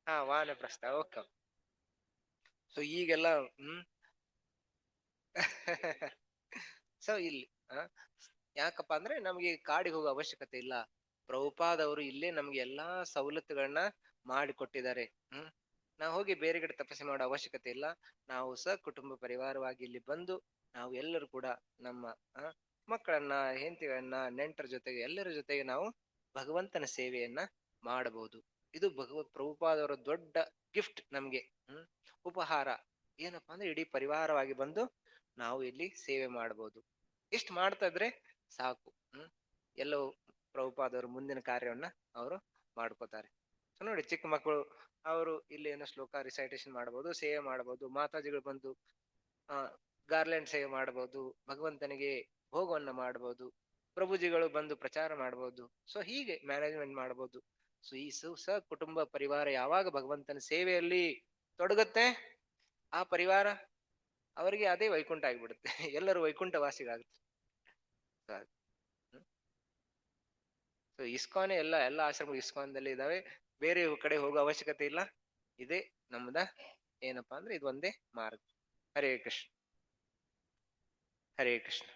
ಹಾ, ವಾನಪ್ರಸ್ಥ. ಓಕೆ. ಸೊ ಈಗೆಲ್ಲ ಹ್ಮ್. ಸೊ ಇಲ್ಲಿ ಯಾಕಪ್ಪ ಅಂದ್ರೆ ನಮ್ಗೆ ಕಾಡಿಗೆ ಹೋಗೋ ಅವಶ್ಯಕತೆ ಇಲ್ಲ. ಪ್ರಭುಪಾದವರು ಇಲ್ಲೇ ನಮ್ಗೆ ಎಲ್ಲಾ ಸವಲತ್ತುಗಳನ್ನ ಮಾಡಿಕೊಟ್ಟಿದ್ದಾರೆ. ಹ್ಮ್. ನಾವು ಹೋಗಿ ಬೇರೆ ಕಡೆ ತಪಸ್ಸೆ ಮಾಡೋ ಅವಶ್ಯಕತೆ ಇಲ್ಲ. ನಾವು ಕುಟುಂಬ ಪರಿವಾರವಾಗಿ ಇಲ್ಲಿ ಬಂದು ನಾವು ಎಲ್ಲರೂ ಕೂಡ ನಮ್ಮ ಮಕ್ಕಳನ್ನ, ಹೆಂಡತಿಗಳನ್ನ, ನೆಂಟರ ಜೊತೆಗೆ ಎಲ್ಲರ ಜೊತೆಗೆ ನಾವು ಭಗವಂತನ ಸೇವೆಯನ್ನ ಮಾಡಬಹುದು. ಇದು ಪ್ರಭುಪಾದವರ ದೊಡ್ಡ ಗಿಫ್ಟ್ ನಮ್ಗೆ. ಹ್ಮ್. ಉಪಹಾರ ಏನಪ್ಪಾ ಅಂದ್ರೆ ಇಡೀ ಪರಿವಾರವಾಗಿ ಬಂದು ನಾವು ಇಲ್ಲಿ ಸೇವೆ ಮಾಡಬಹುದು. ಇಷ್ಟು ಮಾಡ್ತಾ ಇದ್ರೆ ಸಾಕು. ಹ್ಮ್. ಎಲ್ಲವೂ ಪ್ರಭುಪಾದವರು ಮುಂದಿನ ಕಾರ್ಯವನ್ನ ಅವರು ಮಾಡ್ಕೋತಾರೆ. ಸೊ ನೋಡಿ, ಚಿಕ್ಕ ಮಕ್ಕಳು ಅವರು ಇಲ್ಲಿ ಏನೋ ಶ್ಲೋಕ ರಿಸೈಟೇಷನ್ ಮಾಡಬಹುದು, ಸೇವೆ ಮಾಡಬಹುದು. ಮಾತಾಜಿಗಳು ಬಂದು ಆ ಗಾರ್ಲೆಂಡ್ ಸೇವೆ ಮಾಡಬಹುದು, ಭಗವಂತನಿಗೆ ಭೋಗವನ್ನ ಮಾಡಬಹುದು. ಪ್ರಭುಜಿಗಳು ಬಂದು ಪ್ರಚಾರ ಮಾಡಬಹುದು. ಸೊ ಹೀಗೆ ಮ್ಯಾನೇಜ್ಮೆಂಟ್ ಮಾಡಬಹುದು. ಸೊ ಈ ಕುಟುಂಬ ಪರಿವಾರ ಯಾವಾಗ ಭಗವಂತನ ಸೇವೆಯಲ್ಲಿ ತೊಡಗುತ್ತೆ, ಆ ಪರಿವಾರ ಅವರಿಗೆ ಅದೇ ವೈಕುಂಠ ಆಗಿಬಿಡುತ್ತೆ. ಎಲ್ಲರೂ ವೈಕುಂಠ ವಾಸಿಗಳಾಗುತ್ತೆ. ಸೊ ಇಸ್ಕಾನ್ ಎಲ್ಲ ಆಶ್ರಮ ಇಸ್ಕಾನ್ದಲ್ಲಿ ಇದಾವೆ. ಬೇರೆ ಕಡೆ ಹೋಗೋ ಅವಶ್ಯಕತೆ ಇಲ್ಲ. ಇದೇ ನಮ್ದ ಏನಪ್ಪಾ ಅಂದ್ರೆ ಇದು ಒಂದೇ ಮಾರ್ಗ. ಹರೇ ಕೃಷ್ಣ. ಹರೇ ಕೃಷ್ಣ.